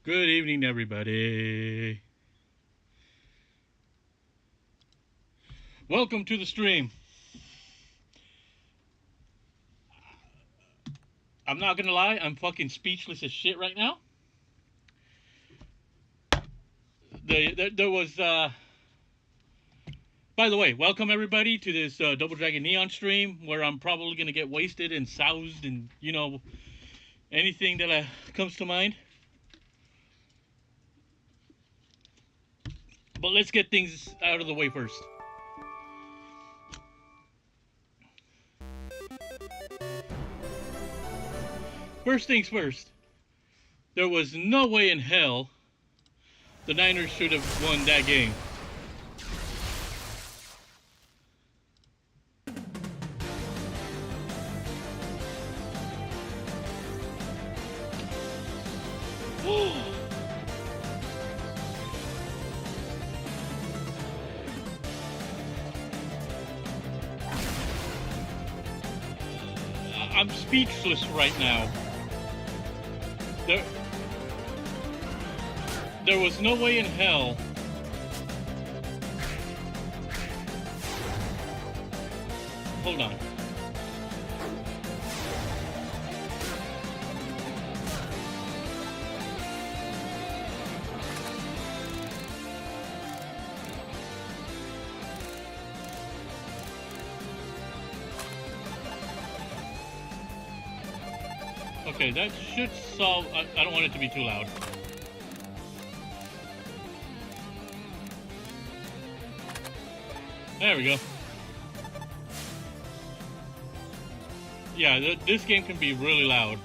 Good evening, everybody. Welcome to the stream. I'm not gonna lie, I'm fucking speechless as shit right now. There was, by the way, welcome everybody to this Double Dragon Neon stream where I'm probably gonna get wasted and soused and, anything that comes to mind. But let's get things out of the way first. First things first, there was no way in hell the Niners should have won that game. I'm speechless right now. There was no way in hell. Hold on. Okay, that should solve. I don't want it to be too loud. There we go. Yeah, this game can be really loud.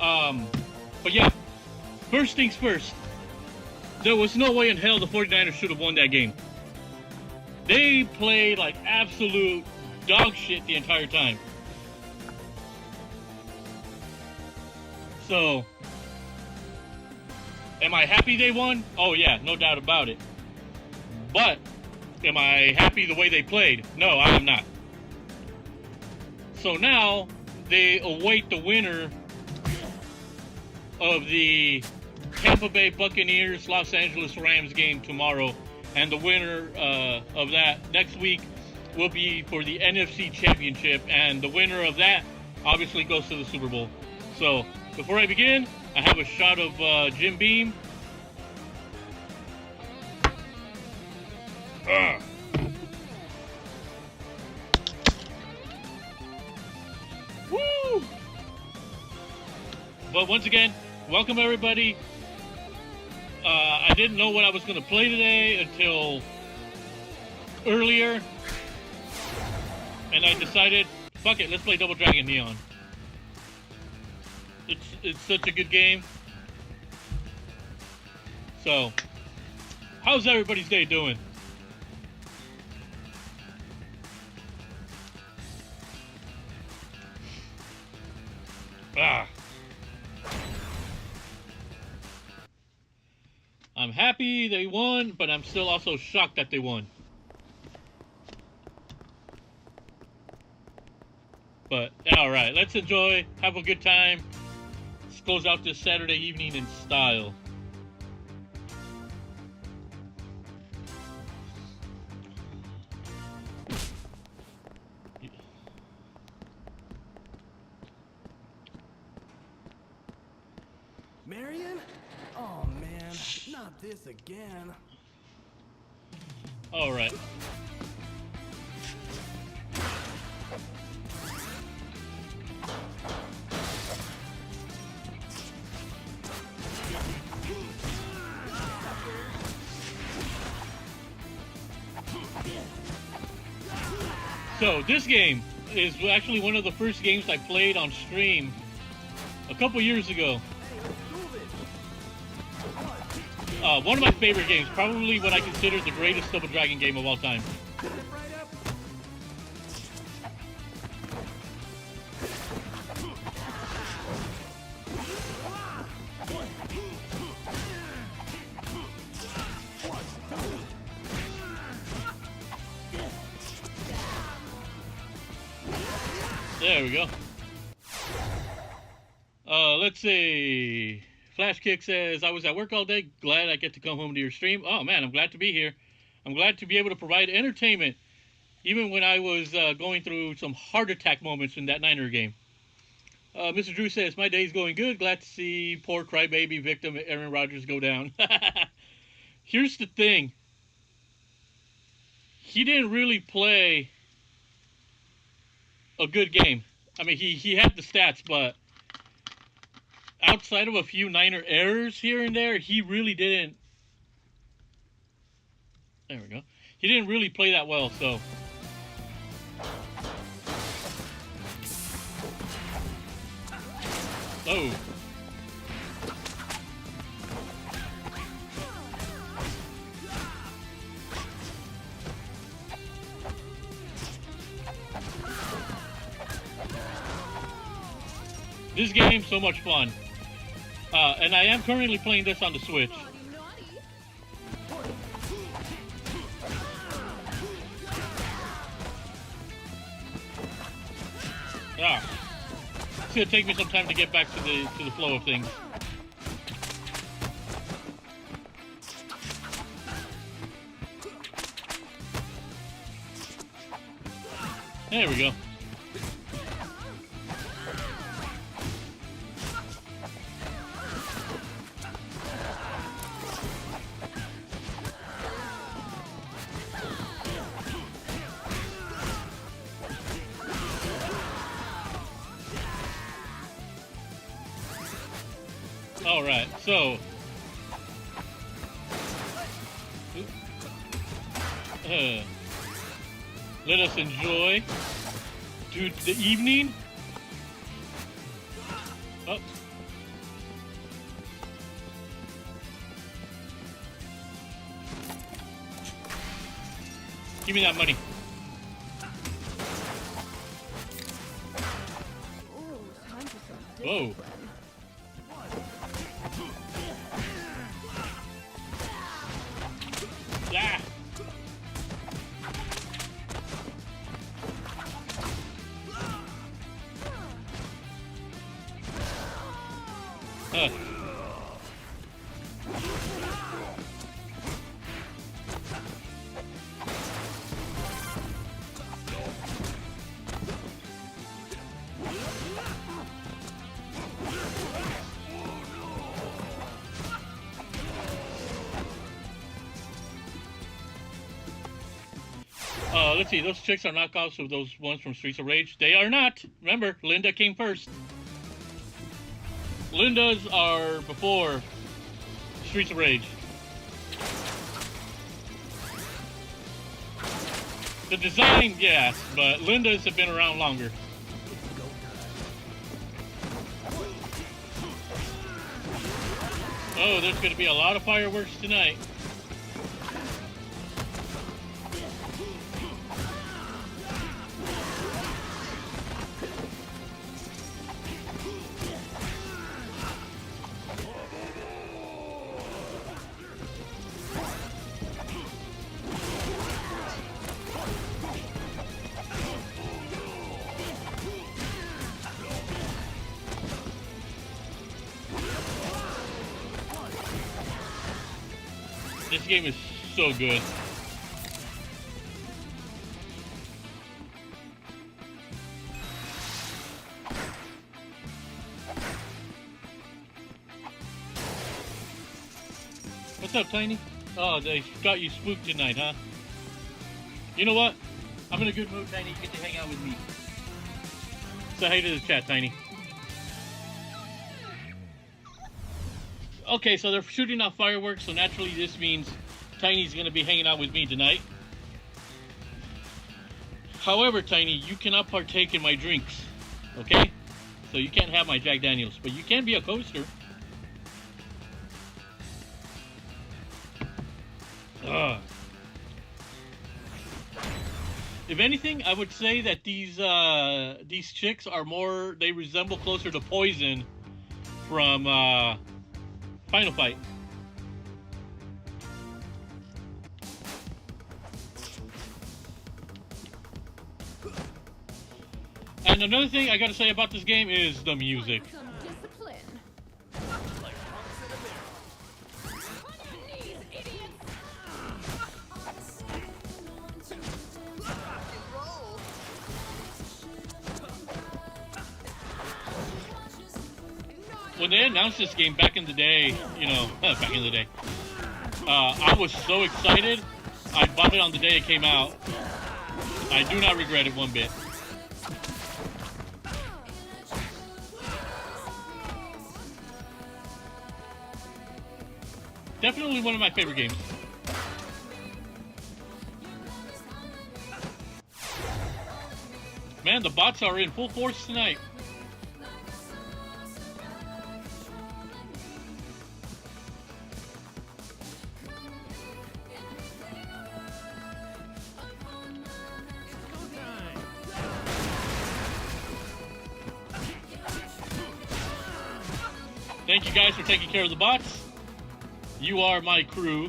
But yeah, first things first. There was no way in hell the 49ers should have won that game. They played like absolute dog shit the entire time. So, am I happy they won? Oh yeah, no doubt about it. But, am I happy the way they played? No, I am not. So now, they await the winner of the Tampa Bay Buccaneers Los Angeles Rams game tomorrow. And the winner of that next week will be for the NFC Championship. And the winner of that obviously goes to the Super Bowl. So, before I begin, I have a shot of Jim Beam. Woo! But once again, welcome everybody. I didn't know what I was going to play today until earlier. And I decided, fuck it, let's play Double Dragon Neon. It's such a good game. So, how's everybody's day doing? I'm happy they won, but I'm still also shocked that they won. But, alright, let's enjoy, have a good time. Let's close out this Saturday evening in style. Marion? Oh man, not this again. Alright. So, this game is actually one of the first games I played on stream a couple years ago. One of my favorite games, probably what I consider the greatest Double Dragon game of all time. There we go. Let's see. Flash Kick says, I was at work all day. Glad I get to come home to your stream. Oh, man, I'm glad to be here. I'm glad to be able to provide entertainment, even when I was going through some heart attack moments in that Niner game. Mr. Drew says, my day's going good. Glad to see poor crybaby victim Aaron Rodgers go down. Here's the thing. He didn't really play a good game. I mean, he had the stats, but outside of a few Niner errors here and there, he really didn't. There we go. He didn't really play that well, so. Oh. This game's so much fun. And I am currently playing this on the Switch. Ah. It's gonna take me some time to get back to the flow of things. There we go. All right, so let us enjoy the evening. Oh. Give me that money. Whoa. Ah. Let's see, those chicks are knockoffs of those ones from Streets of Rage. They are not. Remember, Linda came first. Linda's are before Streets of Rage. The design, yes, but Linda's have been around longer. Oh, there's going to be a lot of fireworks tonight. This game is so good. What's up, Tiny? Oh, they got you spooked tonight, huh? You know what? I'm in a good mood, Tiny. You get to hang out with me. Say hey to the chat, Tiny. Okay, so they're shooting off fireworks, so naturally this means Tiny's going to be hanging out with me tonight. However, Tiny, you cannot partake in my drinks, okay? So you can't have my Jack Daniels, but you can be a coaster. Ugh. If anything, I would say that these chicks are more, they resemble closer to Poison from Final Fight. And another thing I gotta say about this game is the music. when they announced this game back in the day, you know, back in the day, I was so excited. I bought it on the day it came out. I do not regret it one bit. Definitely one of my favorite games. Man, the bots are in full force tonight. Thank you guys for taking care of the bots. You are my crew.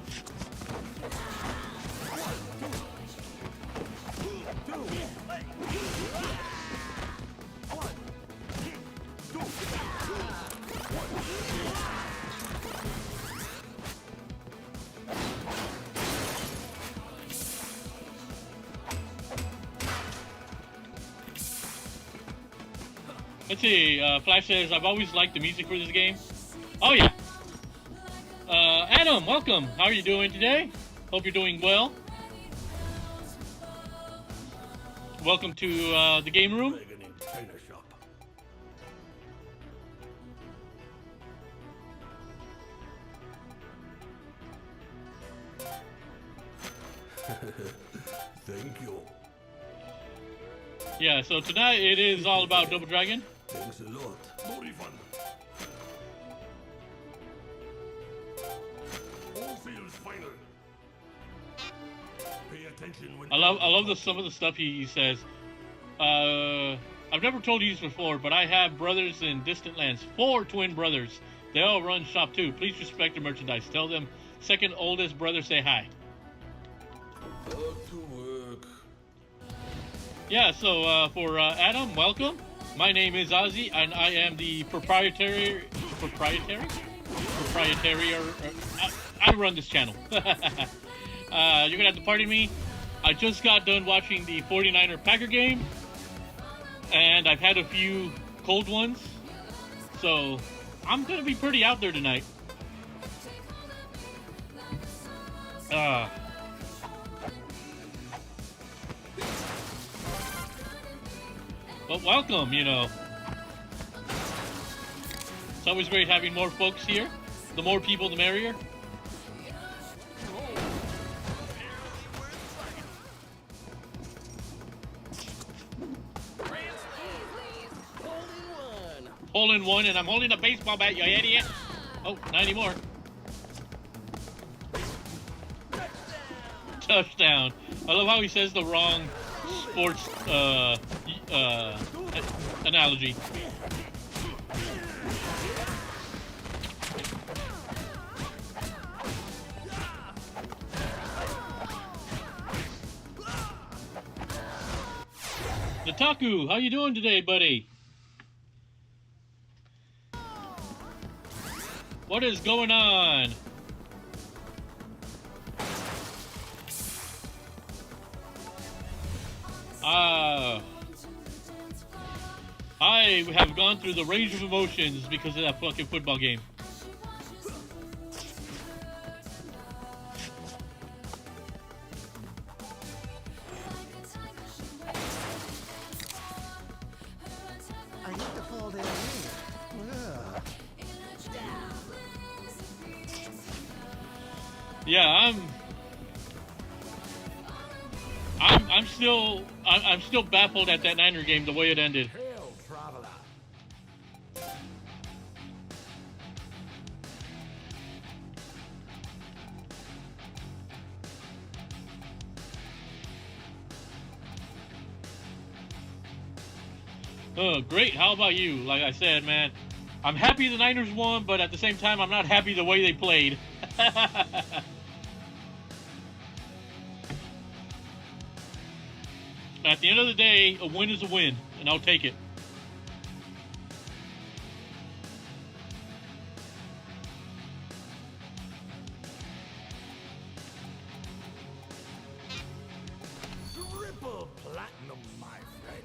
Let's see, Flash says, I've always liked the music for this game. Oh yeah. Adam, welcome. How are you doing today? Hope you're doing well. Welcome to the game room. Thank you. Yeah, so tonight it is all about Double Dragon. Thanks a lot. Very fun. All feels final. Pay attention when I love some of the stuff he says. I've never told you this before, but I have brothers in distant lands. 4 twin brothers. They all run shop too. Please respect the merchandise. Tell them second oldest brother say hi. Back to work. Yeah, so for Adam, welcome. My name is Ozzy, and I am the proprietary. I run this channel. You're gonna have to pardon me. I just got done watching the 49er Packer game, and I've had a few cold ones, so I'm gonna be pretty out there tonight. But welcome, you know. It's always great having more folks here. The more people, the merrier. Hole in one, and I'm holding a baseball bat, you idiot. Oh, not anymore. Touchdown. I love how he says the wrong sports analogy. Nataku, how you doing today, buddy? What is going on? I have gone through the range of emotions because of that fucking football game. I hate to fall down here. Yeah, I'm still baffled at that Niner game, the way it ended. Hail, traveler. Oh, great. How about you? Like I said, man, I'm happy the Niners won, but at the same time, I'm not happy the way they played. At the end of the day, a win is a win, and I'll take it. Triple platinum, my friend.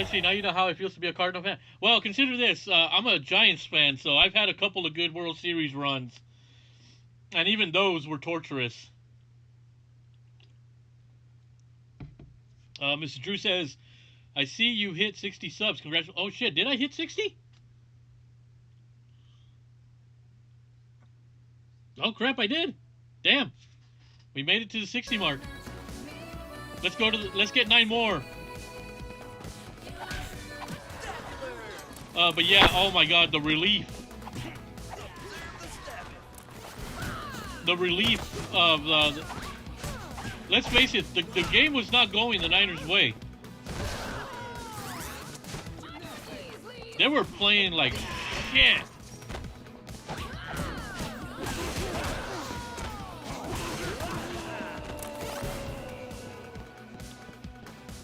let's see. Now you know how it feels to be a Cardinal fan. Well, consider this. I'm a Giants fan, so I've had a couple of good World Series runs. And even those were torturous. Mr. Drew says, I see you hit 60 subs. Congratulations. Oh, shit. Did I hit 60? Oh, crap. I did. Damn. We made it to the 60 mark. Let's go to let's get 9 more. But yeah, oh my god, the relief. The relief of let's face it, the game was not going the Niners' way. They were playing like shit.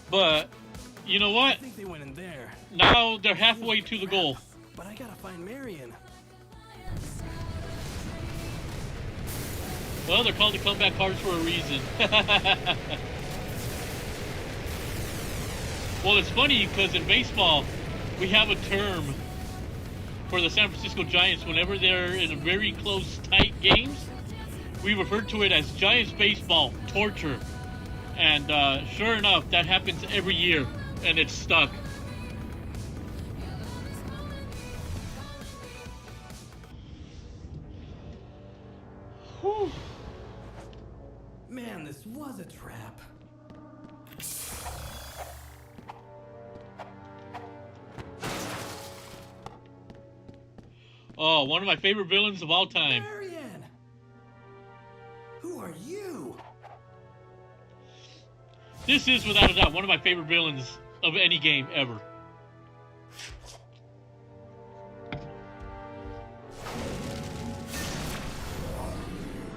But you know what? I think they went in there. Now they're halfway to the goal. But I gotta find Marion. Well, they're called the comeback cards for a reason. Well, it's funny because in baseball, we have a term for the San Francisco Giants whenever they're in very close, tight games. We refer to it as Giants baseball torture. And sure enough, that happens every year, and it's stuck. Whew. Man, this was a trap. Oh, one of my favorite villains of all time. Marion! Who are you? This is, without a doubt, one of my favorite villains of any game ever.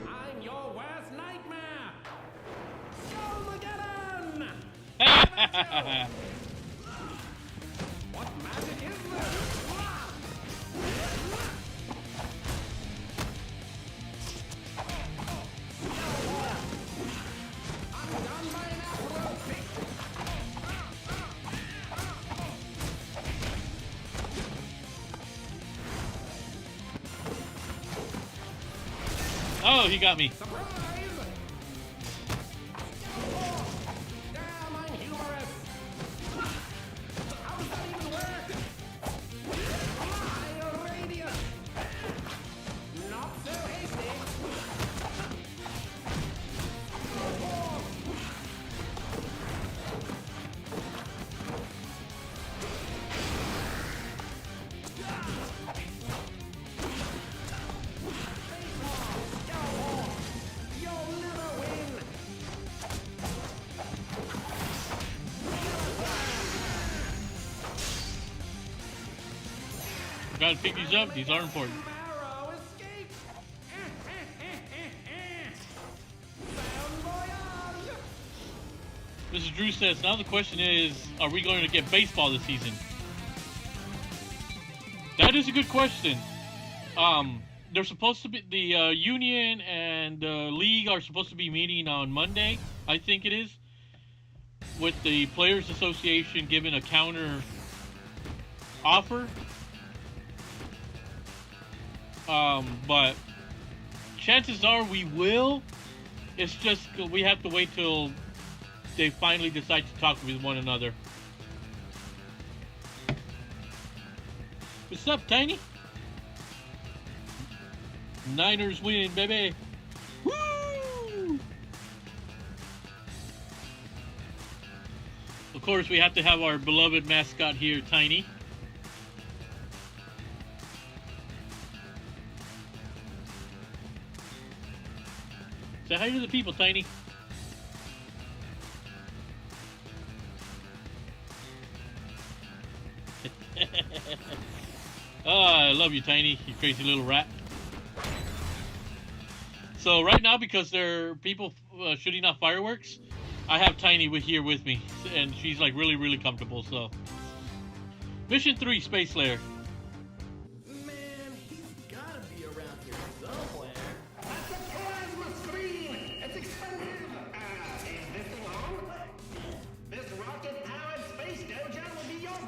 I'm your worst nightmare! Armageddon! What magic is this? I'm done by an apple pick. Oh, he got me. Surprise! Damn, I'm humorous. How does that even work? My radius. Not so hasty. You'll never win. Gotta pick these up. These are important. Marrow escape. Bon voyage. Mrs. Drew says, now the question is, are we going to get baseball this season? That is a good question. They're supposed to be, the union and league are supposed to be meeting on Monday, I think it is, with the Players Association giving a counter offer. But chances are we will. It's just we have to wait till they finally decide to talk with one another. What's up, Tiny? Niners win, baby. Woo! Of course, we have to have our beloved mascot here, Tiny. Say hi to the people, Tiny. Oh, I love you, Tiny, you crazy little rat. So right now, because there are people shooting off fireworks, I have Tiny here with me, and she's like really, really comfortable. So, Mission 3, Space Lair. Man, he's gotta be around here somewhere. That's a plasma screen! It's expensive! Is this long? This rocket-powered space dojo will be your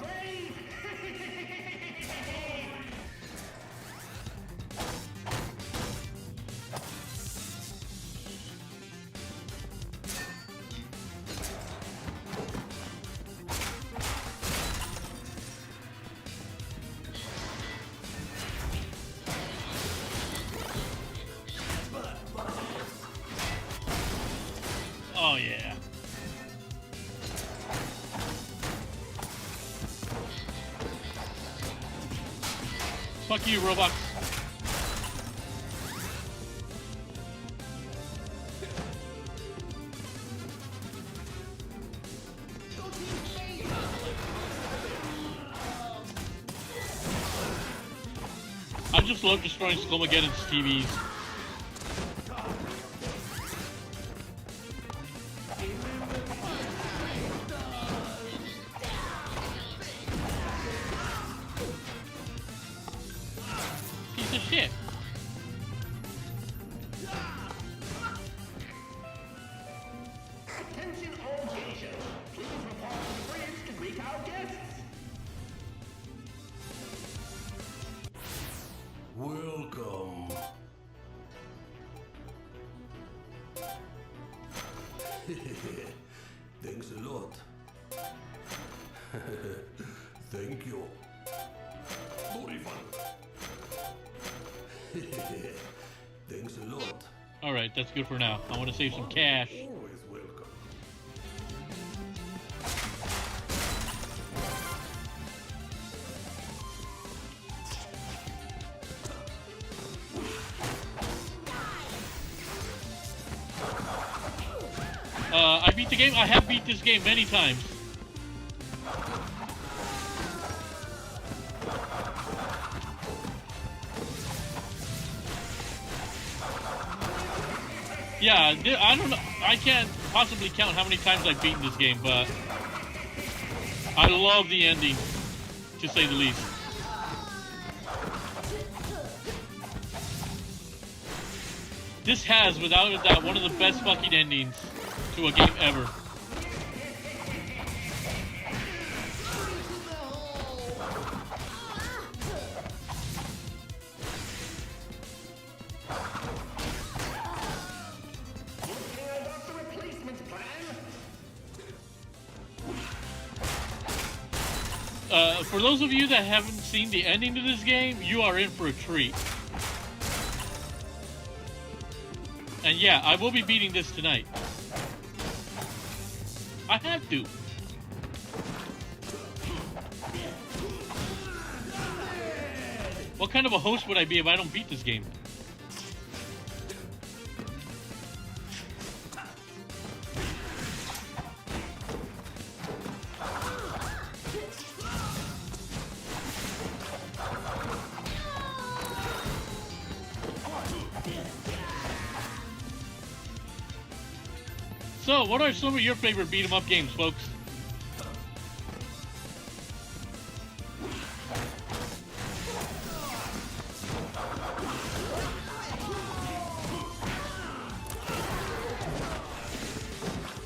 Oh yeah. Fuck you, Robux. I just love destroying Skullmageddon's TVs. Piece of shit. Attention all patients. Please report to the bridge to greet our guests. Welcome. Thanks a lot. Thank you. Very fun. Thanks a lot. Alright, that's good for now. I want to save some cash. Always welcome. I beat the game. I have beat this game many times. Yeah, I don't know. I can't possibly count how many times I've beaten this game, but I love the ending, to say the least. This has, without a doubt, one of the best fucking endings to a game ever. For those of you that haven't seen the ending to this game, you are in for a treat. And yeah, I will be beating this tonight. I have to. What kind of a host would I be if I don't beat this game? So, what are some of your favorite beat-em-up games, folks?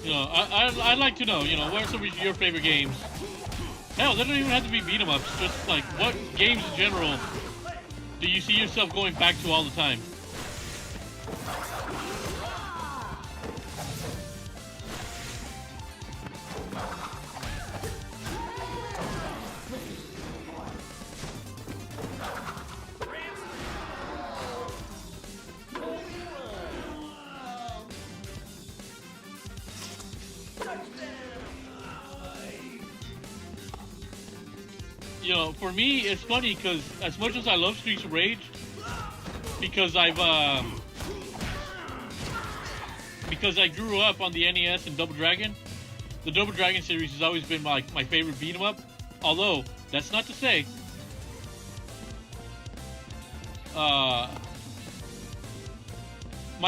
You know, I'd like to know, what are some of your favorite games? Hell, they don't even have to be beat-em-ups. Just, like, what games in general do you see yourself going back to all the time? For me, it's funny because as much as I love Streets of Rage, because I grew up on the NES and Double Dragon, the Double Dragon series has always been my favorite beat 'em up. Although that's not to say my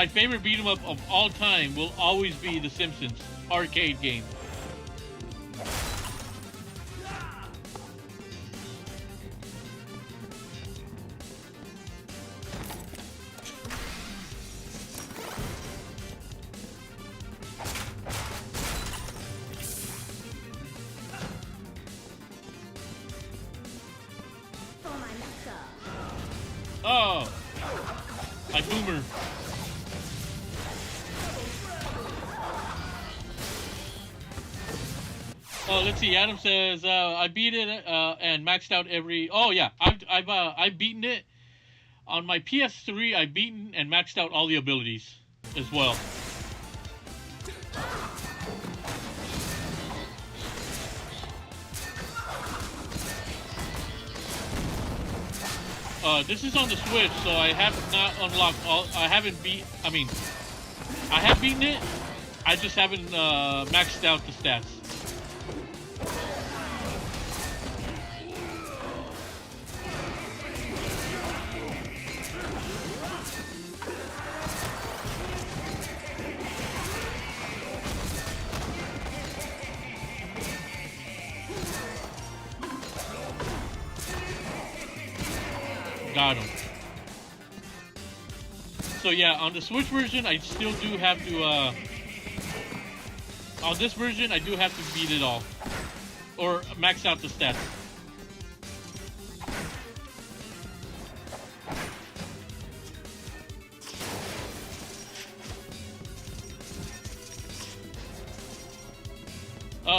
favorite beat 'em up of all time will always be the Simpsons arcade game. Oh, I boomer. Oh, let's see. Adam says I beat it and maxed out every. Oh yeah, I've beaten it on my PS3. I've beaten and maxed out all the abilities as well. This is on the Switch, so I have not unlocked all. I haven't beat. I mean, I have beaten it. I just haven't maxed out the stats. Got him. So yeah, on the Switch version, I still do have to, on this version, I do have to beat it all. Or max out the stats.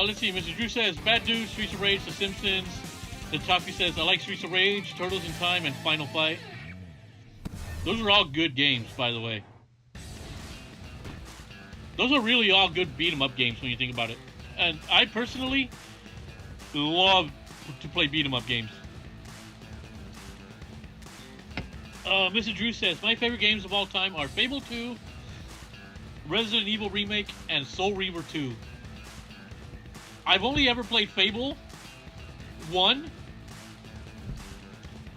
Let's see, Mr. Drew says, Bad Dude, Streets of Rage, The Simpsons. The Toffee says, I like Streets of Rage, Turtles in Time, and Final Fight. Those are all good games, by the way. Those are really all good beat-em-up games when you think about it. And I personally love to play beat-em-up games. Mr. Drew says, my favorite games of all time are Fable 2, Resident Evil Remake, and Soul Reaver 2. I've only ever played Fable 1.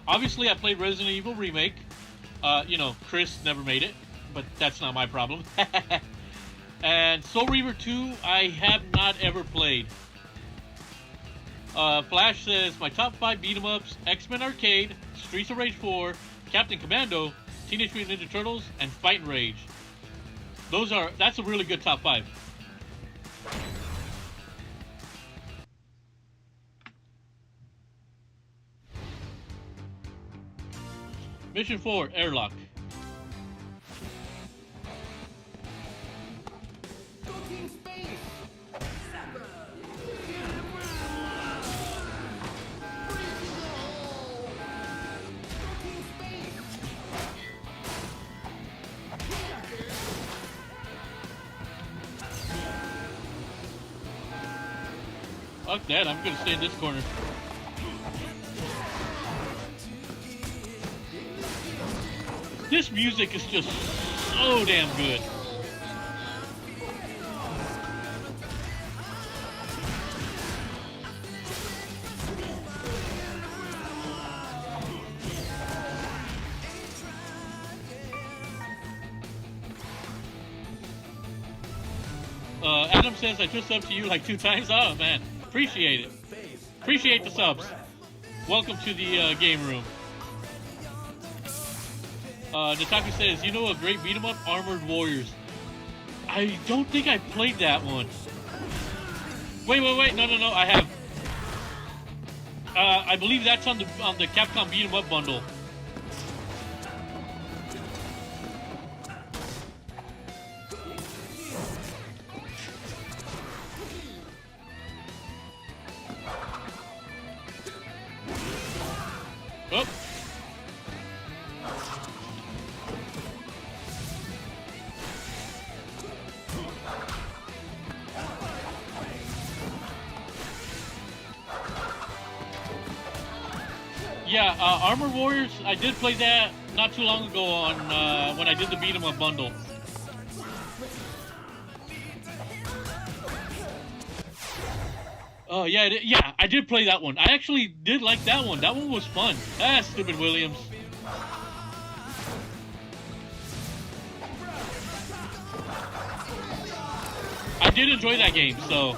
Obviously, I played Resident Evil Remake. You know, Chris never made it, but that's not my problem. And Soul Reaver 2, I have not ever played. Flash says, my top 5 beat-em-ups, X-Men Arcade, Streets of Rage 4, Captain Commando, Teenage Mutant Ninja Turtles, and Fight and Rage. That's a really good top 5. Mission 4, Airlock. Go Team Space! Fuck that, I'm gonna stay in this corner. This music is just so damn good. Adam says, I just subbed to you like 2 times. Oh, man. Appreciate it. Appreciate the subs. Welcome to the game room. Nataku says, you know a great beat 'em up? Armored Warriors. I don't think I played that one. Wait. No. I have. I believe that's on the Capcom beat 'em up bundle. Oh. Yeah, Armor Warriors, I did play that not too long ago on when I did the beat 'em up bundle. Oh yeah, I did play that one. I actually did like that one. That one was fun. Ah, stupid Williams. I did enjoy that game, so.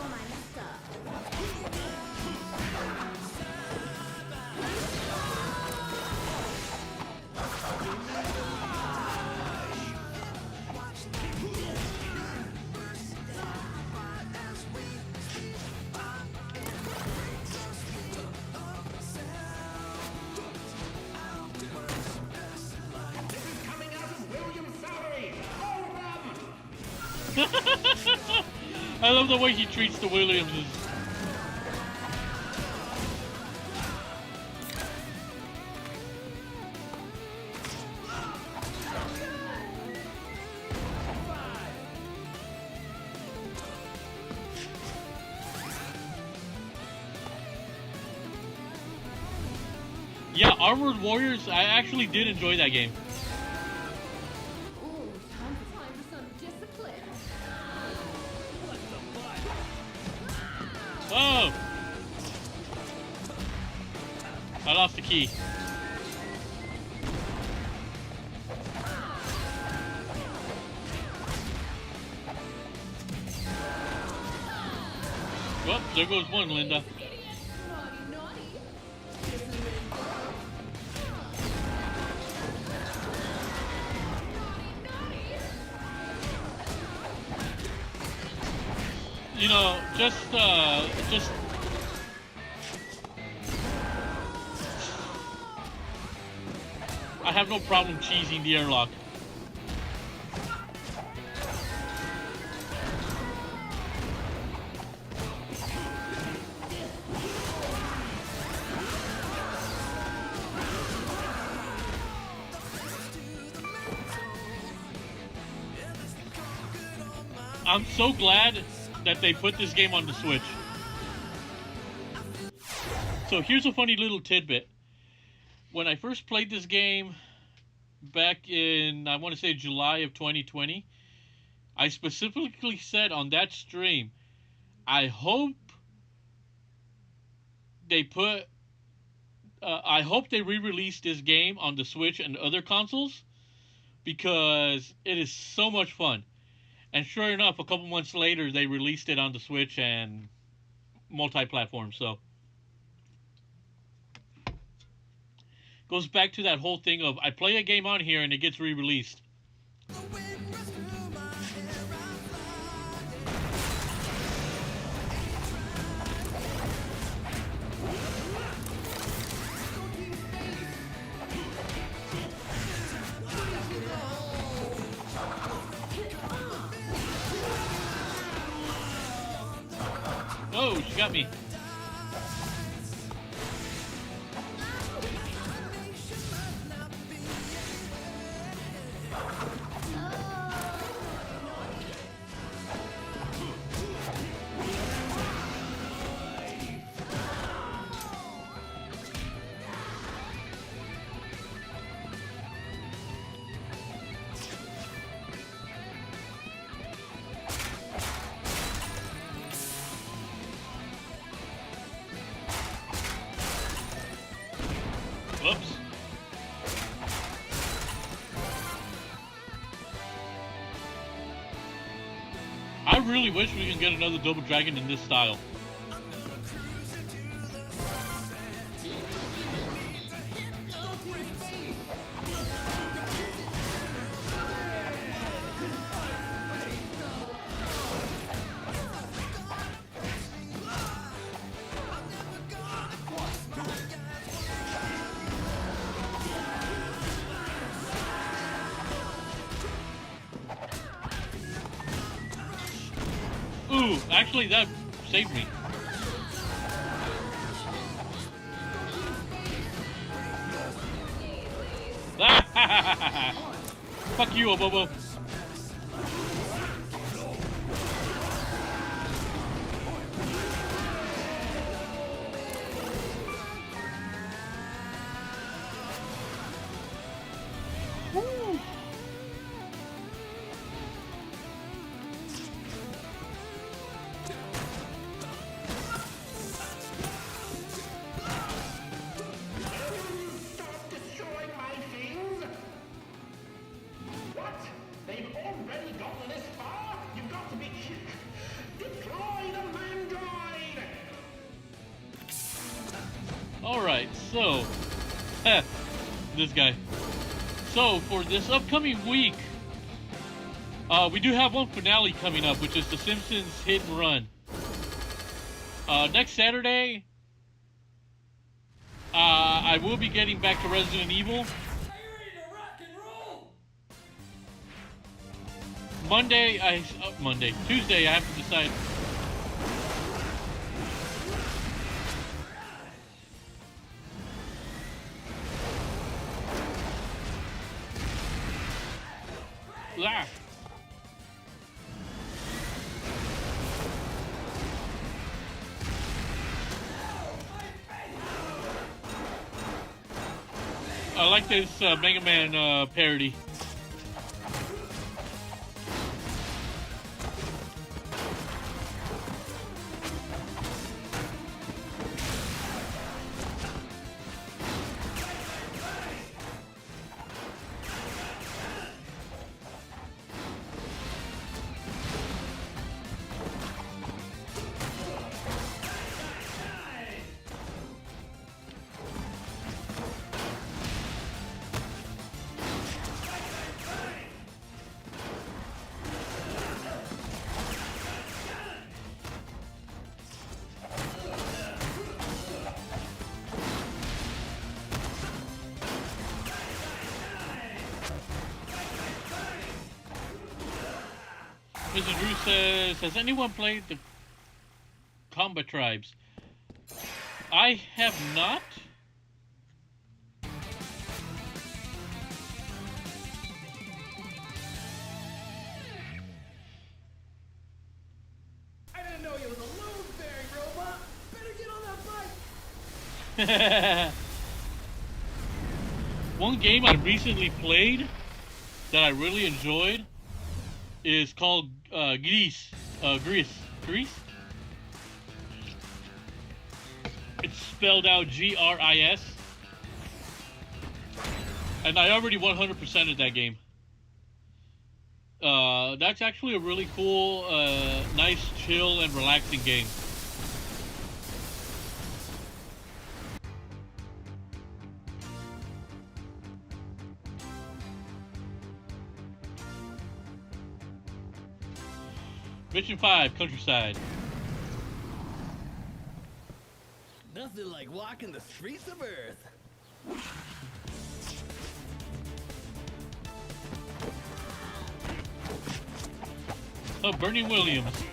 I love the way he treats the Williamses. Yeah, Armored Warriors, I actually did enjoy that game. Ooh, time for some discipline. Oh! I lost the key. Well, there goes one, Linda. Naughty, naughty. You know, just I have no problem cheesing the airlock. I'm so glad that they put this game on the Switch. So here's a funny little tidbit. When I first played this game back in, I want to say July of 2020, I specifically said on that stream, I hope they re-release this game on the Switch and other consoles because it is so much fun. And sure enough, a couple months later, they released it on the Switch and multi-platform. So goes back to that whole thing of I play a game on here and it gets re-released. Oh, she got me. Whoops. I really wish we can get another Double Dragon in this style. Ooh, actually that saved me. Fuck you, Obobo. Woo. Stop destroying my things! What? They've already gotten this far? You've got to be quick! Deploy the Mandroid! Alright, so this guy. So for this upcoming week, we do have one finale coming up, which is The Simpsons Hit and Run. Next Saturday, I will be getting back to Resident Evil. Tuesday, I have to decide. Ah. I like this Mega Man parody. Mr. Drew says, has anyone played the Combat Tribes? I have not. I didn't know you was a load-bearing robot. Better get on that bike. One game I recently played that I really enjoyed is called Grease. Grease? It's spelled out Gris. And I already 100%ed that game. That's actually a really cool, nice, chill, and relaxing game. Mission 5, Countryside. Nothing like walking the streets of Earth. Oh, Bernie Williams.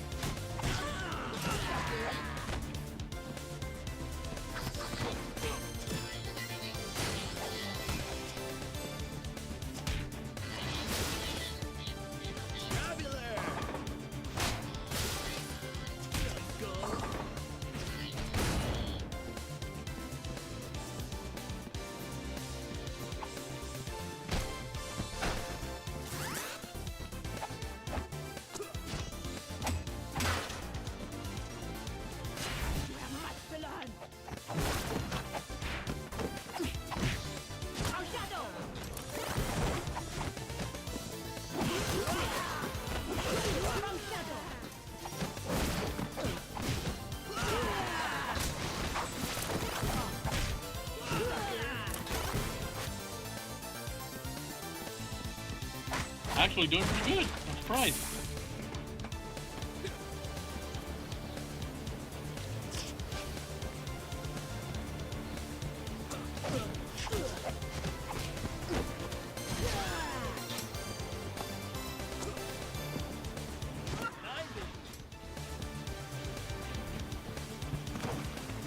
Actually doing pretty good. I'm surprised.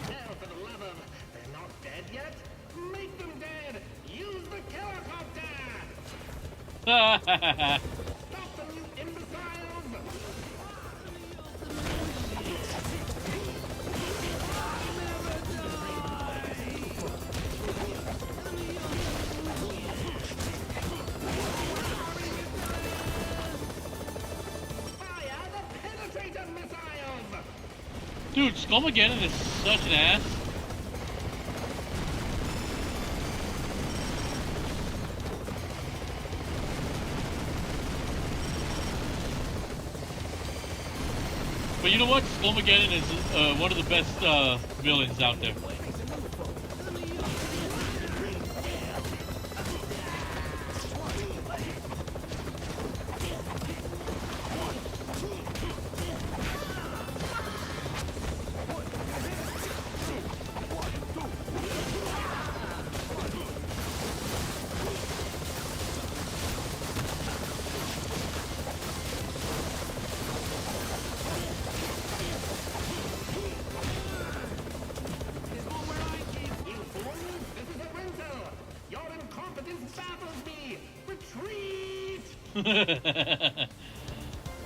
Now, for the love of, they're not dead yet? Make them dead! Use the killer copter! Stop them, you imbeciles! Fire the penetrator missiles! Dude, Skullmageddon is such an ass. But you know what? Skullmageddon is one of the best villains out there.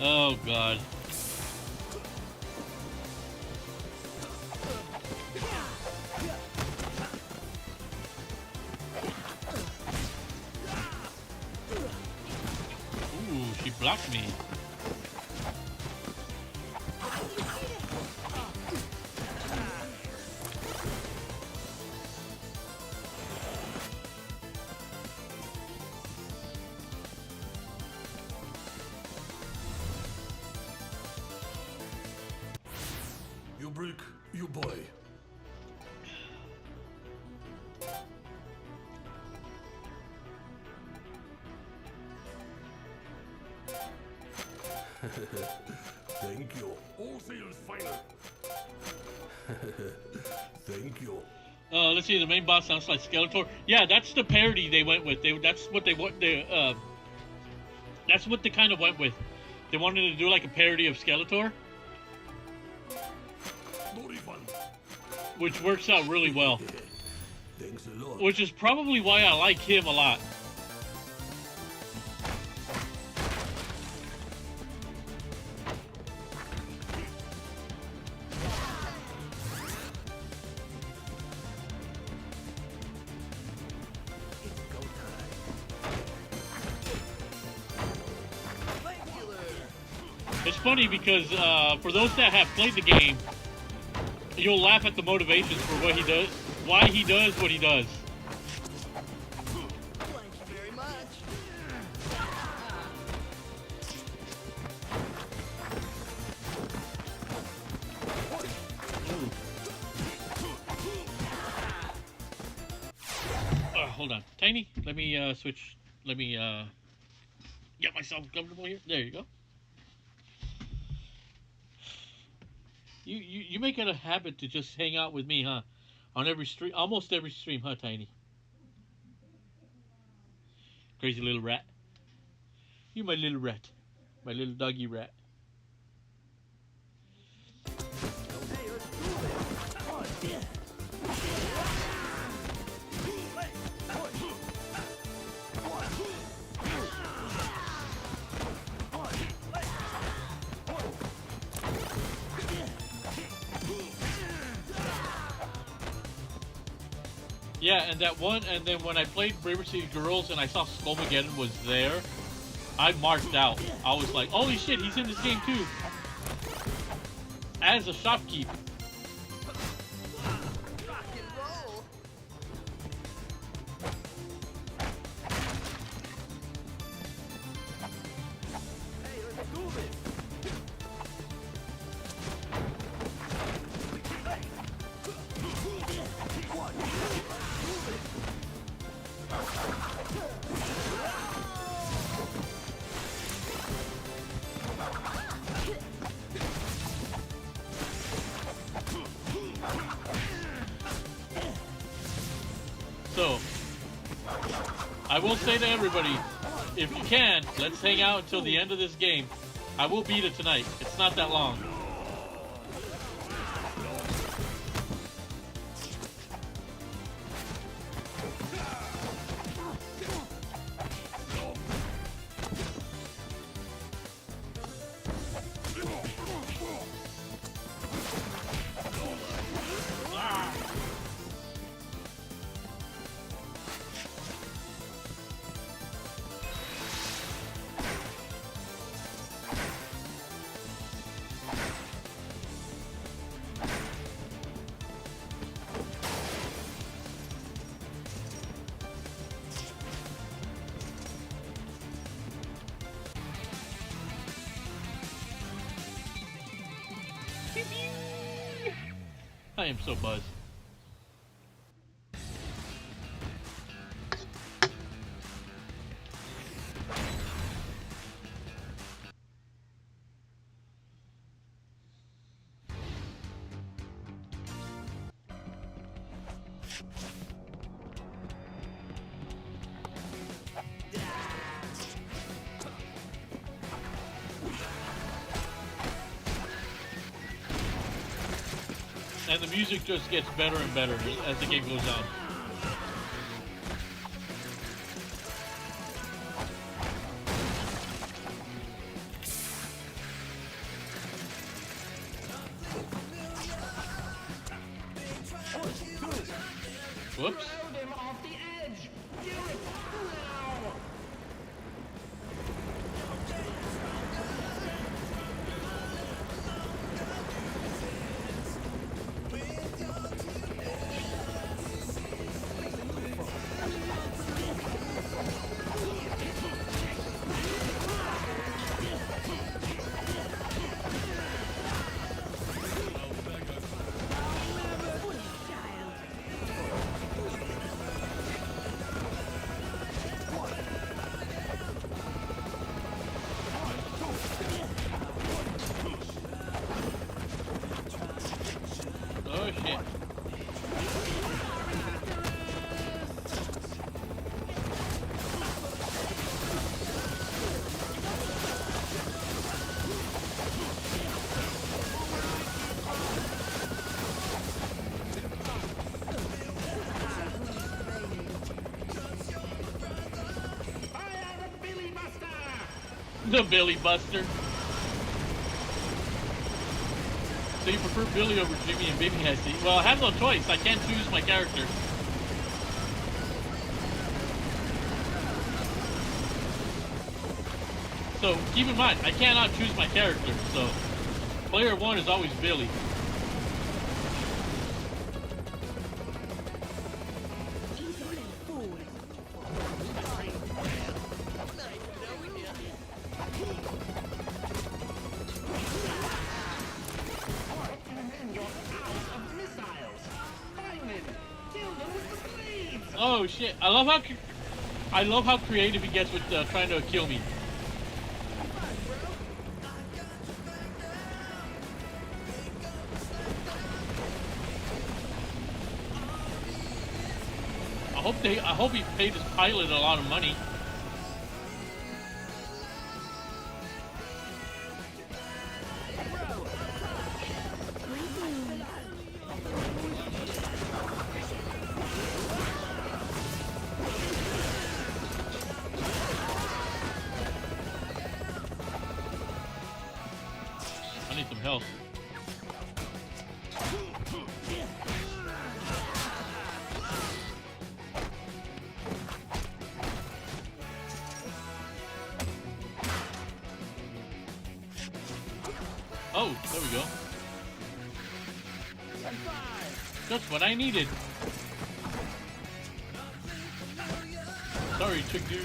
Oh god. blocked me. You break, you boy. Thank you. All sails final. Thank you. Let's see. The main boss sounds like Skeletor. Yeah, that's the parody they went with. That's what they kind of went with. They wanted to do like a parody of Skeletor, No refund. which works out really well. Thanks a lot. Which is probably why I like him a lot. It's funny because for those that have played the game, you'll laugh at the motivations for what he does, why he does what he does. Thank you very much. Hold on, Tiny. Let me switch. Let me get myself comfortable here. There you go. You make it a habit to just hang out with me, huh? On every stream, almost every stream, huh, Tiny? Crazy little rat. You my little rat. My little doggy rat. Hey, let's do this. Come on, yeah. Yeah, and that one, and then when I played River City Girls and I saw Skullmageddon was there, I marked out. I was like, holy shit, he's in this game too. As a shopkeep. Rock and roll. Hey, let's do this. So, I will say to everybody, if you can, let's hang out until the end of this game. I will beat it tonight. It's not that long. I am so buzzed. And the music just gets better and better as the game goes on. Whoops. Load him off the edge. Do it now. The Billy Buster. So you prefer Billy over Jimmy and Bimmy, I see. Well, I have no choice. I can't choose my character. So keep in mind, I cannot choose my character. So player one is always Billy. Oh shit! I love how creative he gets with trying to kill me. I hope he paid his pilot a lot of money. I need some help. Oh, there we go. Just what I needed. Sorry, chick dude.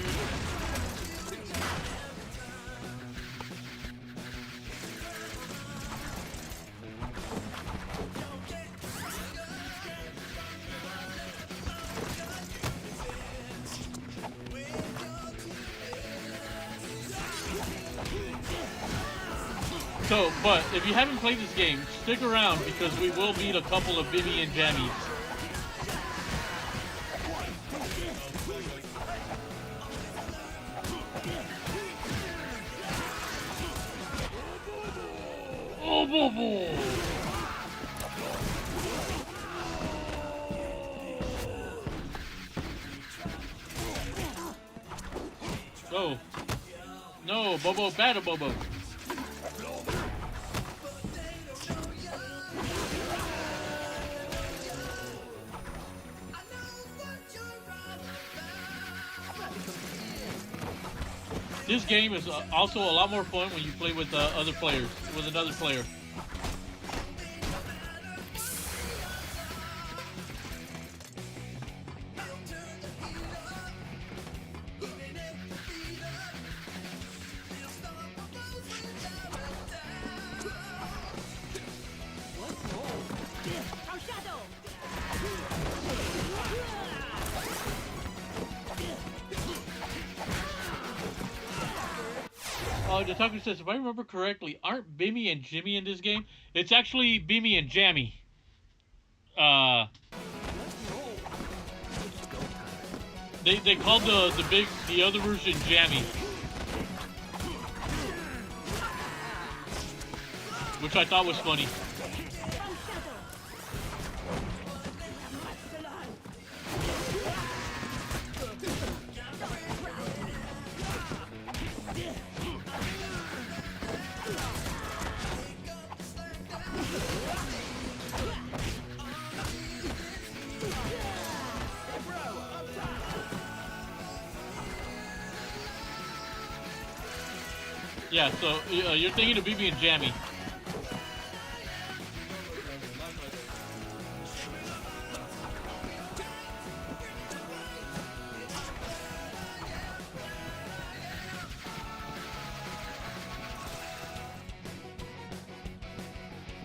So, but if you haven't played this game, stick around because we will meet a couple of Bimmy and Jammies. Oh, bobo! Oh. No, Bobo, bad Bobo. This game is also a lot more fun when you play with other players, with another player. Dev Tycoon says, if I remember correctly, aren't Bimmy and Jimmy in this game? It's actually Bimmy and Jammy. They called the other version Jammy, which I thought was funny. Yeah, so you're thinking of Bimmy and Jammy.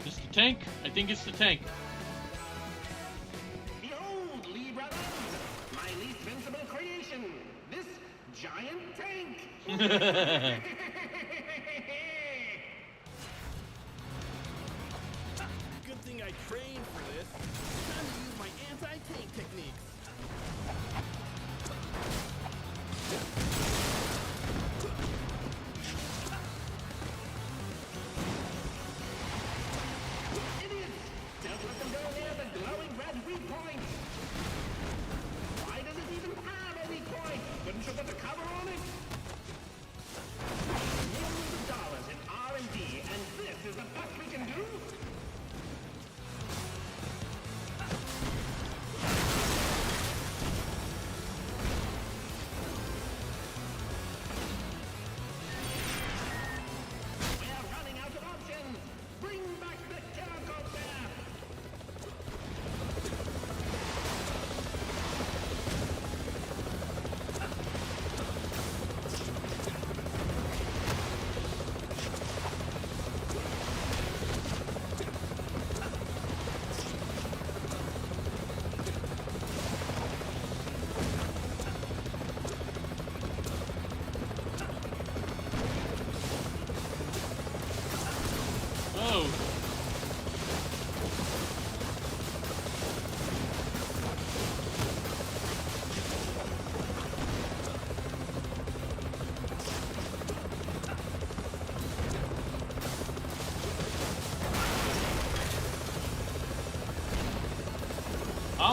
It's the tank? I think it's the tank. Behold, Lee Brothers, my least invincible creation, this giant tank. Good thing I trained for this. Time to use my anti-tank techniques. Idiots! Don't let them go near the glowing red weak point. Why does it even have a weak point? Couldn't you put the cover on it?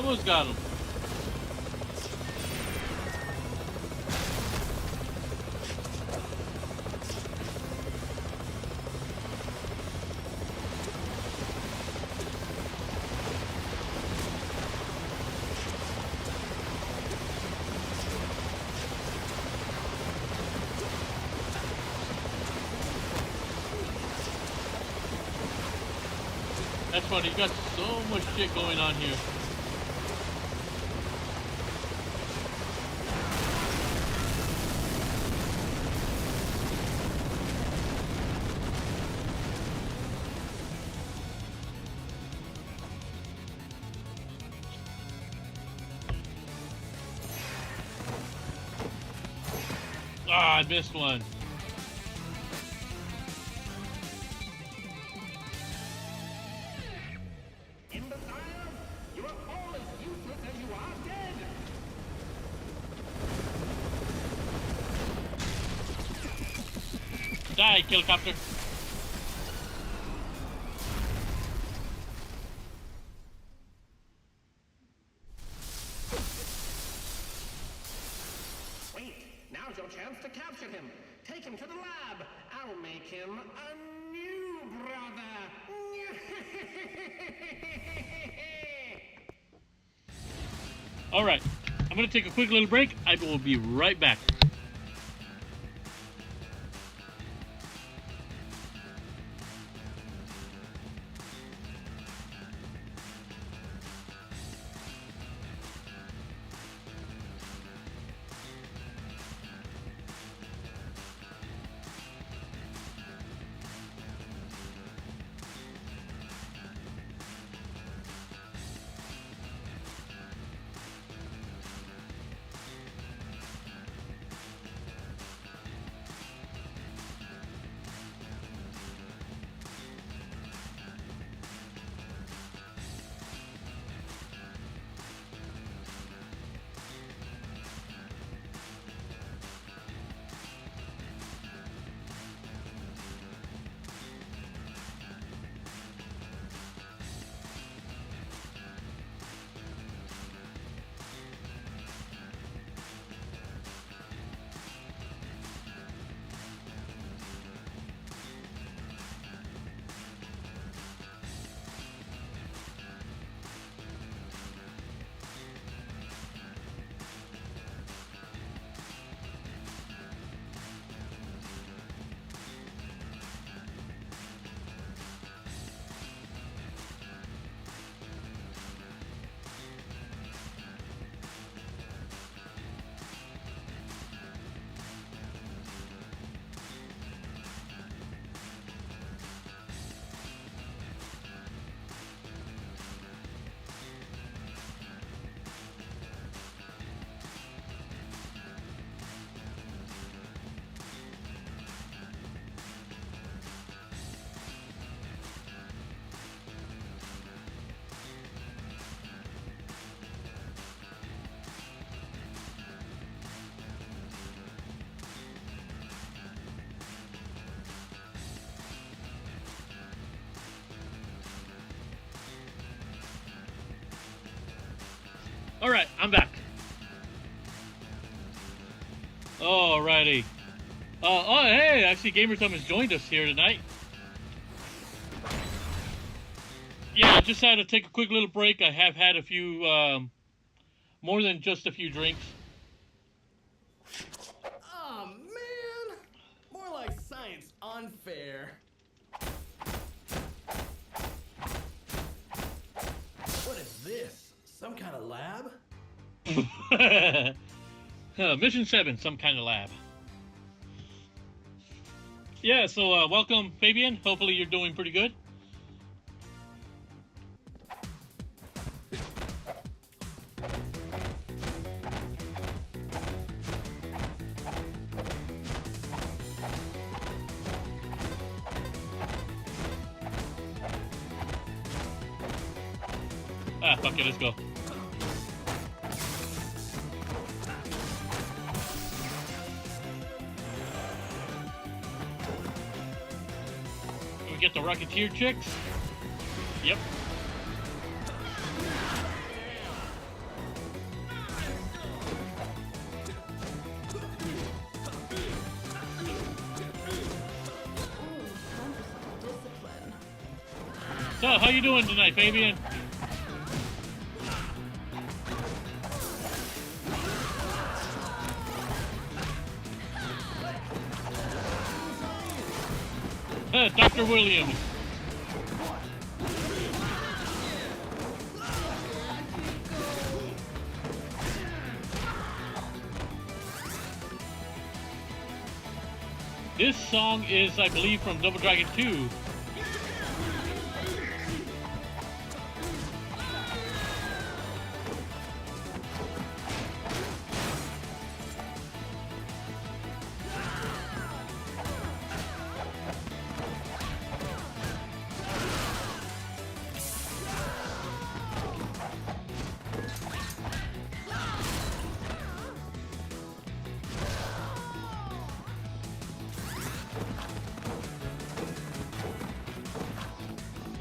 Almost got him. That's funny, you got so much shit going on here. Ah, I missed one. Die, Killcopter. Wait, now's your chance to capture him. Take him to the lab. I'll make him a new brother. All right, I'm gonna take a quick little break. I will be right back. All right, I'm back. Alrighty. Oh, hey, actually, Gamertum has joined us here tonight. Yeah, I just had to take a quick little break. I have had a few, more than just a few drinks. Oh, man. More like science unfair. What is this? Some kind of lab? Mission 7, some kind of lab. Yeah, so welcome, Fabian. Hopefully you're doing pretty good. Ah, fuck it, let's go. Can we get the Rocketeer chicks? Yep. So, how you doing tonight, Fabian? Dr. Williams. This song is, I believe, from Double Dragon 2.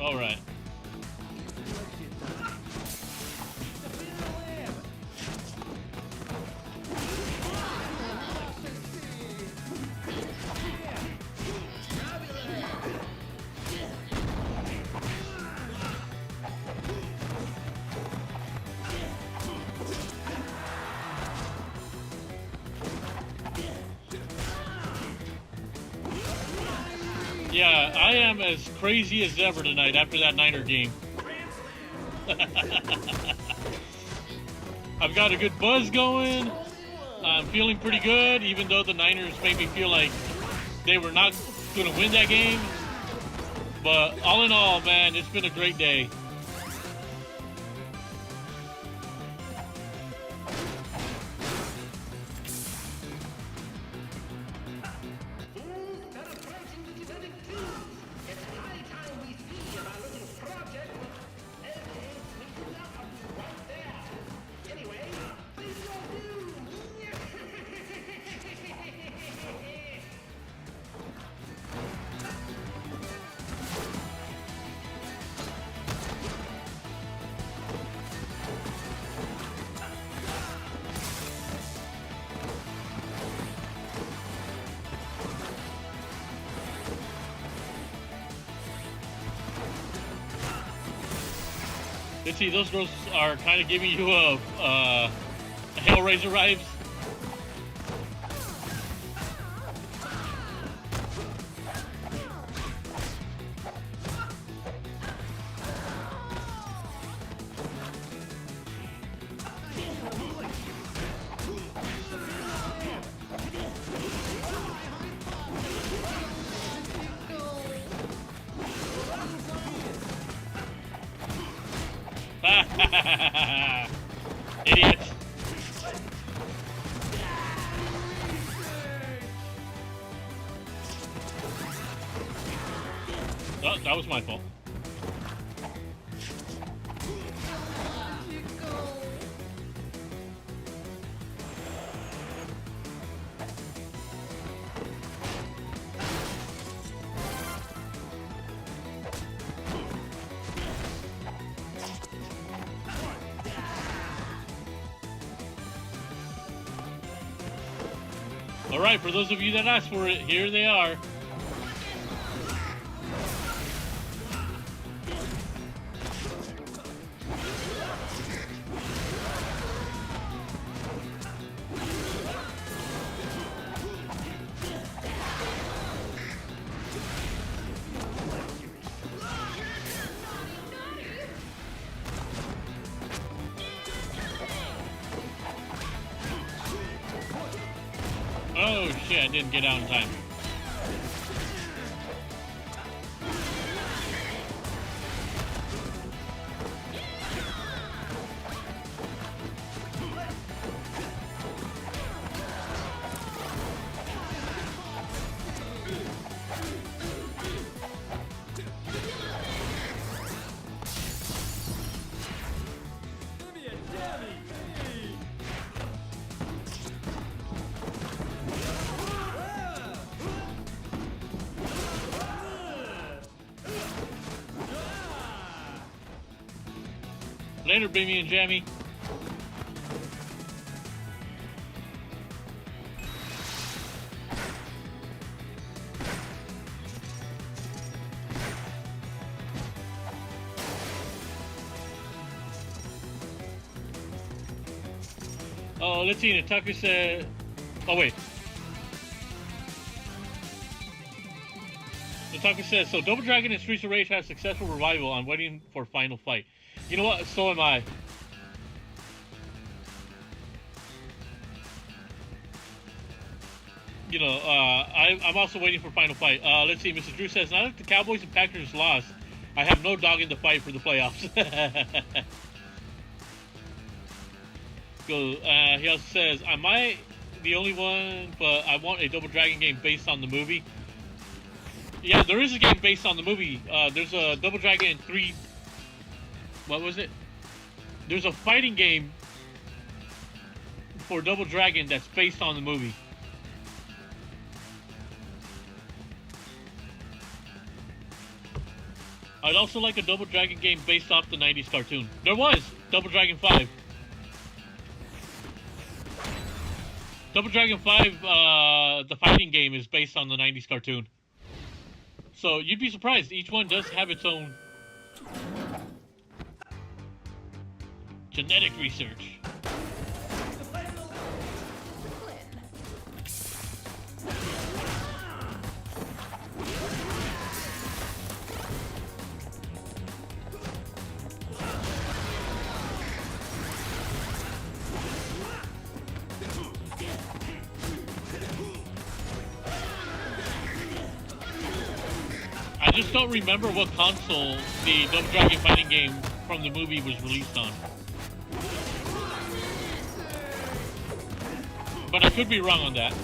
All right. Yeah, I am as crazy as ever tonight after that Niner game. I've got a good buzz going. I'm feeling pretty good, even though the Niners made me feel like they were not going to win that game. But all in all, man, it's been a great day. Let's see, those girls are kind of giving you a Hellraiser vibes. Idiots. Oh, that was my fault. Alright, for those of you that asked for it, here they are. Oh shit, I didn't get out in time. Later, Bimmy and Jammy. Oh, let's see. Tucker said. Oh wait. Tucker says so. Double Dragon and Streets of Rage have successful revival. I'm waiting for final fight. You know what? So am I. You know, I'm also waiting for final fight. Let's see. Mr. Drew says now that the Cowboys and Packers lost, I have no dog in the fight for the playoffs. He also says, am I the only one, but I want a Double Dragon game based on the movie? Yeah, there is a game based on the movie. There's a Double Dragon 3... What was it? There's a fighting game for Double Dragon that's based on the movie. I'd also like a Double Dragon game based off the 90s cartoon. There was Double Dragon 5. Double Dragon 5, the fighting game, is based on the 90s cartoon. So you'd be surprised. Each one does have its own genetic research. I just don't remember what console the Double Dragon fighting game from the movie was released on. But I could be wrong on that.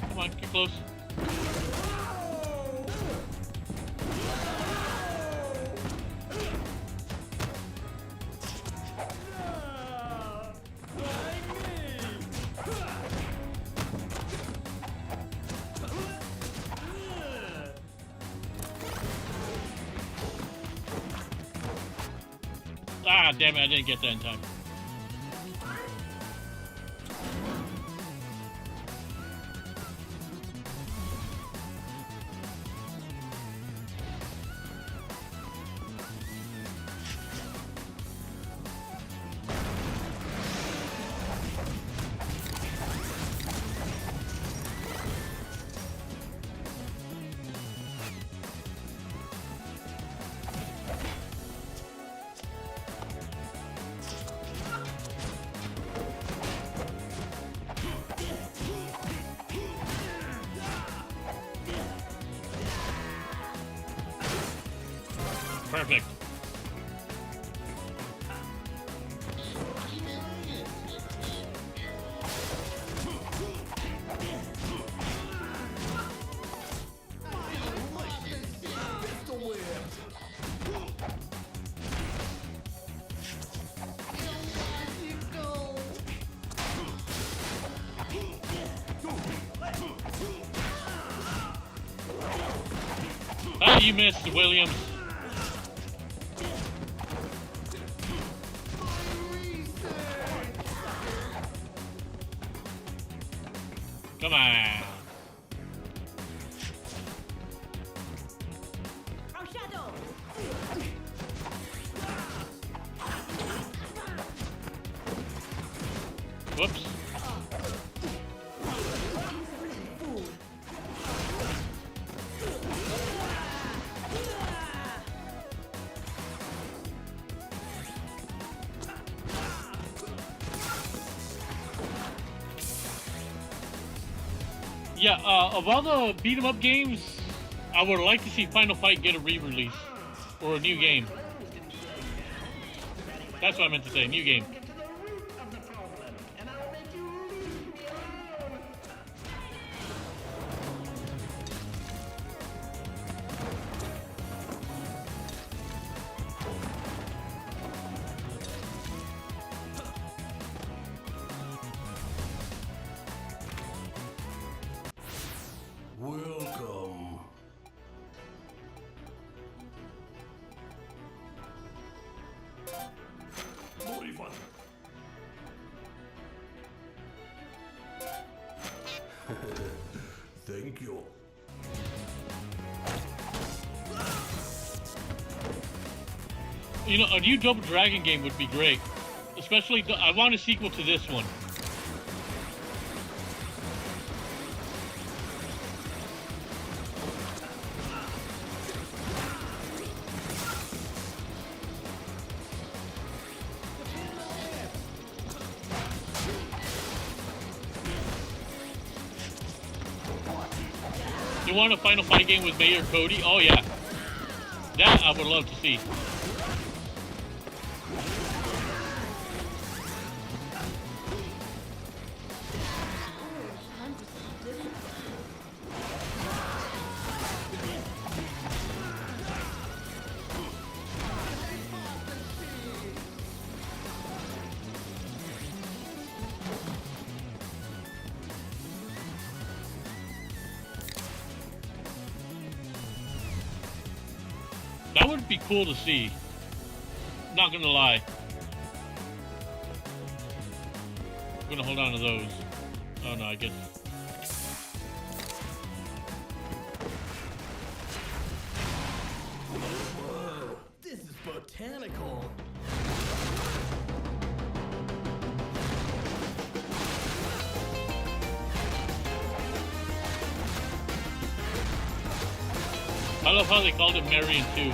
Come on, get close. Ah, damn it, I didn't get that in time. Perfect. Ah, you missed, Williams. Come on. Whoops. Yeah, of all the beat-em-up games, I would like to see Final Fight get a re-release or a new game. That's what I meant to say, new game. Get to the root of the problem. Thank you. You know, a new Double Dragon game would be great. Especially, I want a sequel to this one. You want a Final Fight game with Mayor Cody? Oh yeah. That I would love to see. That would be cool to see. Not gonna lie. I'm gonna hold on to those. Oh no, I guess. Whoa, this is botanical. I love how they called it Marion too.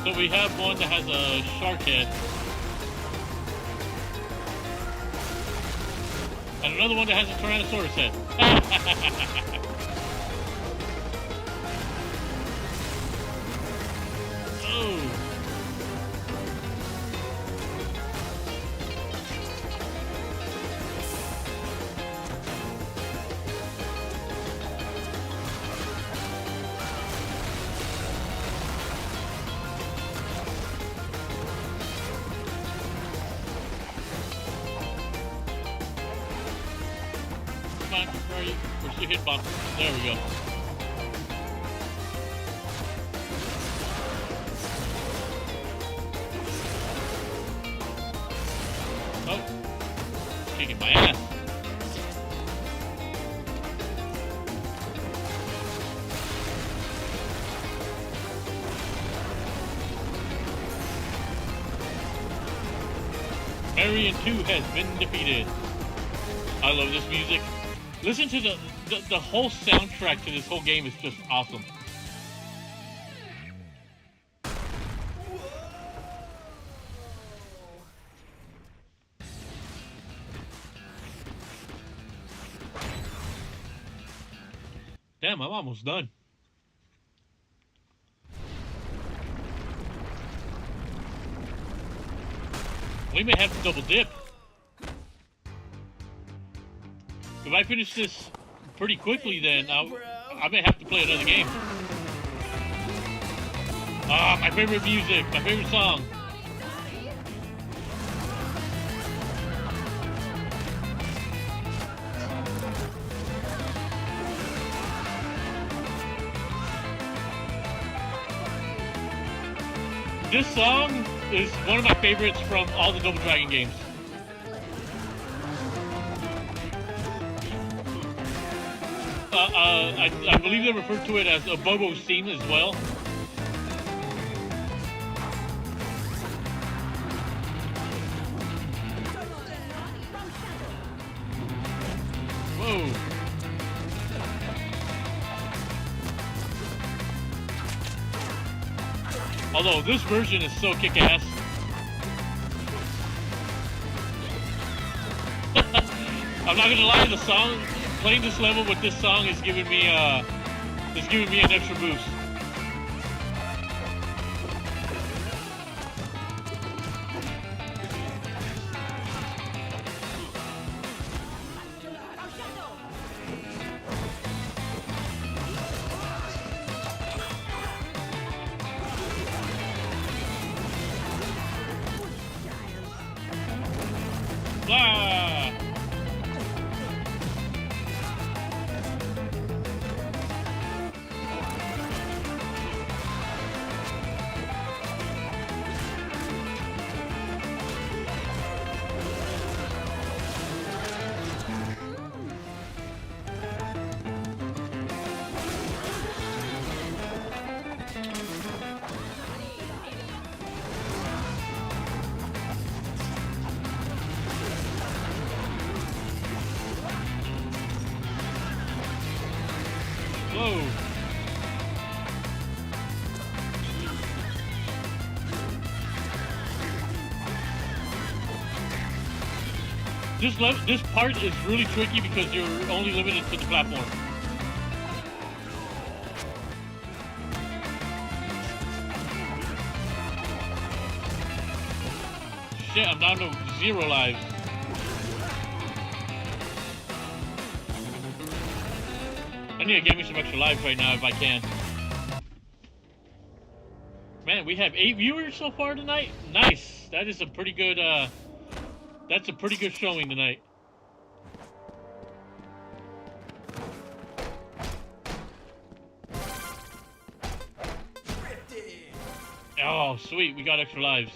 So we have one that has a shark head. And another one that has a Tyrannosaurus head. Oh. Come on, where are you? Where's the hitbox? There we go. Oh, kicking my ass. Marion 2 has been defeated. I love this music. Listen to the whole soundtrack to this whole game is just awesome. Damn, I'm almost done. We may have to double dip. If I finish this pretty quickly, then I may have to play another game. Ah, my favorite music, my favorite song. This song is one of my favorites from all the Double Dragon games. I believe they refer to it as a Bobo theme as well. Whoa. Although this version is so kick-ass. I'm not gonna lie, the song, playing this level with this song is giving me an extra boost. Blah! Whoa. This part is really tricky because you're only limited to the platform. Shit, I'm down to 0 lives. I need to get me some extra lives right now if I can. Man, we have 8 viewers so far tonight. Nice. That is a pretty good, that's a pretty good showing tonight. Oh, sweet. We got extra lives.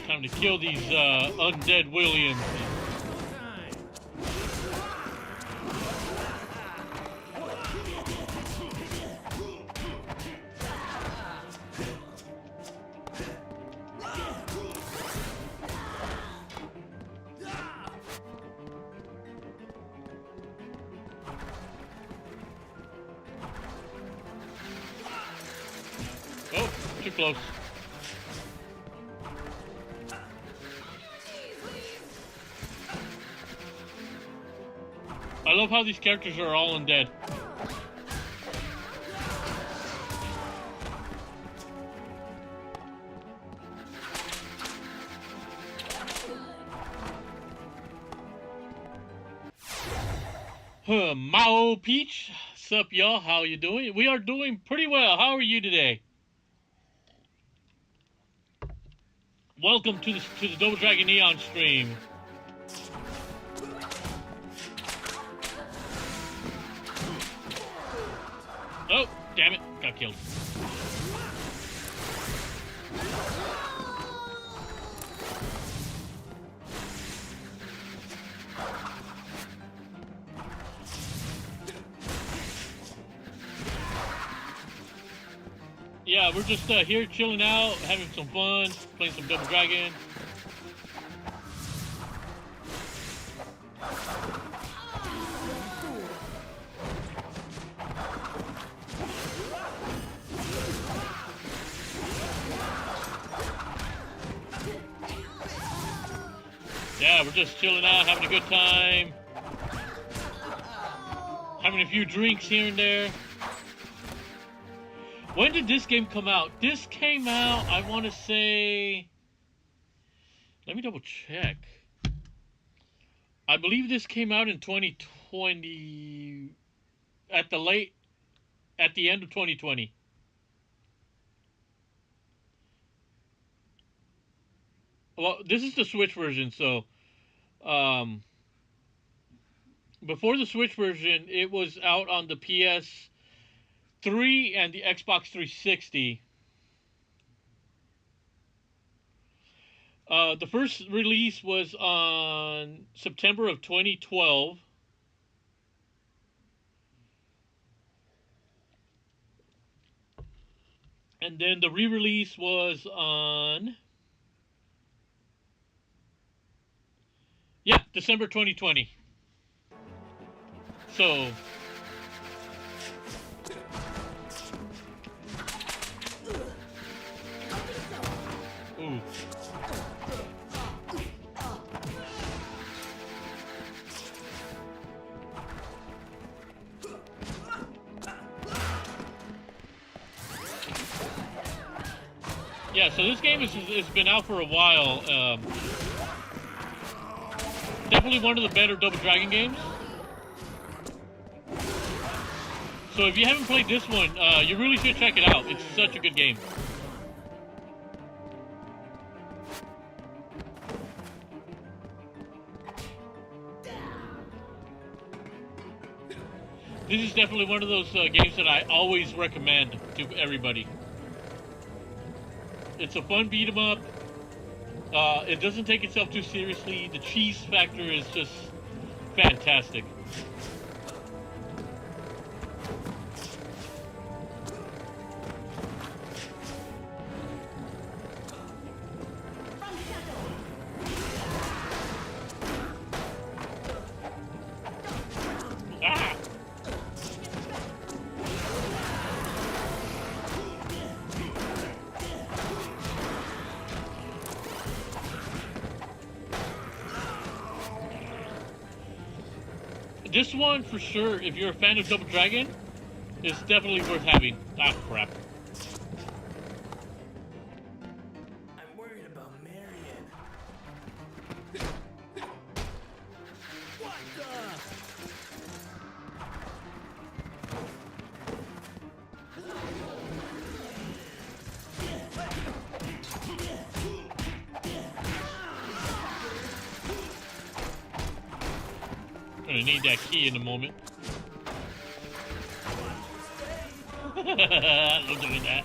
Time to kill these undead Williams. Oh, too close. I love how these characters are all undead. Mao Peach, sup y'all? How you doing? We are doing pretty well. How are you today? Welcome to the Double Dragon Neon stream. Oh, damn it. Got killed. Yeah, we're just here chilling out, having some fun, playing some Double Dragon. Yeah, we're just chilling out, having a good time. Having a few drinks here and there. When did this game come out? This came out, I want to say... Let me double check. I believe this came out in 2020... At the end of 2020. Well, this is the Switch version, so... before the Switch version, it was out on the PS3 and the Xbox 360. The first release was on September of 2012. And then the re-release was on, yeah, December 2020. So, ooh. Yeah, so this game has been out for a while. Definitely one of the better Double Dragon games. So if you haven't played this one, you really should check it out. It's such a good game. This is definitely one of those games that I always recommend to everybody. It's a fun beat 'em up. It doesn't take itself too seriously. The cheese factor is just fantastic. Ah! This one, for sure, if you're a fan of Double Dragon, is definitely worth having. Ah, crap. I'm worried about Marion. What the? Gonna need that key in a moment. I'm doing that.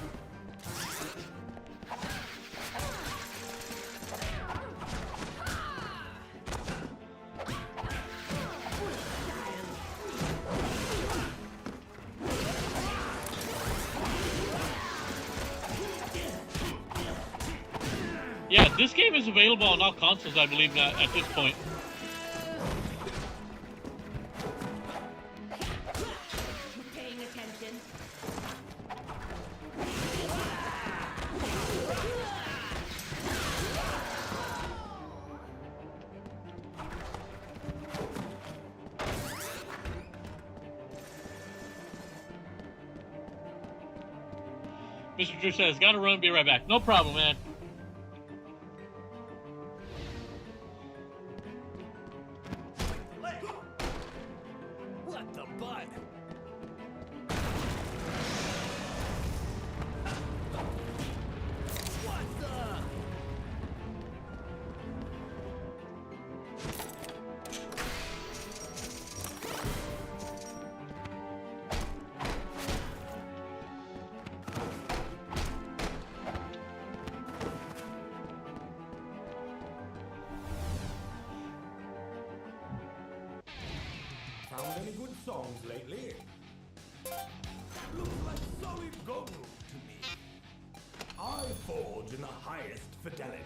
Yeah, this game is available on all consoles, I believe, at this point. Paying attention. Mr. Drew says, gotta run, be right back. No problem, man. What the butt? What the? Found any good songs lately? Looks like solid gold to me. I forge in the highest fidelity.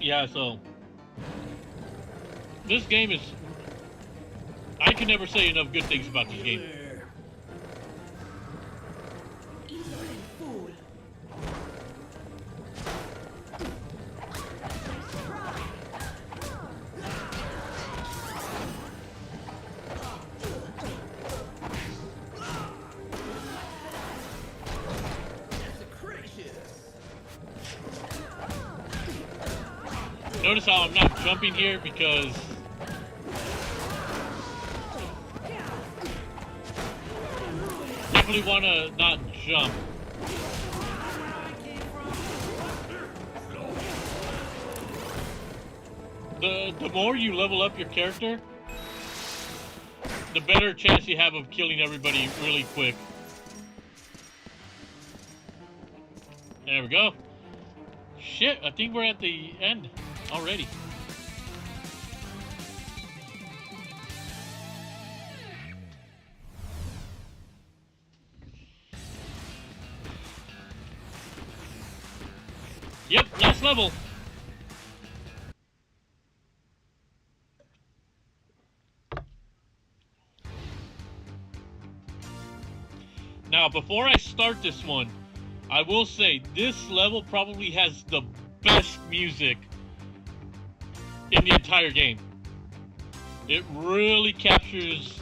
Yeah, so this game is, I can never say enough good things about this game. There. Fool. Notice how I'm not jumping here because definitely want to not jump. The more you level up your character, the better chance you have of killing everybody really quick. There we go. Shit, I think we're at the end already. Yep, last level. Now, before I start this one, I will say this level probably has the best music in the entire game. It really captures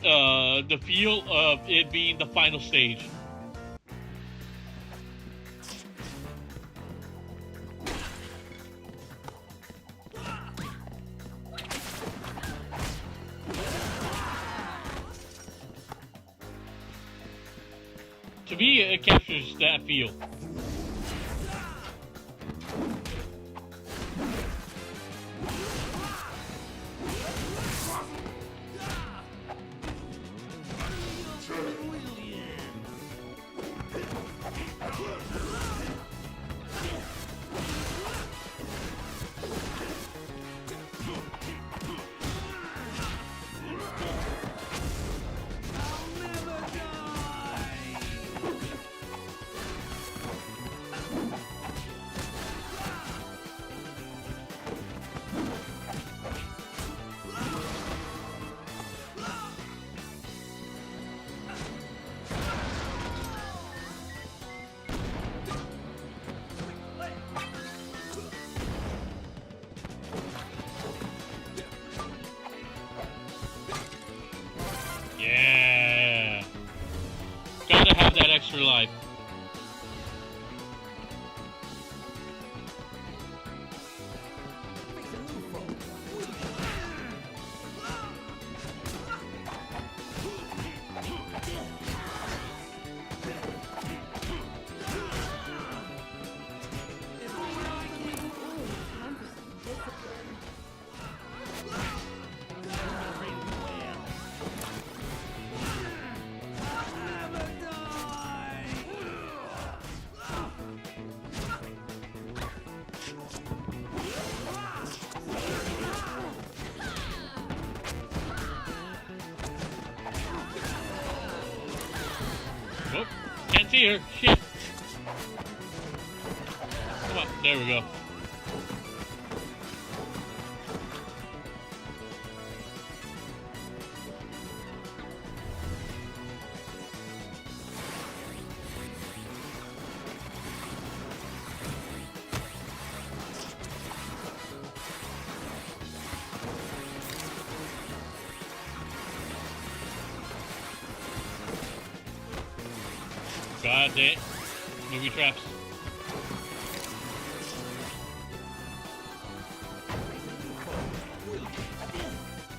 the feel of it being the final stage. To me, it captures that feel. Yeah. Gotta have that extra life. Oh, can't see her. Shit. Come on. There we go. God damn. Movie traps.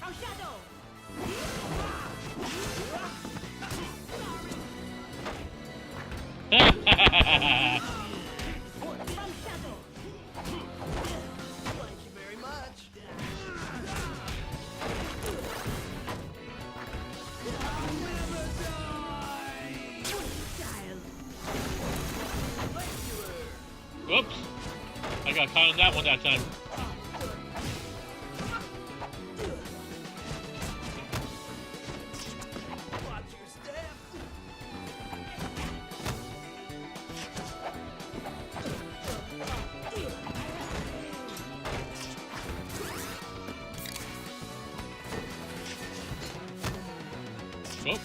Our shadow. From shadow. Thank you very much. Whoops. I got caught on that one that time. Watch your step. Oh.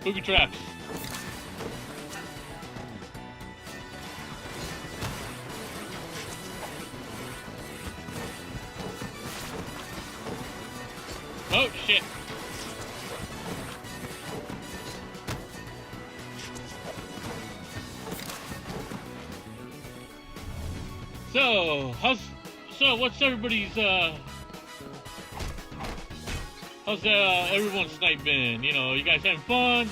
Booby traps. Oh shit. So, what's everybody's How's everyone's night been? You know, you guys having fun?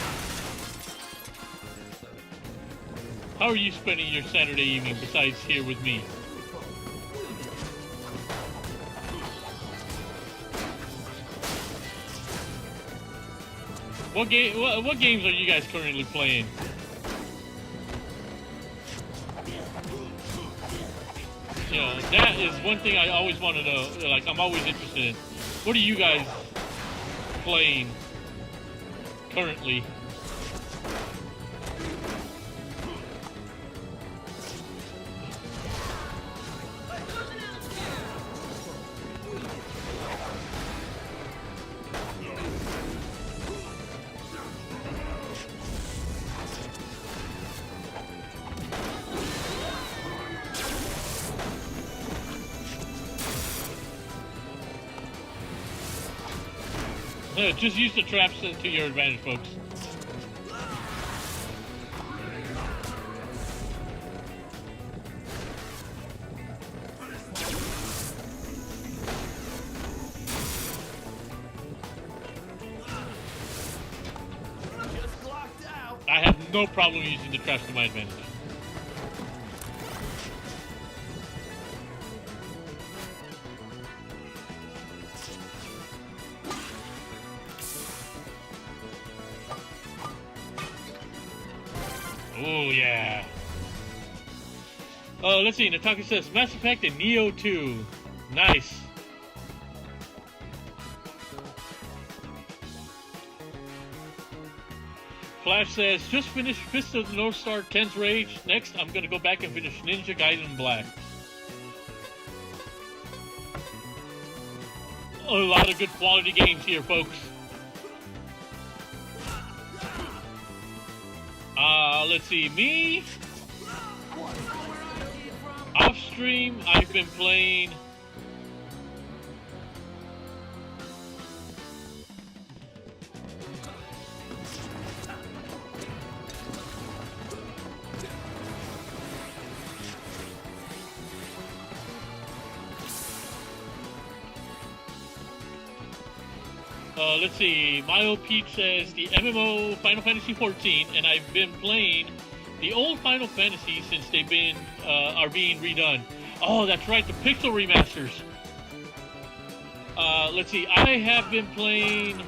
How are you spending your Saturday evening besides here with me? What games are you guys currently playing? You know, that is one thing I always want to know. Like, I'm always interested in. What are you guys playing currently? Just use the traps to your advantage, folks. Just locked out. I have no problem using the traps to my advantage. Oh, yeah. Let's see. Nataka says Mass Effect and Neo 2. Nice. Flash says, just finished Fist of the North Star 10's Rage. Next, I'm going to go back and finish Ninja Gaiden Black. A lot of good quality games here, folks. Let's see, me, off stream, I've been playing let's see, Milo Peach says the MMO Final Fantasy 14, and I've been playing the old Final Fantasy since they've been are being redone. Oh, that's right, the Pixel remasters. Let's see, I have been playing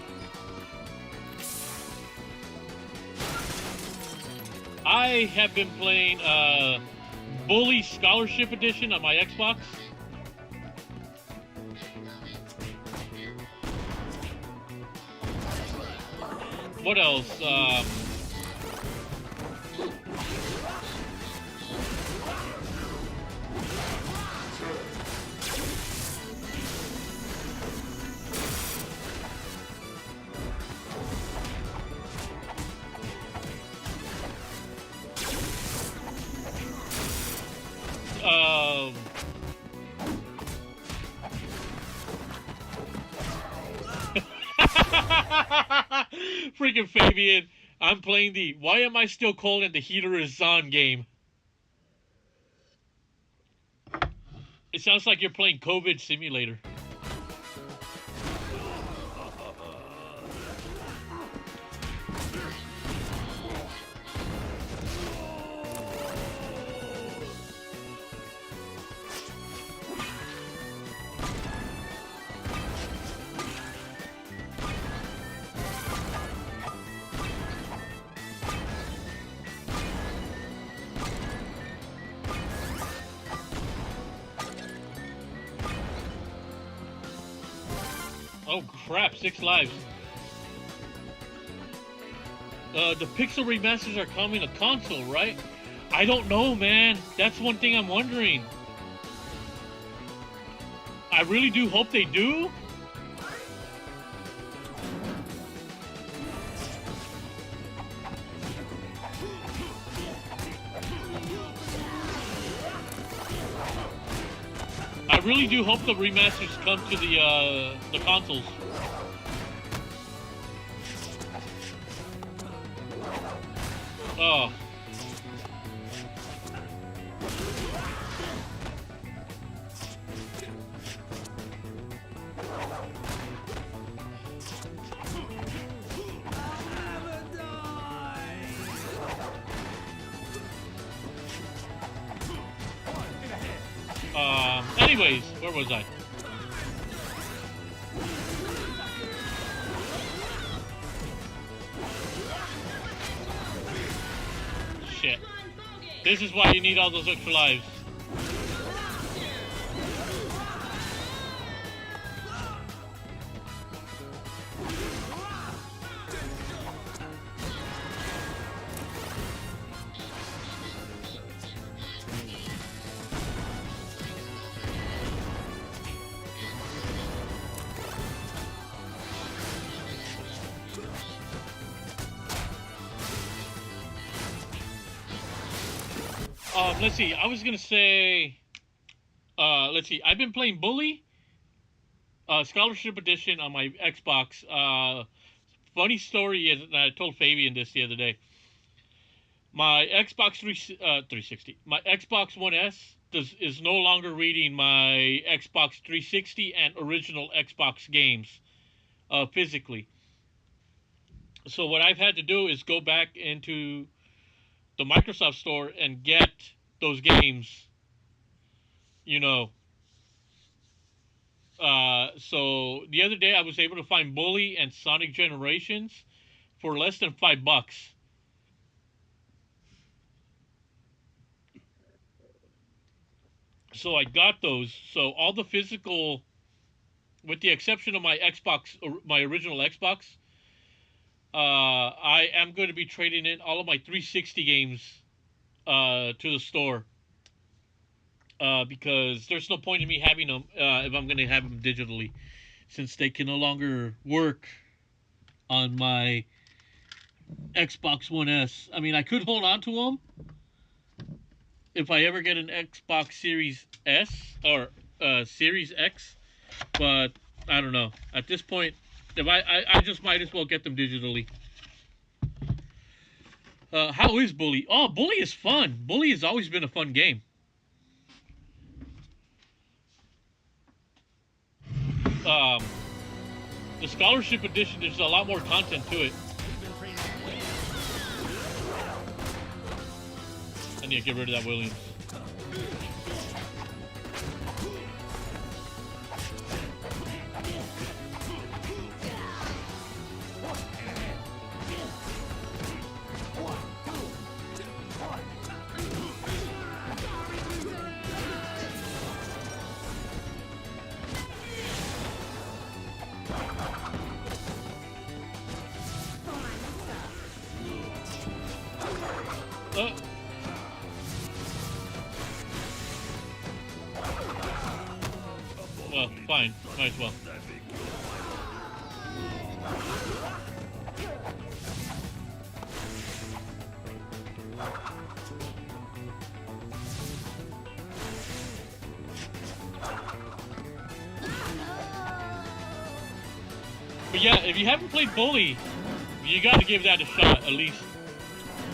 Bully Scholarship Edition on my Xbox. What else? Freaking Fabian, I'm playing the Why Am I Still Cold and the Heater Is On game. It sounds like you're playing COVID Simulator. Oh crap, 6 lives. The Pixel remasters are coming to console, right? I don't know, man. That's one thing I'm wondering. I really do hope they do. I really do hope the remasters come to the consoles. Oh. Anyways, where was I? Shit. This is why you need all those extra lives. Let's see. I was gonna say, let's see. I've been playing Bully, Scholarship Edition on my Xbox. Funny story is, and I told Fabian this the other day. My Xbox 360, my Xbox One S is no longer reading my Xbox 360 and original Xbox games physically. So what I've had to do is go back into the Microsoft Store and get those games, you know. So the other day I was able to find Bully and Sonic Generations for less than $5. So I got those. So all the physical, with the exception of my Xbox, my original Xbox, I am going to be trading in all of my 360 games to the store. Because there's no point in me having them if I'm going to have them digitally, since they can no longer work on my Xbox One S. I mean, I could hold on to them if I ever get an Xbox Series S or Series X, but I don't know. At this point, if I just might as well get them digitally. How is Bully? Oh, Bully is fun. Bully has always been a fun game. The Scholarship Edition, there's a lot more content to it. I need to get rid of that Williams. Well, fine. Might as well. But yeah, if you haven't played Bully, you got to give that a shot, at least.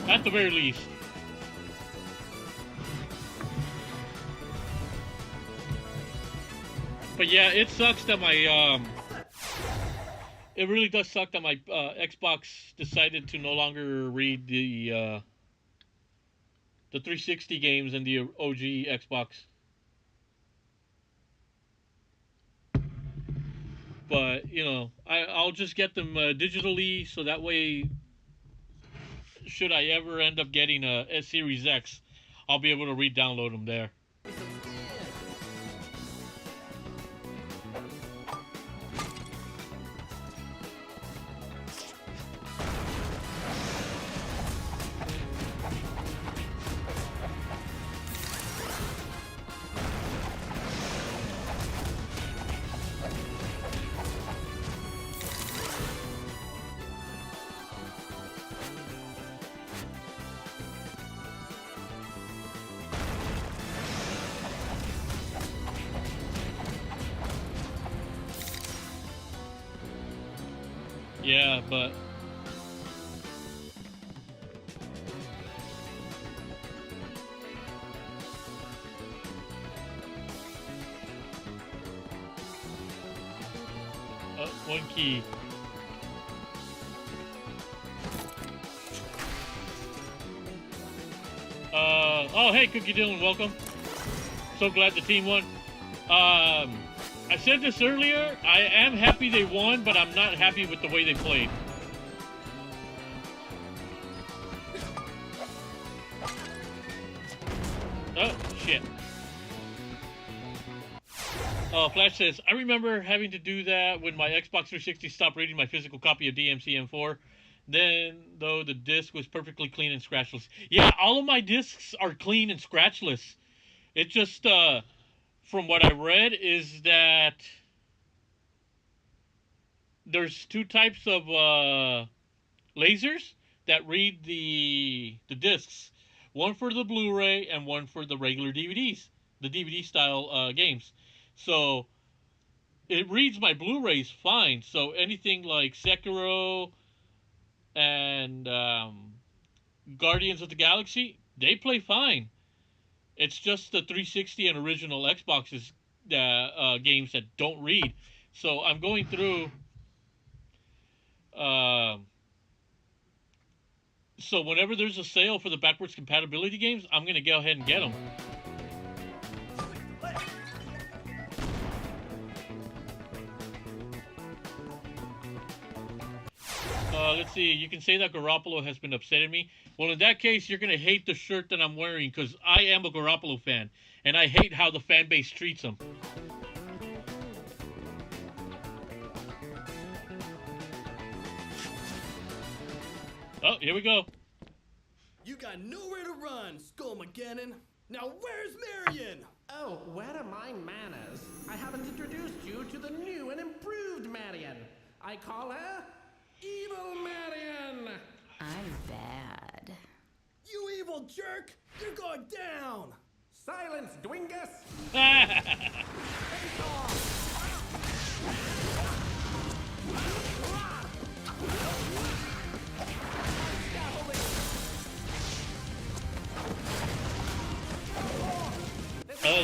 At the very least. But yeah, it sucks that my, it really does suck that my Xbox decided to no longer read the 360 games and the OG Xbox. But, you know, I'll just get them digitally, so that way, should I ever end up getting a S Series X, I'll be able to re-download them there. Yeah, but one key. Oh, hey, Cookie Dylan, welcome. so glad the team won. I said this earlier. I am happy they won, but I'm not happy with the way they played. Oh, shit. Flash says, I remember having to do that when my Xbox 360 stopped reading my physical copy of DMC M4. Then, though, the disc was perfectly clean and scratchless. Yeah, all of my discs are clean and scratchless. It just, from what I read, is that there's two types of lasers that read the discs. One for the Blu-ray and one for the regular DVDs, the DVD style games. So it reads my Blu-rays fine. So anything like Sekiro and Guardians of the Galaxy, they play fine. It's just the 360 and original Xboxes games that don't read. So I'm going through. So whenever there's a sale for the backwards compatibility games, I'm going to go ahead and get them. Let's see. You can say that Garoppolo has been upsetting me. Well, in that case, you're going to hate the shirt that I'm wearing because I am a Garoppolo fan, and I hate how the fan base treats him. Oh, here we go. You got nowhere to run, Skullmageddon. Now where's Marion? Oh, where are my manners? I haven't introduced you to the new and improved Marion. I call her Evil Marion. I'm bad. You evil jerk! You're going down! Silence, Dwingus.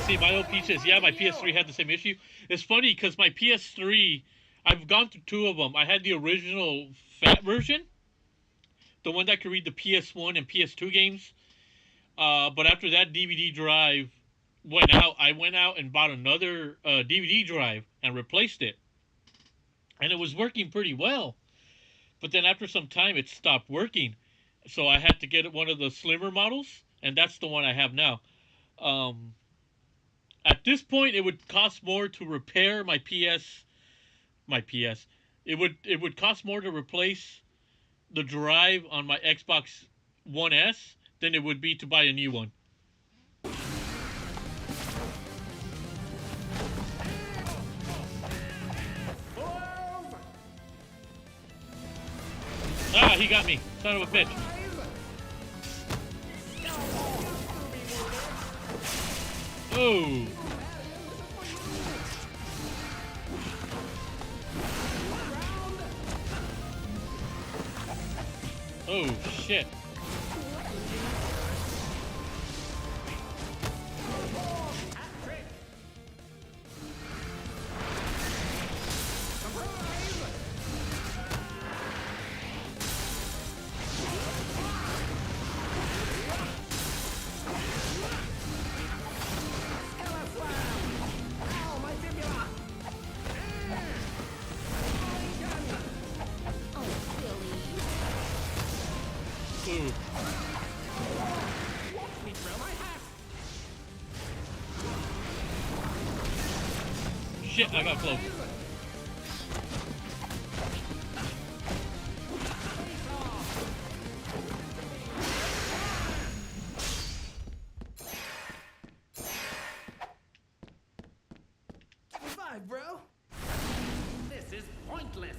See, my OP says, yeah, my PS3 had the same issue. It's funny because my PS3, I've gone through two of them. I had the original fat version, the one that could read the PS1 and PS2 games. But after that DVD drive went out, I went out and bought another DVD drive and replaced it. And it was working pretty well. But then after some time, it stopped working. So I had to get one of the slimmer models, and that's the one I have now. At this point, it would cost more to repair my PS. It would cost more to replace the drive on my Xbox One S than it would be to buy a new one. Ah, he got me. Son of a bitch. Oh. Oh, shit. Ooh. Shit, I got close. Revive, bro. This is pointless.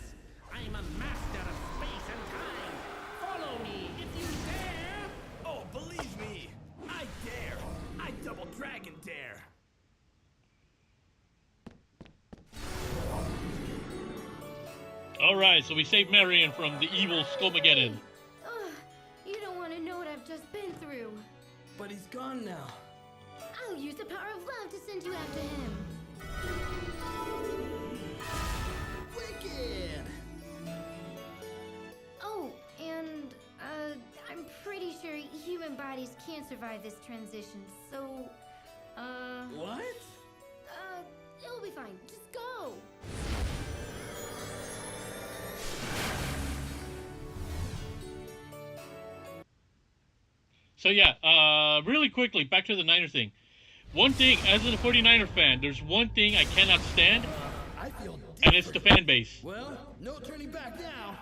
I am a master of space and time. Follow me if you dare. Oh, believe me, I dare. I double dragon dare. Alright, so we saved Marion from the evil Skullmageddon. Ugh, you don't want to know what I've just been through. But he's gone now. I'll use the power of love to send you after him. Wicked! Oh, and, I'm pretty sure human bodies can't survive this transition, so, What? It'll be fine. Just go. So yeah, really quickly, back to the Niner thing. One thing, as a 49er fan, there's one thing I cannot stand, I feel different. and it's the fan base. Well, no turning back now.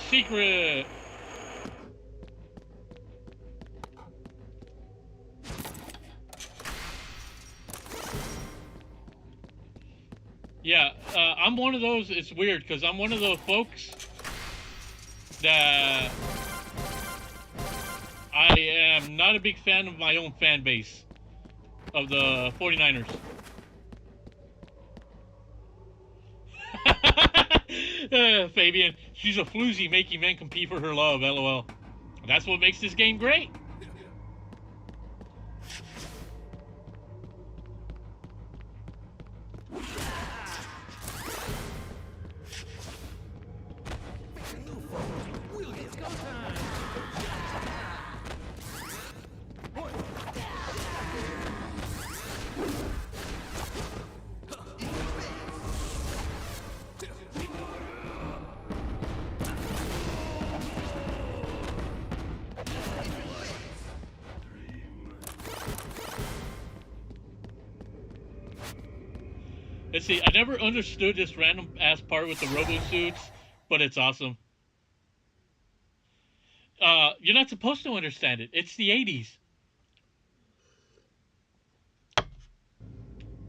Secret. Yeah, I'm one of those. It's weird because I'm one of those folks that I am not a big fan of my own fan base of the 49ers. Fabian, she's a floozy making men compete for her love, lol. That's what makes this game great. Let's see, I never understood this random ass part with the robo suits, but it's awesome. You're not supposed to understand it. It's the 80s.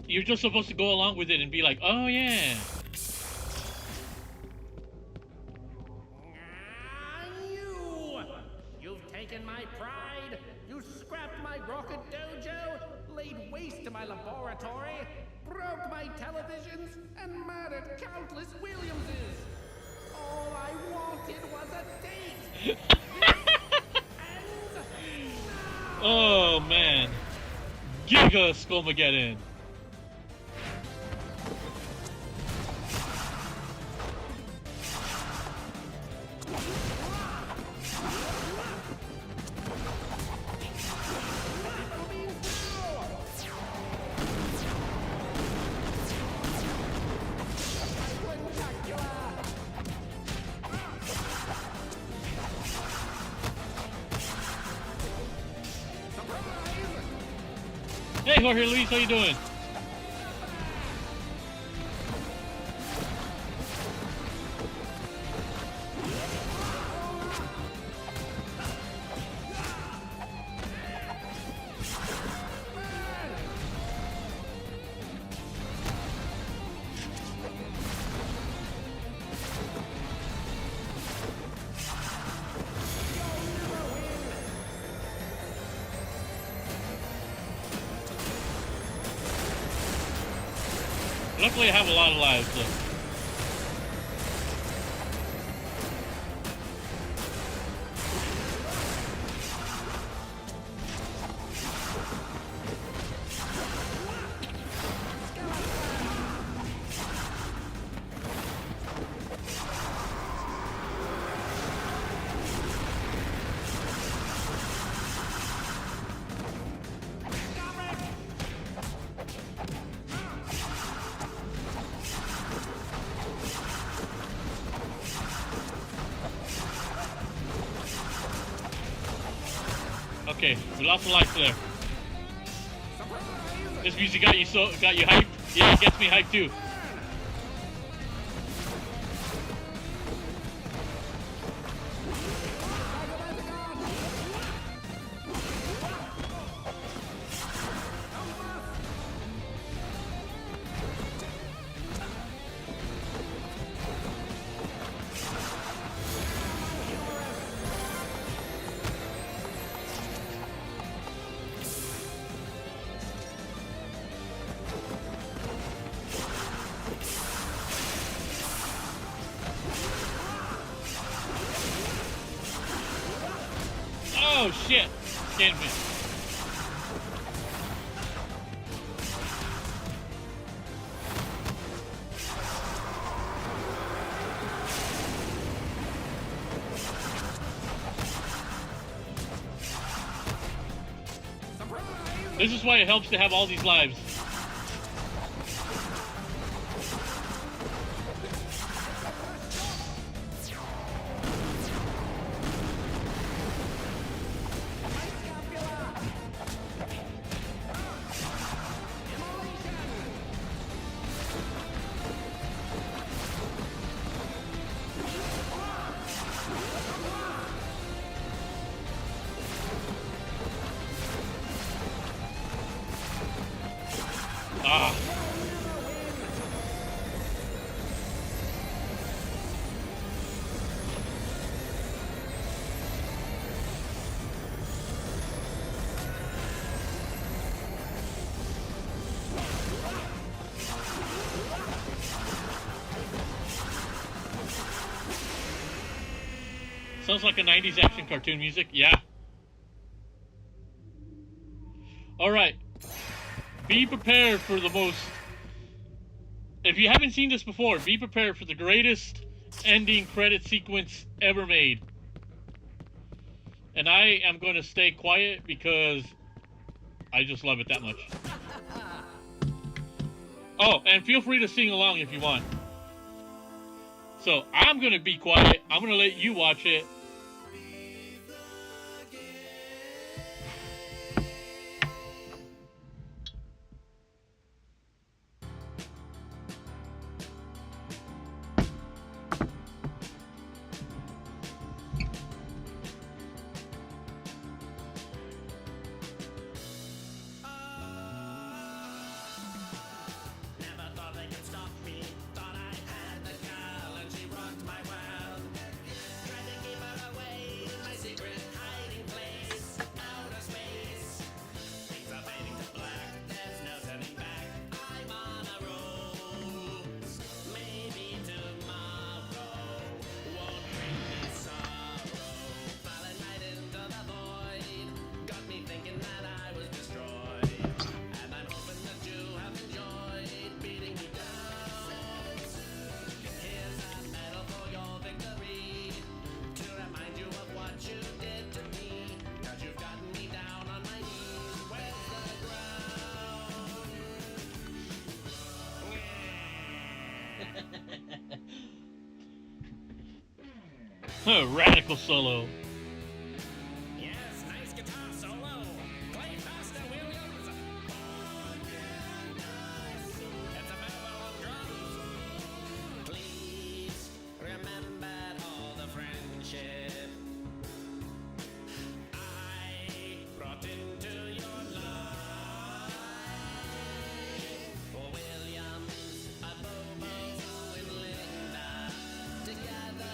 You're just supposed to go along with it and be like, oh yeah. You've taken my pride. You scrapped my rocket dojo, laid waste to my laboratory, broke my televisions, and murdered countless Williamses. All I wanted was a date. Oh man. Giga Skullmageddon. Hey Jorge Luis, how you doing? Luckily, I have a lot of lives, so. Okay, we lost a life there. This music got you hyped? Yeah, it gets me hyped too. Oh shit! Can't miss. This is why it helps to have all these lives. Ah. Sounds like a 90s action cartoon music. Yeah. Alright. Be prepared for the most... If you haven't seen this before, be prepared for the greatest ending credit sequence ever made. And I am going to stay quiet because I just love it that much. Oh, and feel free to sing along if you want. So, I'm going to be quiet. I'm going to let you watch it. Radical solo. Yes, nice guitar solo. Play faster, Williams. It's a mellow on drums. Please remember all the friendship I brought into your life. For Williams, a Bobo and Linda, together.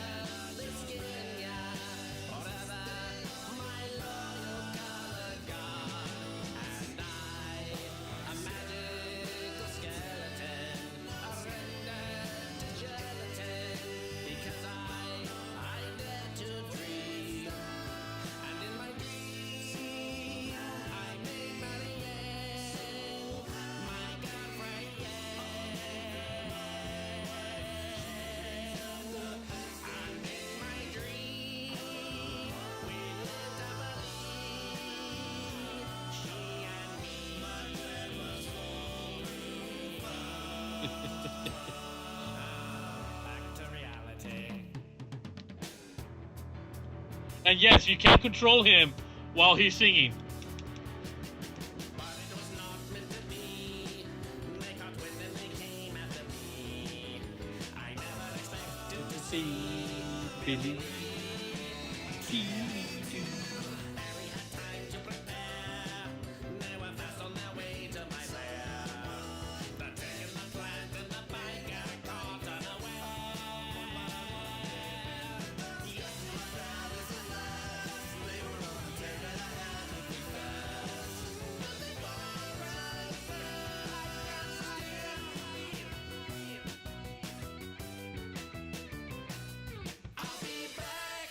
And yes, you can control him while he's singing. But it was not meant to be. They caught wind and they came after me. I never expected to see Billy. Harry had time to prepare. They were fast on their way to my lair. The tick and the plant and the bike got caught unaware. I'll be back.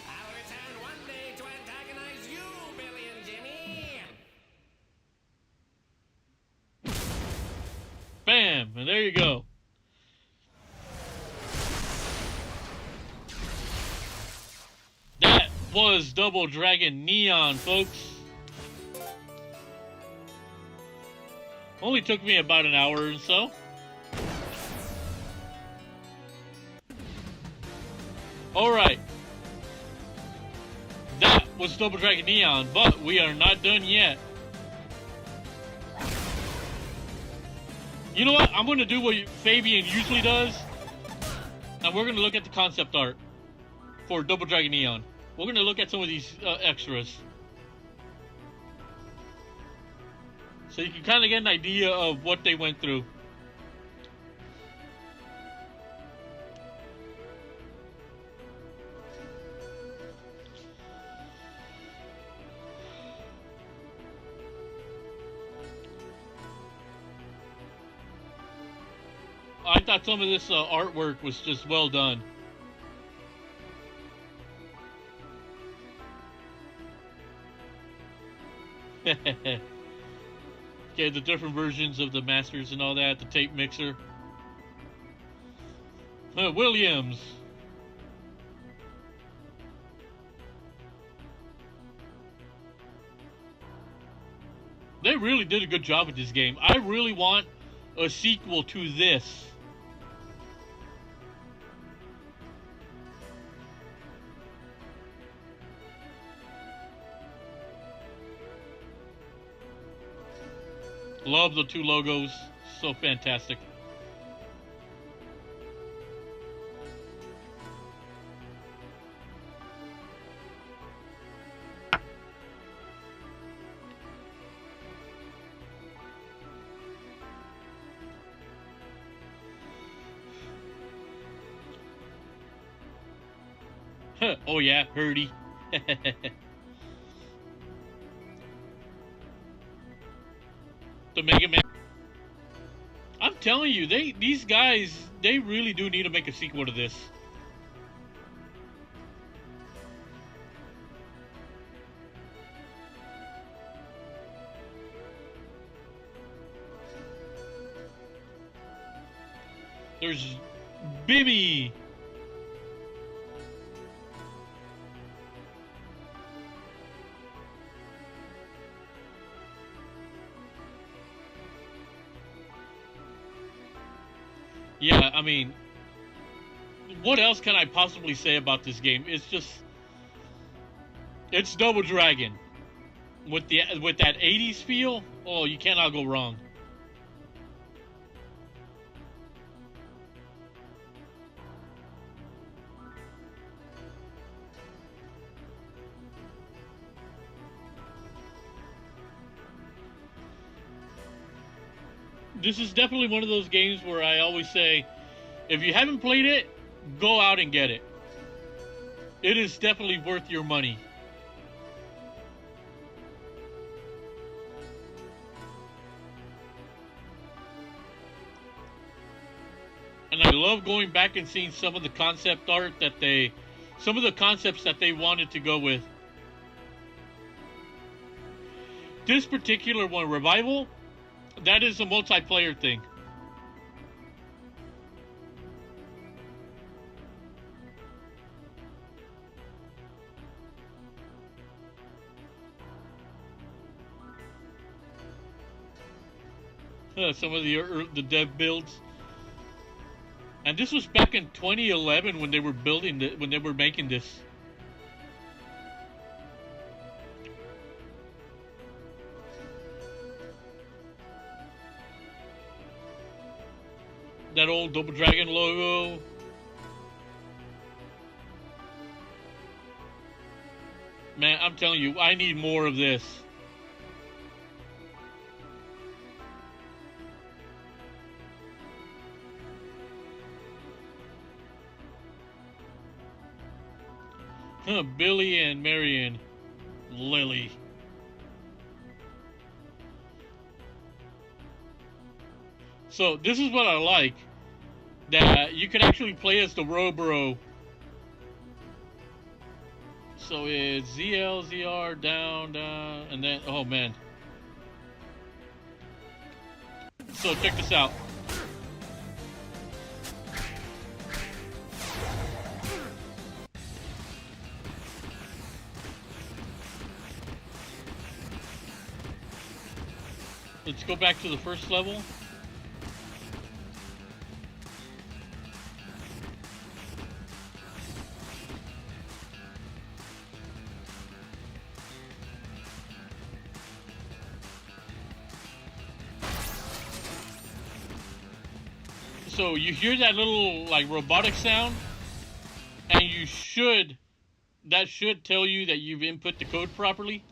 I'll return one day to antagonize you, Billy and Jimmy. Bam! And there you go. was Double Dragon Neon, folks. Only took me about an hour or so. Alright. That was Double Dragon Neon, but we are not done yet. You know what? I'm going to do what Fabian usually does. And we're going to look at the concept art for Double Dragon Neon. We're going to look at some of these extras. So you can kind of get an idea of what they went through. I thought some of this artwork was just well done. Okay, the different versions of the masters and all that, the tape mixer. Williams. They really did a good job with this game. I really want a sequel to this. Love the two logos. So fantastic. Oh yeah, Hurdy. The Mega Man. I'm telling you, these guys, they really do need to make a sequel to this. There's Bimmy. Yeah, I mean, what else can I possibly say about this game? It's just, it's Double Dragon with that 80s feel. Oh, you cannot go wrong. This is definitely one of those games where I always say, if you haven't played it, go out and get it. It is definitely worth your money. And I love going back and seeing some of the concept art that some of the concepts that they wanted to go with. This particular one, Revival, that is a multiplayer thing. Some of the dev builds. And this was back in 2011 when they were when they were making this. That old Double Dragon logo. Man, I'm telling you, I need more of this. Billy and Marion. Lily. So this is what I like, that you can actually play as the Robro. So it's ZL, ZR, down, and then, oh man. So check this out. let's go back to the first level. So you hear that little like robotic sound, and that should tell you that you've input the code properly.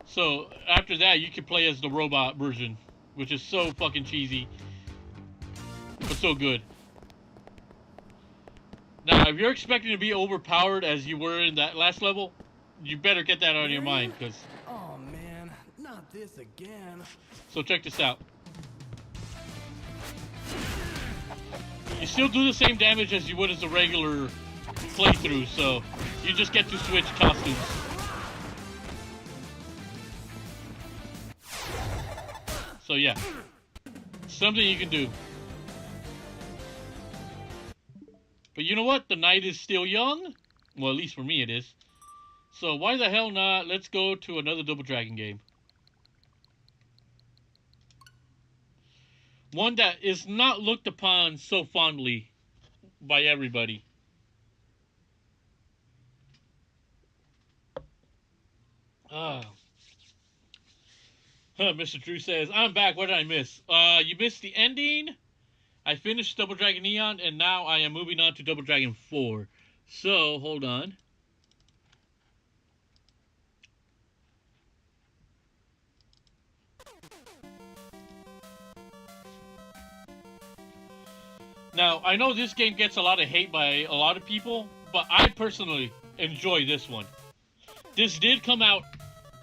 So after that, you can play as the robot version, which is so fucking cheesy, but so good. Now, if you're expecting to be overpowered as you were in that last level, you better get that out of your mind, because... Oh man, not this again. So check this out. You still do the same damage as you would as a regular playthrough, so you just get to switch costumes. So yeah, something you can do. But you know what? The night is still young. Well, at least for me it is. So why the hell not? Let's go to another Double Dragon game. One that is not looked upon so fondly by everybody. Mr. Drew says, I'm back. What did I miss? You missed the ending. I finished Double Dragon Neon, and now I am moving on to Double Dragon 4. So, hold on. Now, I know this game gets a lot of hate by a lot of people, but I personally enjoy this one. This did come out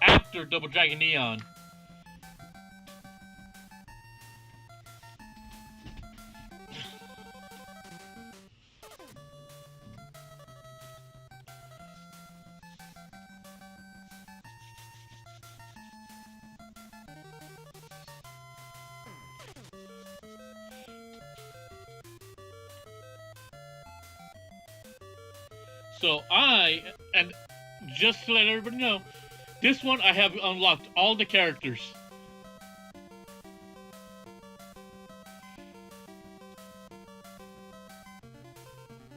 after Double Dragon Neon. So and just to let everybody know, this one I have unlocked all the characters.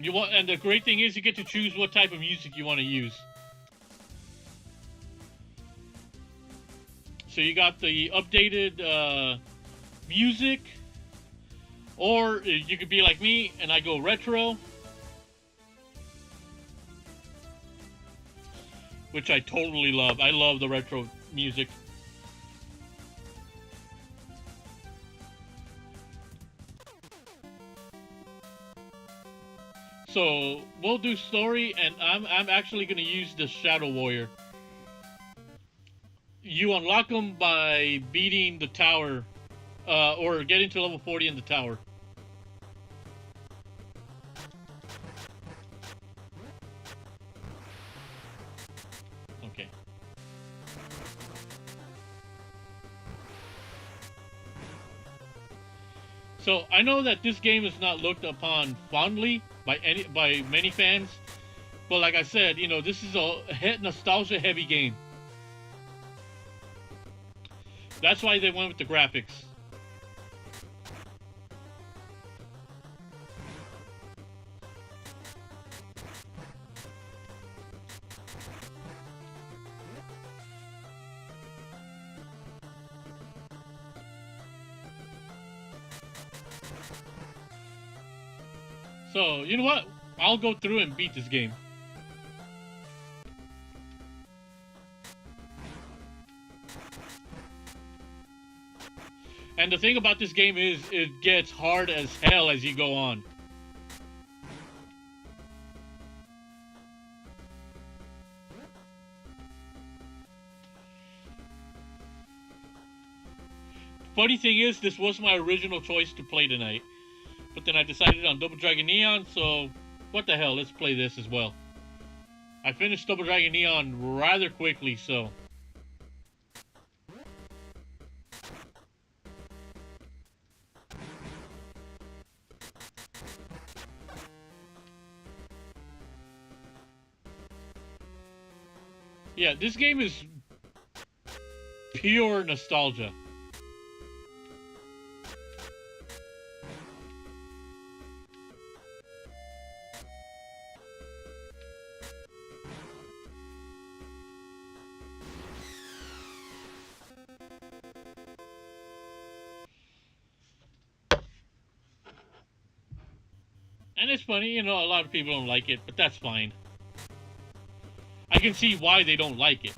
And the great thing is you get to choose what type of music you want to use. So you got the updated music, or you could be like me and I go retro, which I totally love. I love the retro music. So we'll do story, and I'm actually going to use the Shadow Warrior. You unlock them by beating the tower, or getting to level 40 in the tower. Okay. So I know that this game is not looked upon fondly by many fans, but like I said, you know, this is a nostalgia heavy game. That's why they went with the graphics. So, you know what? I'll go through and beat this game. And the thing about this game is it gets hard as hell as you go on. Funny thing is, this was my original choice to play tonight. But then I decided on Double Dragon Neon, so what the hell, let's play this as well. I finished Double Dragon Neon rather quickly, so... yeah, this game is pure nostalgia. And it's funny, you know, a lot of people don't like it, but that's fine. I can see why they don't like it.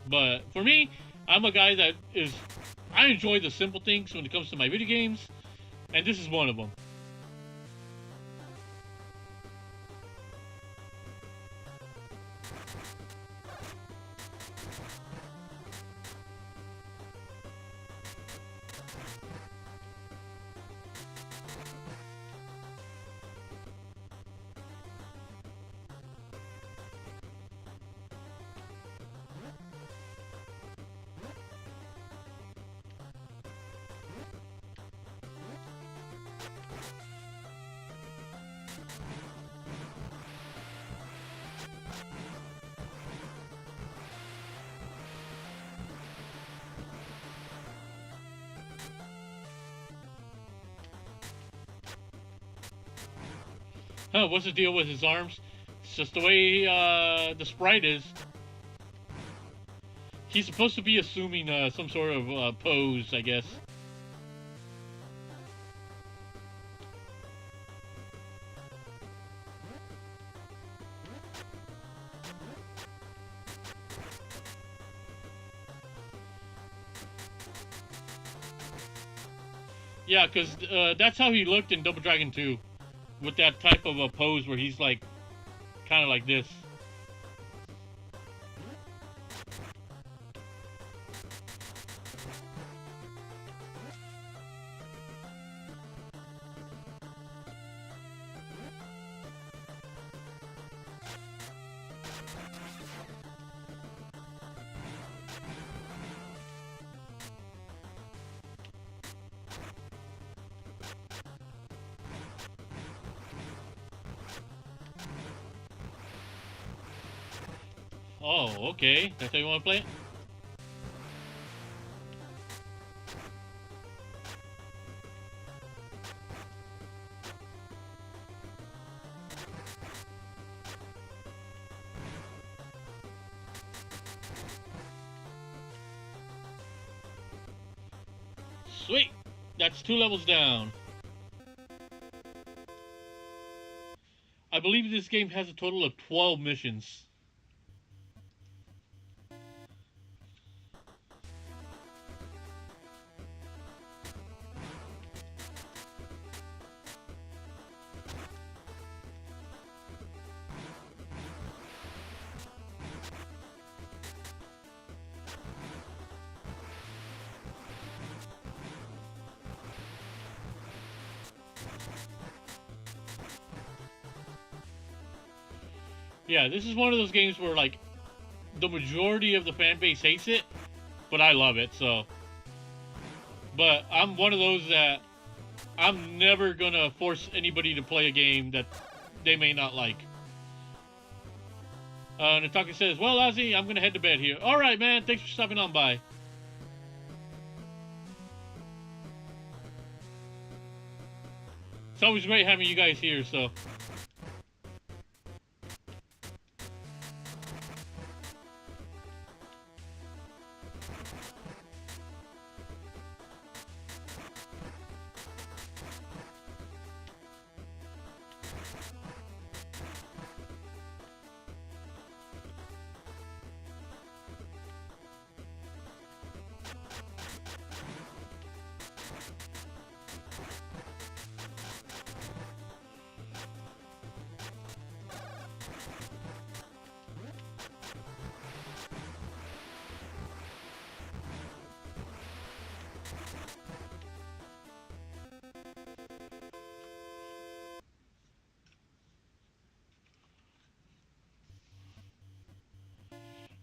But for me, I'm a guy that is... I enjoy the simple things when it comes to my video games, and this is one of them. Huh, what's the deal with his arms? It's just the way the sprite is. He's supposed to be assuming some sort of pose, I guess. Yeah, because that's how he looked in Double Dragon 2. With that type of a pose where he's like, kind of like this. Oh, okay. That's how you want to play it? Sweet! That's 2 levels down. I believe this game has a total of 12 missions. Yeah, this is one of those games where, like, the majority of the fan base hates it, but I love it, so. But I'm one of those that I'm never gonna force anybody to play a game that they may not like. Nataka says, well, Ozzy, I'm gonna head to bed here. Alright, man, thanks for stopping on by. It's always great having you guys here, so.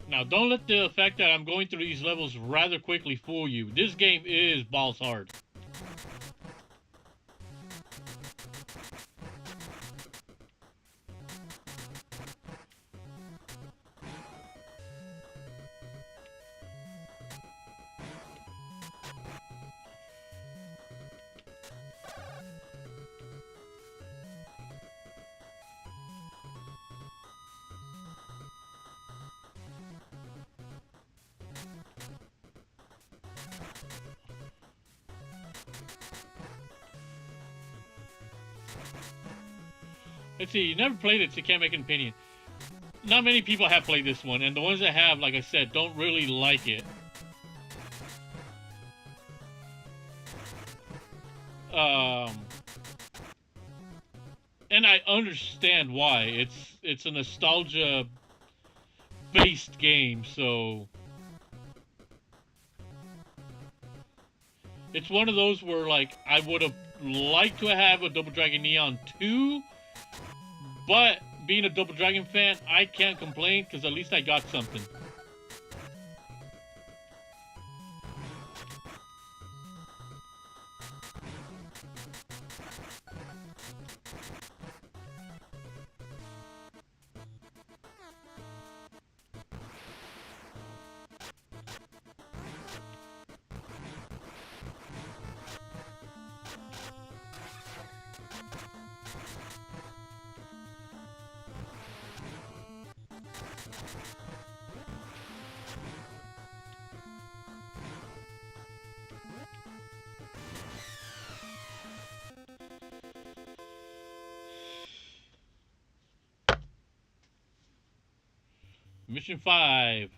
Now, don't let the fact that I'm going through these levels rather quickly fool you. This game is balls hard. Let's see, you never played it, so you can't make an opinion. Not many people have played this one, and the ones that have, like I said, don't really like it. And I understand why. It's a nostalgia-based game, so it's one of those where, like, I would have liked to have a Double Dragon Neon 2, but being a Double Dragon fan, I can't complain because at least I got something. Mission 5.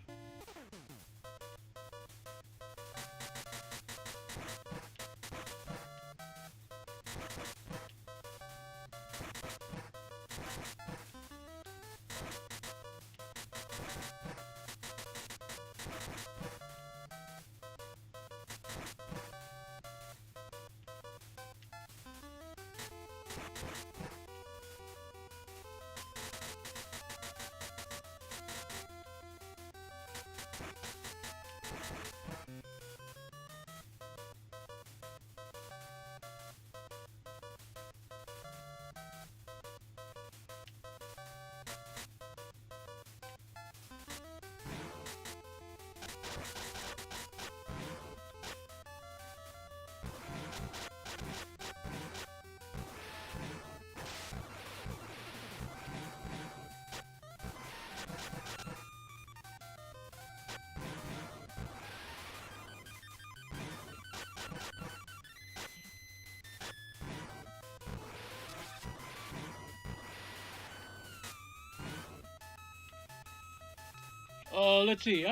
Let's see.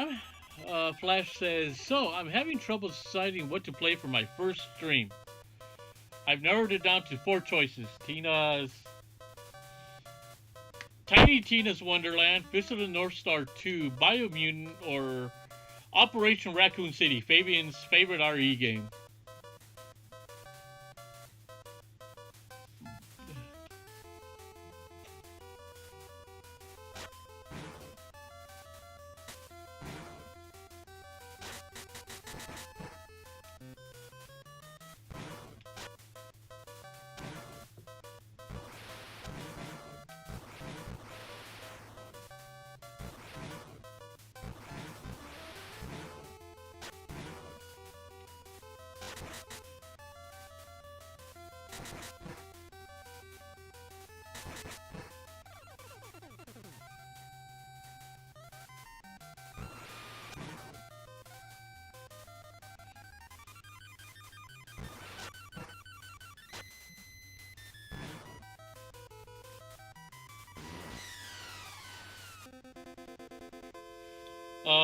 Flash says, so I'm having trouble deciding what to play for my first stream. I've narrowed it down to 4 choices. Tiny Tina's Wonderland, Fist of the North Star 2, Biomutant, or Operation Raccoon City, Fabian's favorite RE game.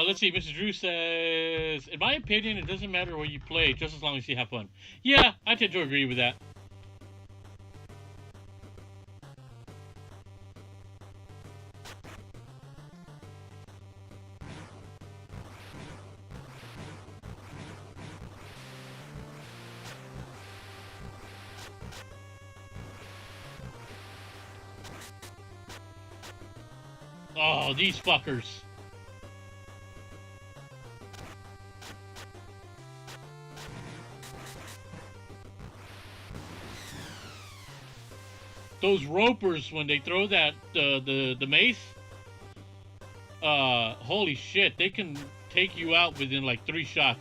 Let's see, Mr. Drew says, in my opinion, it doesn't matter what you play, just as long as you have fun. Yeah, I tend to agree with that. Oh, these fuckers. Those ropers, when they throw that the mace, holy shit, they can take you out within like 3 shots.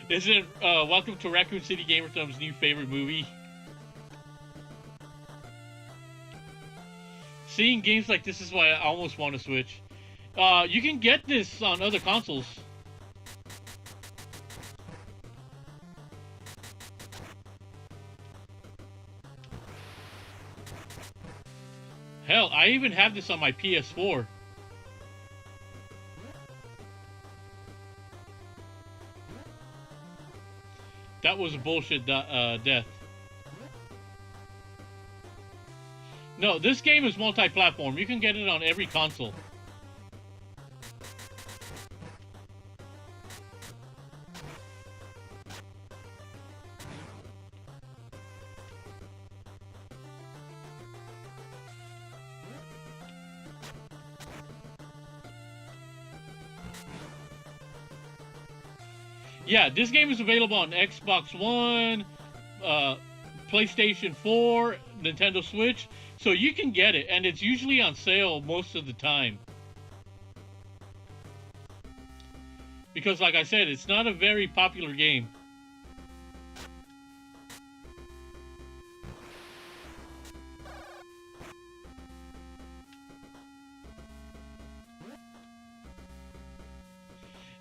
Isn't Welcome to Raccoon City Gamer Thumb's new favorite movie? Seeing games like this is why I almost want to switch. You can get this on other consoles. I even have this on my PS4. That was a bullshit death. No, this game is multi-platform. You can get it on every console. Yeah, this game is available on Xbox One, PlayStation 4, Nintendo Switch, so you can get it, and it's usually on sale most of the time. Because, like I said, it's not a very popular game.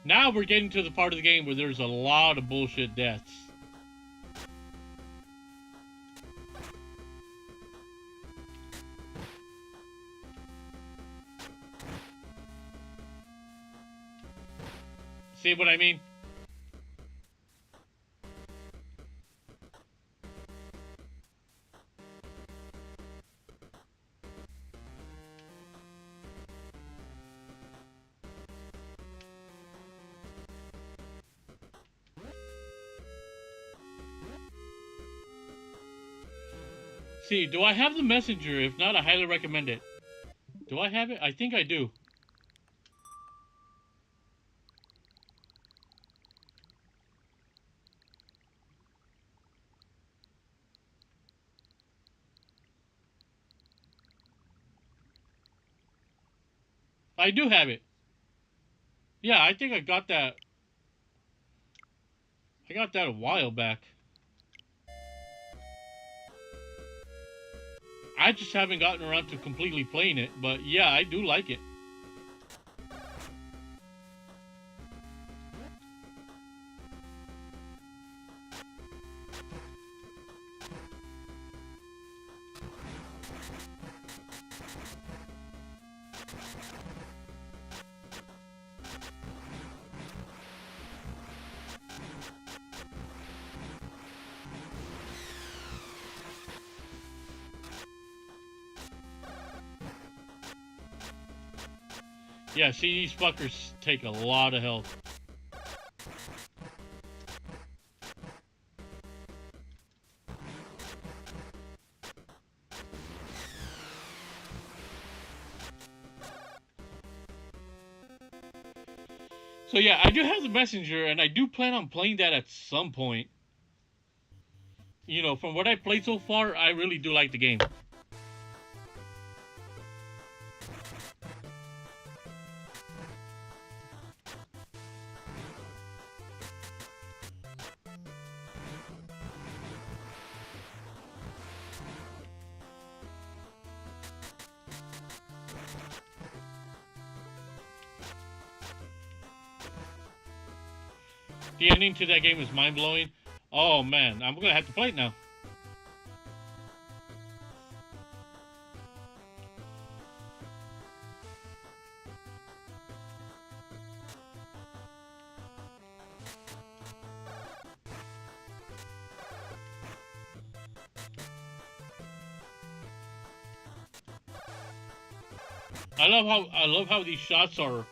Now we're getting to the part of the game where there's a lot of bullshit deaths. See what I mean? See, do I have the messenger? If not, I highly recommend it. Do I have it? I think I do. I do have it. Yeah, I think I got that. I got that a while back. I just haven't gotten around to completely playing it, but yeah, I do like it. Yeah, see, these fuckers take a lot of health. So yeah, I do have the messenger, and I do plan on playing that at some point. You know, from what I played so far, I really do like the game. The ending to that game is mind-blowing. Oh man, I'm gonna have to play it now. I love how these shots are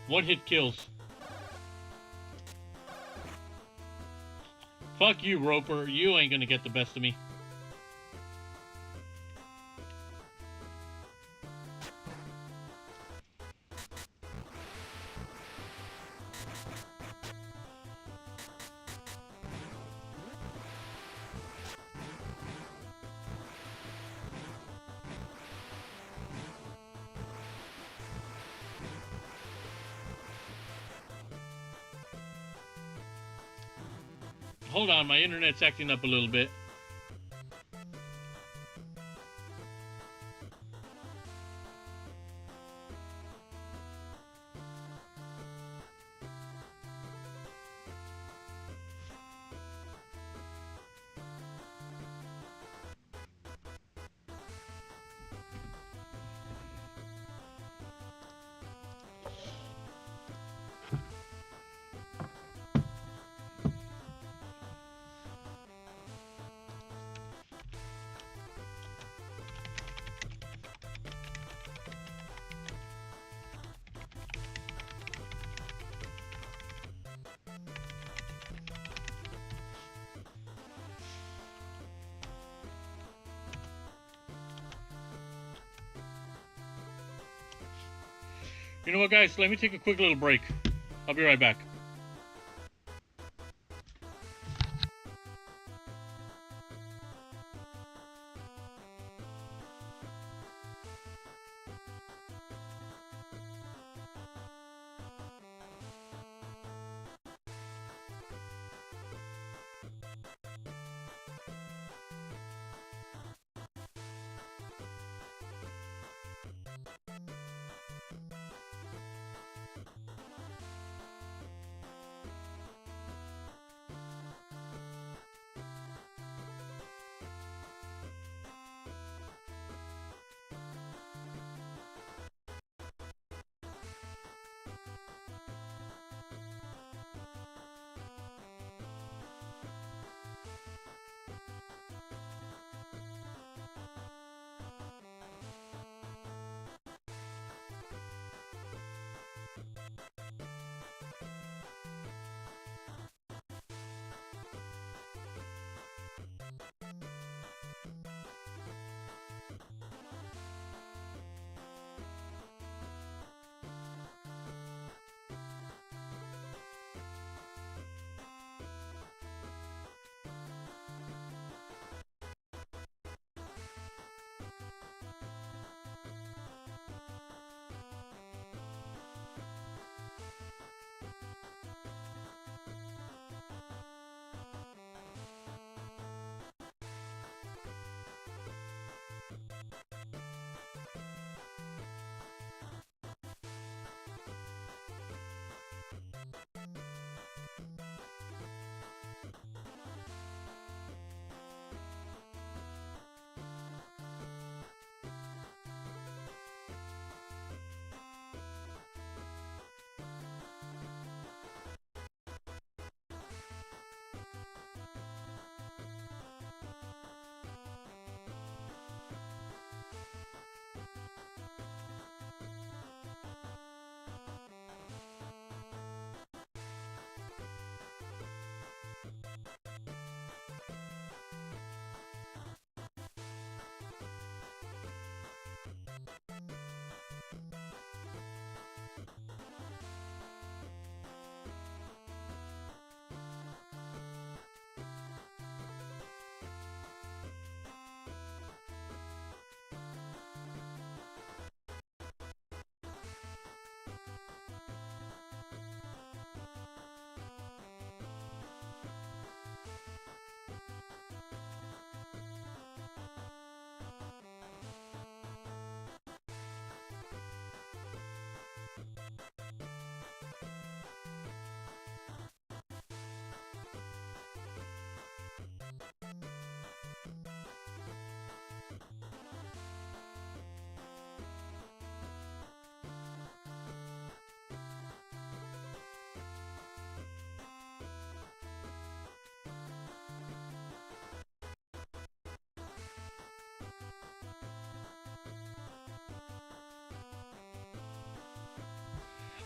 one-hit kills. Fuck you, Roper. You ain't gonna get the best of me. Hold on, my internet's acting up a little bit. You know what, guys? Let me take a quick little break. I'll be right back.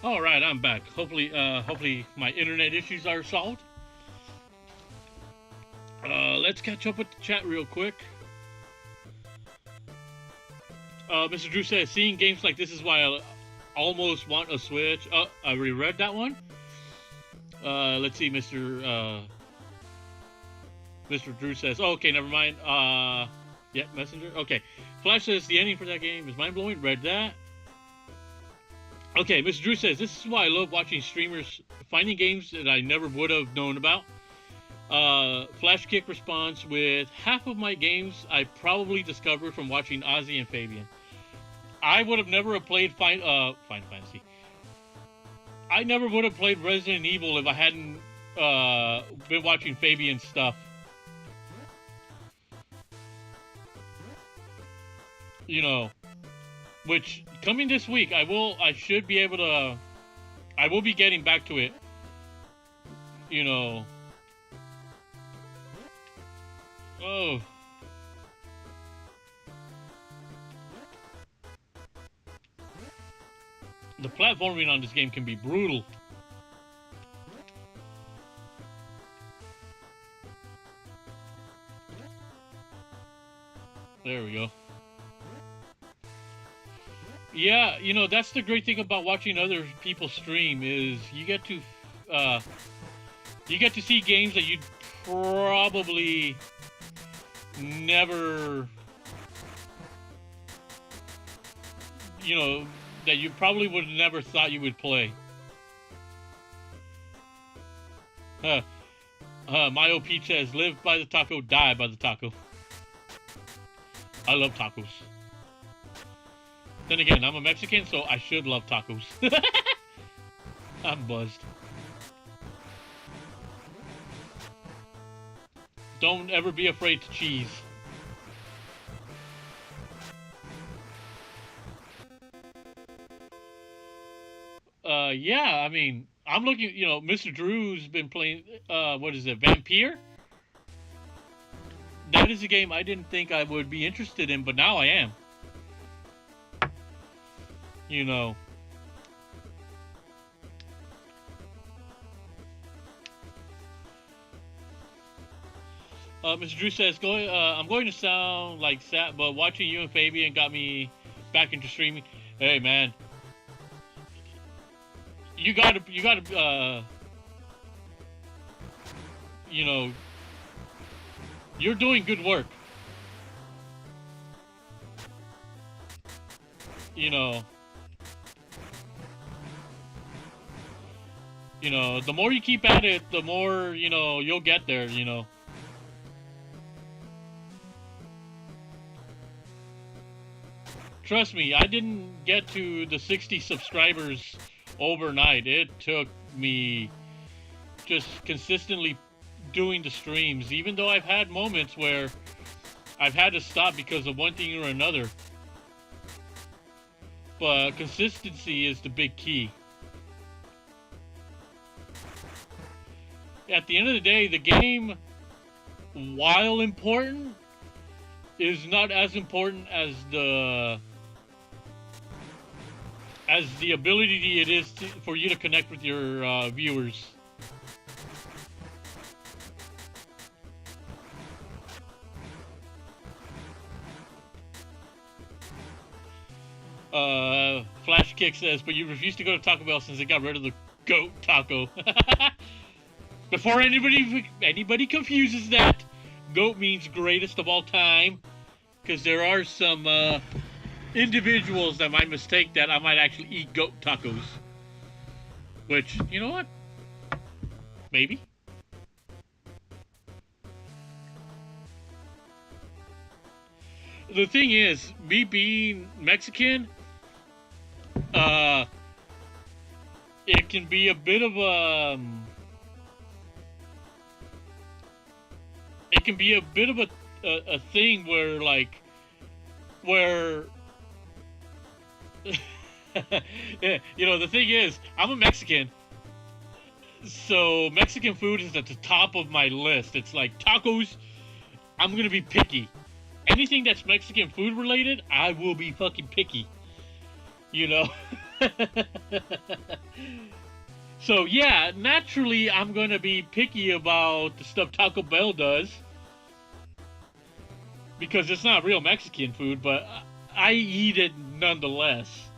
All right, I'm back. Hopefully my internet issues are solved. Let's catch up with the chat real quick. Mr. Drew says, seeing games like this is why I almost want a Switch. Oh, I already read that one. Let's see, Mr. Drew says, oh, okay, never mind. Yeah, Messenger. Okay. Flash says, the ending for that game is mind-blowing. Read that. Okay, Mr. Drew says, this is why I love watching streamers finding games that I never would have known about. Flash Kick responds with, half of my games I probably discovered from watching Ozzy and Fabian. I would have never played Final Fantasy. I never would have played Resident Evil if I hadn't been watching Fabian's stuff. You know, which coming this week, I will be getting back to it. You know. Oh. The platforming on this game can be brutal. There we go. Yeah, you know, that's the great thing about watching other people stream is you get to see games that you'd probably never, you know, that you probably would have never thought you would play. Mayo Pete says, live by the taco, die by the taco. I love tacos. Then again, I'm a Mexican, so I should love tacos. I'm buzzed. Don't ever be afraid to cheese. Yeah, I mean, I'm looking, you know, Mr. Drew's been playing, what is it, Vampire? That is a game I didn't think I would be interested in, but now I am. You know. Mr. Drew says, I'm going to sound like sad, but watching you and Fabian got me back into streaming. Hey, man. You gotta, you know, you're doing good work. You know, the more you keep at it, the more, you know, you'll get there, you know. Trust me, I didn't get to the 60 subscribers overnight. It took me just consistently doing the streams, even though I've had moments where I've had to stop because of one thing or another. But consistency is the big key. At the end of the day, the game, while important, is not as important as the ability it is for you to connect with your viewers. Flash Kick says, but you refuse to go to Taco Bell since they got rid of the goat taco. Before anybody confuses that, goat means greatest of all time, because there are some individuals that might mistake that I might actually eat goat tacos. Which, you know what? Maybe. The thing is, me being Mexican, it can be a bit of a... It can be a bit of a thing where, like, where... you know, the thing is, I'm a Mexican, so Mexican food is at the top of my list. It's like tacos, I'm gonna be picky. Anything that's Mexican food related, I will be fucking picky. You know? So yeah, naturally I'm gonna be picky about the stuff Taco Bell does, because it's not real Mexican food, but I eat it nonetheless.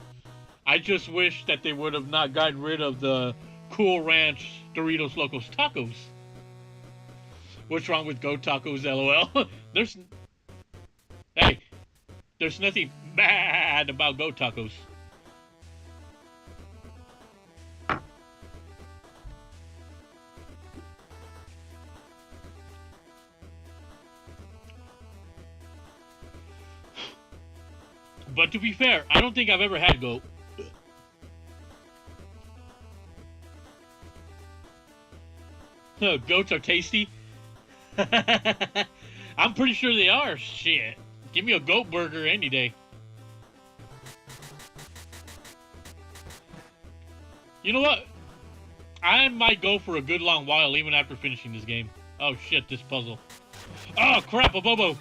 I just wish that they would have not gotten rid of the Cool Ranch Doritos Locos Tacos. What's wrong with goat tacos, LOL? There's nothing bad about goat tacos. But to be fair, I don't think I've ever had goat. Goats are tasty. I'm pretty sure they are. Shit. Give me a goat burger any day. You know what? I might go for a good long while even after finishing this game. Oh shit, this puzzle. Oh crap, a Bobo.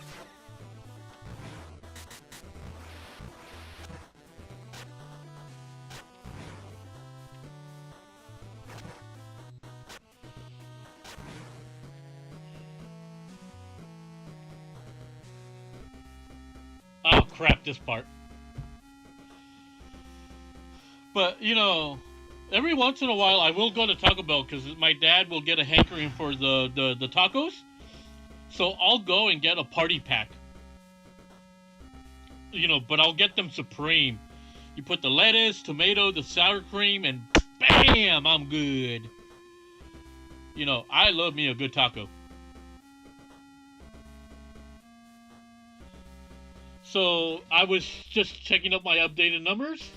Oh crap, this part. But, you know, every once in a while I will go to Taco Bell because my dad will get a hankering for the tacos. So I'll go and get a party pack. You know, but I'll get them supreme. You put the lettuce, tomato, the sour cream, and bam, I'm good. You know, I love me a good taco. So I was just checking up my updated numbers.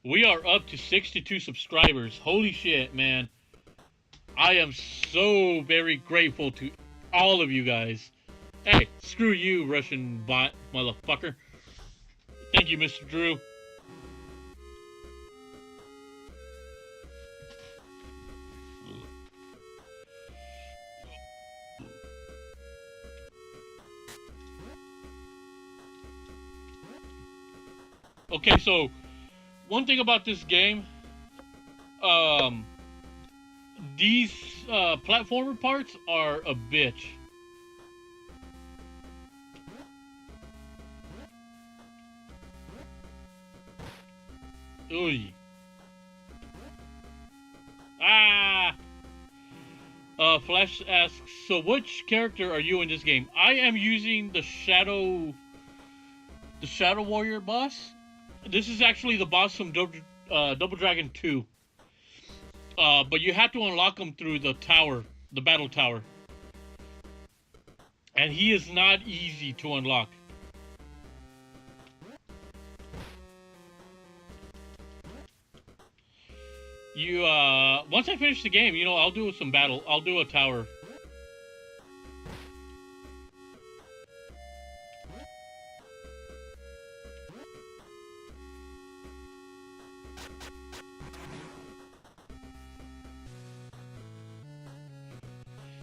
We are up to 62 subscribers. Holy shit, man. I am so very grateful to all of you guys. Hey, screw you, Russian bot, motherfucker. Thank you, Mr. Drew. Okay, so one thing about this game, these platformer parts are a bitch. Oy. Ah! Flash asks, so which character are you in this game? I am using the Shadow Warrior boss. This is actually the boss from Double Dragon 2. But you have to unlock him through the tower, the battle tower. And he is not easy to unlock. You, once I finish the game, you know, I'll do some battle. I'll do a tower.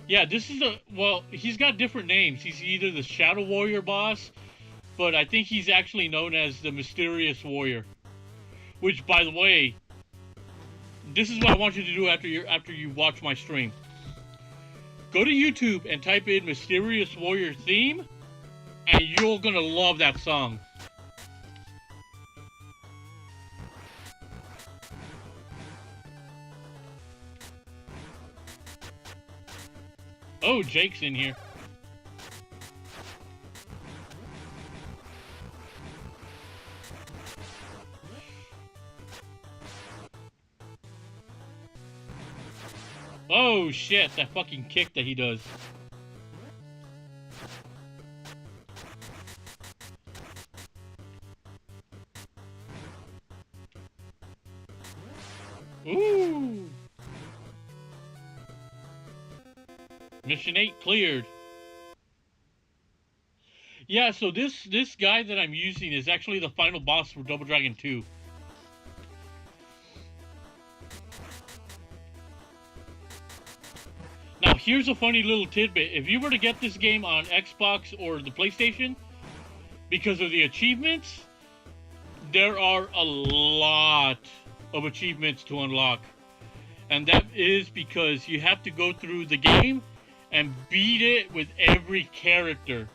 Yeah, this is well, he's got different names. He's either the Shadow Warrior boss, but I think he's actually known as the Mysterious Warrior. Which, by the way, this is what I want you to do after you watch my stream. Go to YouTube and type in Mysterious Warrior theme, and you're gonna love that song. Oh, Jake's in here. Oh shit, that fucking kick that he does. Ooh. Mission 8 cleared. Yeah, so this guy that I'm using is actually the final boss for Double Dragon 2. Now, here's a funny little tidbit. If you were to get this game on Xbox or the PlayStation, because of the achievements, there are a lot of achievements to unlock. And that is because you have to go through the game and beat it with every character.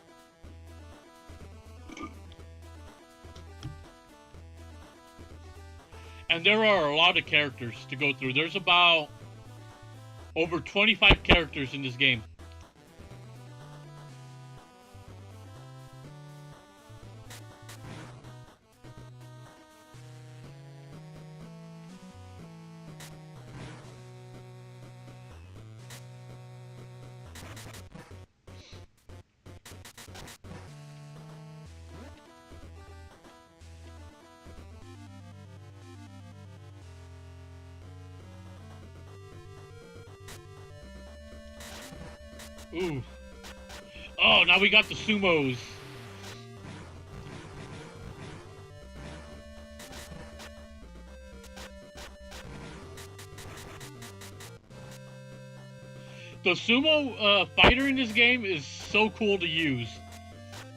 And there are a lot of characters to go through. There's about over 25 characters in this game. Ooh. Oh, now we got the sumos. The sumo fighter in this game is so cool to use.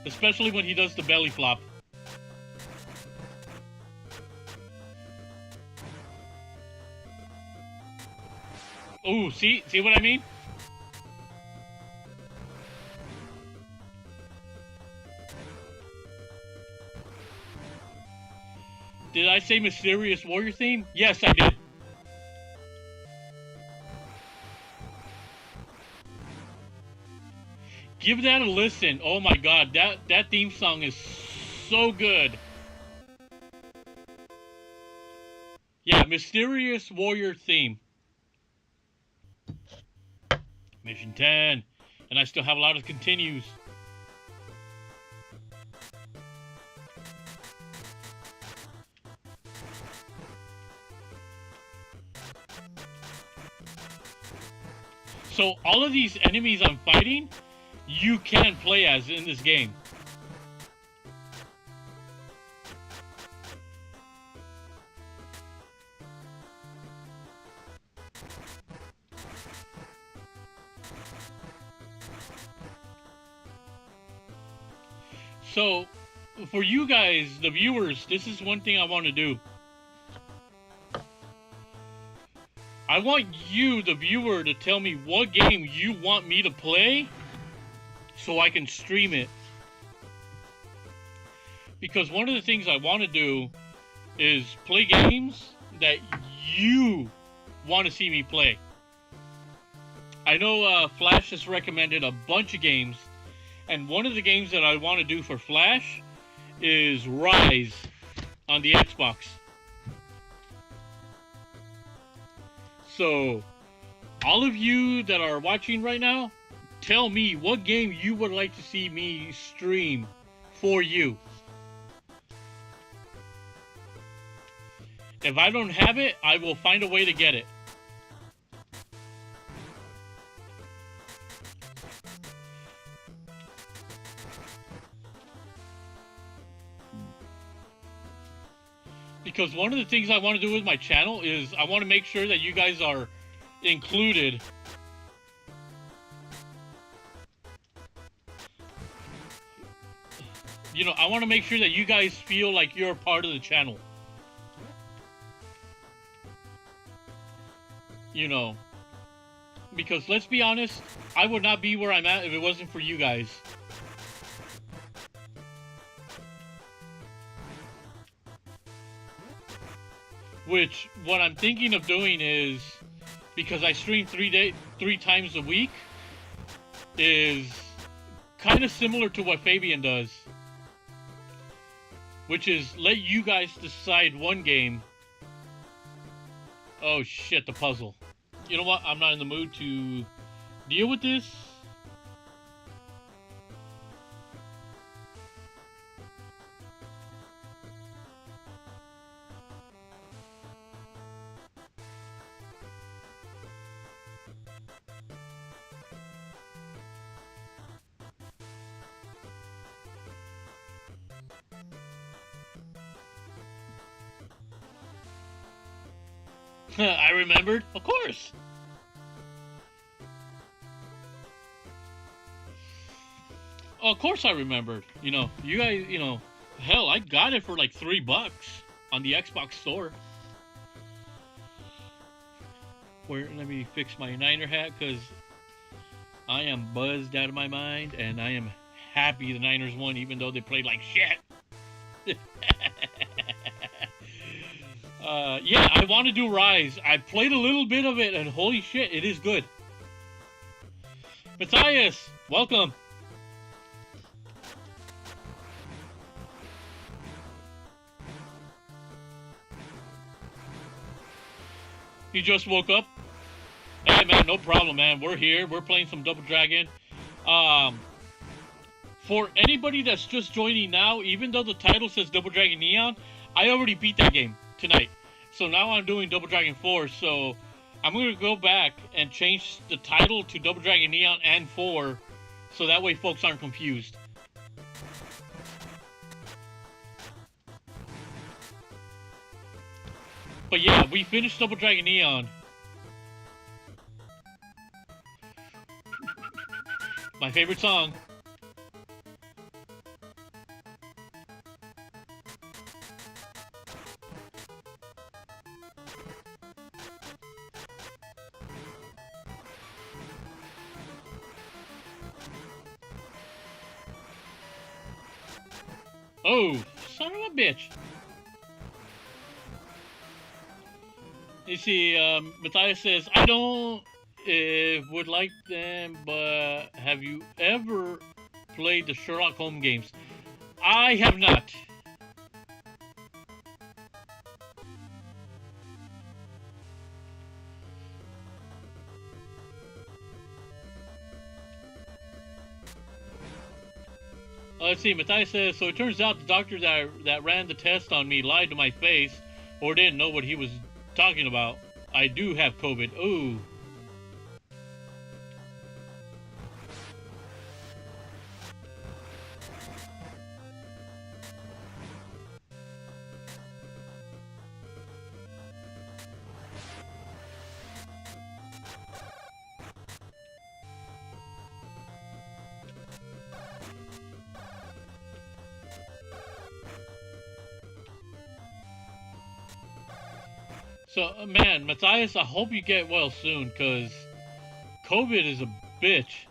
Especially when he does the belly flop. Ooh, see what I mean? Did I I say Mysterious Warrior theme? Yes, I did. Give that a listen. Oh my god, that theme song is so good. Yeah, Mysterious Warrior theme. Mission 10. And I still have a lot of continues. So all of these enemies I'm fighting, you can play as in this game. So, for you guys, the viewers, this is one thing I want to do. I want you, the viewer, to tell me what game you want me to play so I can stream it. Because one of the things I want to do is play games that you want to see me play. I know Flash has recommended a bunch of games, and one of the games that I want to do for Flash is Rise on the Xbox. So, all of you that are watching right now, tell me what game you would like to see me stream for you. If I don't have it, I will find a way to get it. Because one of the things I want to do with my channel is I want to make sure that you guys are included. You know, I want to make sure that you guys feel like you're a part of the channel. You know, because let's be honest, I would not be where I'm at if it wasn't for you guys. Which, what I'm thinking of doing is, because I stream 3 times a week, is kind of similar to what Fabian does. Which is, let you guys decide one game. Oh shit, the puzzle. You know what? I'm not in the mood to deal with this. I remembered, of course. Of course I remembered. You know, you guys, you know, hell, I got it for like $3 on the Xbox store. Where, let me fix my Niner hat, because I am buzzed out of my mind, and I am happy the Niners won, even though they played like shit. Yeah, I want to do Rise. I played a little bit of it, and holy shit, it is good. Matthias, welcome. You just woke up? Hey, man, no problem, man. We're here. We're playing some Double Dragon. For anybody that's just joining now, even though the title says Double Dragon Neon, I already beat that game tonight. So now I'm doing Double Dragon 4, so I'm going to go back and change the title to Double Dragon Neon and 4, so that way folks aren't confused. But yeah, we finished Double Dragon Neon. My favorite song. Oh, son of a bitch. You see, Matthias says, I don't would like them, but have you ever played the Sherlock Holmes games? I have not. Let's see, Matthias says, so it turns out the doctor that ran the test on me lied to my face or didn't know what he was talking about. I do have COVID. Ooh. So, man, Matthias, I hope you get well soon, because COVID is a bitch.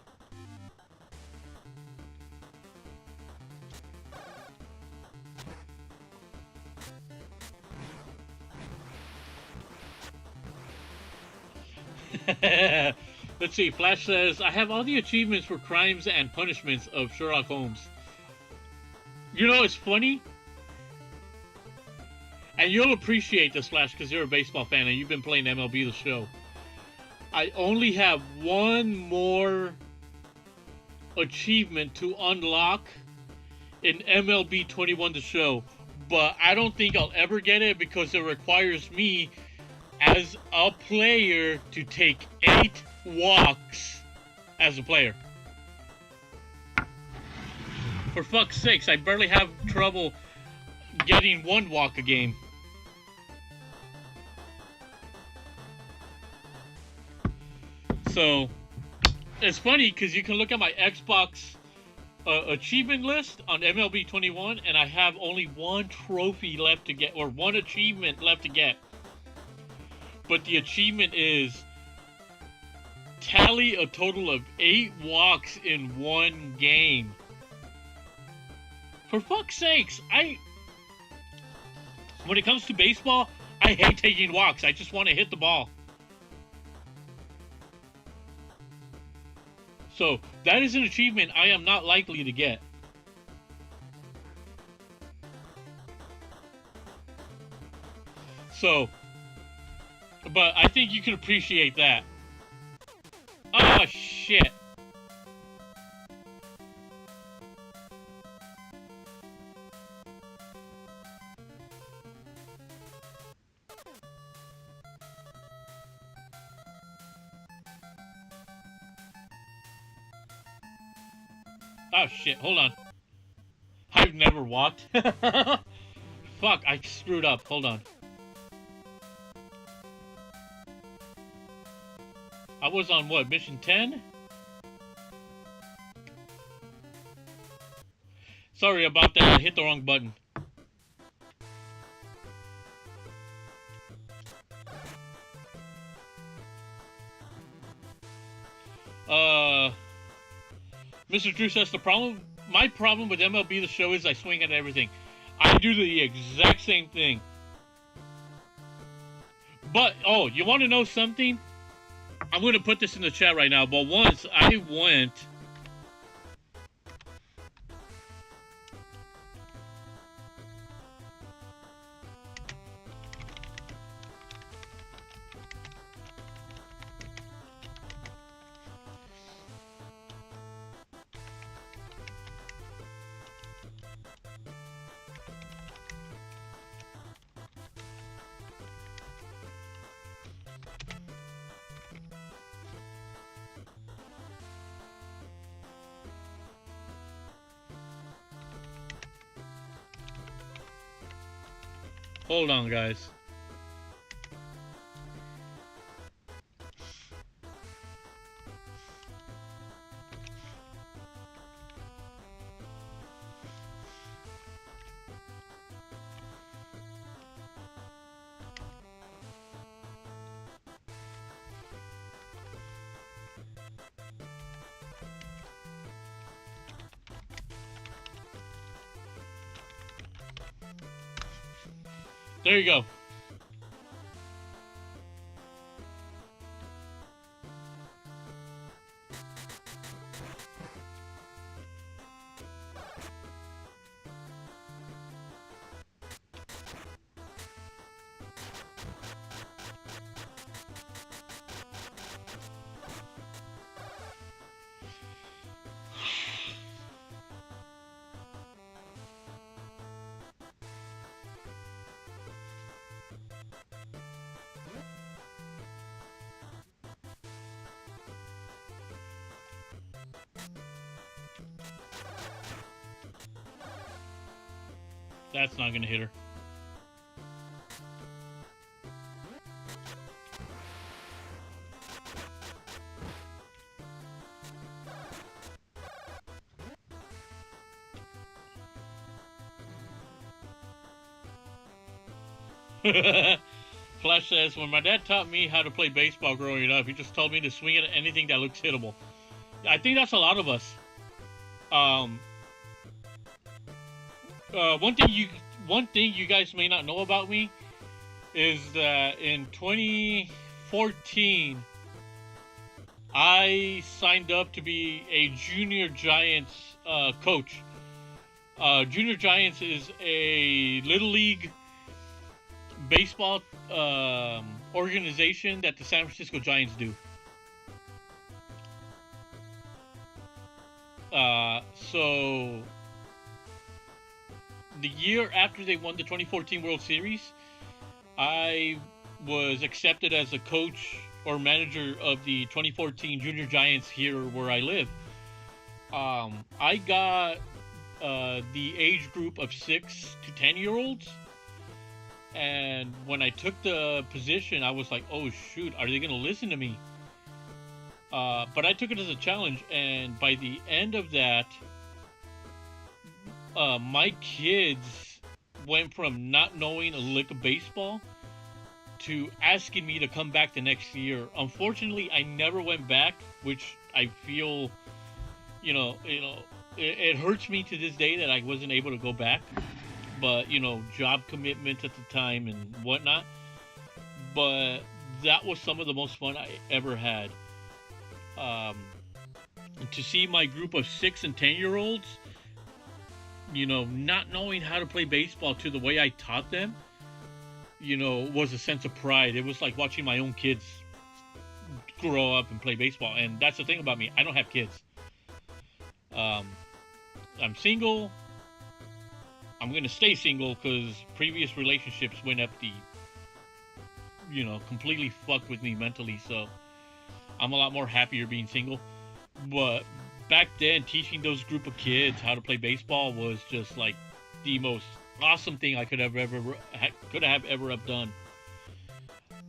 Let's see, Flash says, I have all the achievements for crimes and punishments of Sherlock Holmes. You know, it's funny. And you'll appreciate this, Flash, because you're a baseball fan and you've been playing MLB The Show. I only have one more achievement to unlock in MLB 21 The Show. But I don't think I'll ever get it because it requires me, as a player, to take 8 walks as a player. For fuck's sakes, I barely have trouble getting 1 walk a game. So, it's funny because you can look at my Xbox achievement list on MLB 21 and I have only 1 trophy left to get, or 1 achievement left to get. But the achievement is tally a total of 8 walks in 1 game. For fuck's sakes, when it comes to baseball, I hate taking walks. I just want to hit the ball. So, that is an achievement I am not likely to get. So, but I think you can appreciate that. Oh, shit. Oh shit, hold on. I've never walked. Fuck, I screwed up. Hold on. I was on what, mission 10? Sorry about that, I hit the wrong button. Mr. Drew says my problem with MLB The Show is I swing at everything. I do the exact same thing. But, oh, you want to know something? I'm going to put this in the chat right now, but once I went... Hold on, guys. There you go. That's not gonna hit her. Flash says, when my dad taught me how to play baseball growing up, he just told me to swing at anything that looks hittable. I think that's a lot of us. One thing you guys may not know about me is that in 2014, I signed up to be a Junior Giants coach. Junior Giants is a little league baseball organization that the San Francisco Giants do. So the year after they won the 2014 World Series, I was accepted as a coach or manager of the 2014 Junior Giants here where I live. I got the age group of 6 to 10-year-olds. And when I took the position, I was like, oh, shoot, are they going to listen to me? But I took it as a challenge. And by the end of that, my kids went from not knowing a lick of baseball to asking me to come back the next year. Unfortunately, I never went back, which I feel, it hurts me to this day that I wasn't able to go back. But, job commitments at the time and whatnot. But that was some of the most fun I ever had. To see my group of 6 and 10-year-olds, not knowing how to play baseball to the way I taught them, was a sense of pride. It was like watching my own kids grow up and play baseball. And that's the thing about me. I don't have kids. I'm single. I'm going to stay single because previous relationships went up the, completely fucked with me mentally. So I'm a lot more happier being single. But back then, teaching those group of kids how to play baseball was just like the most awesome thing I could have ever done.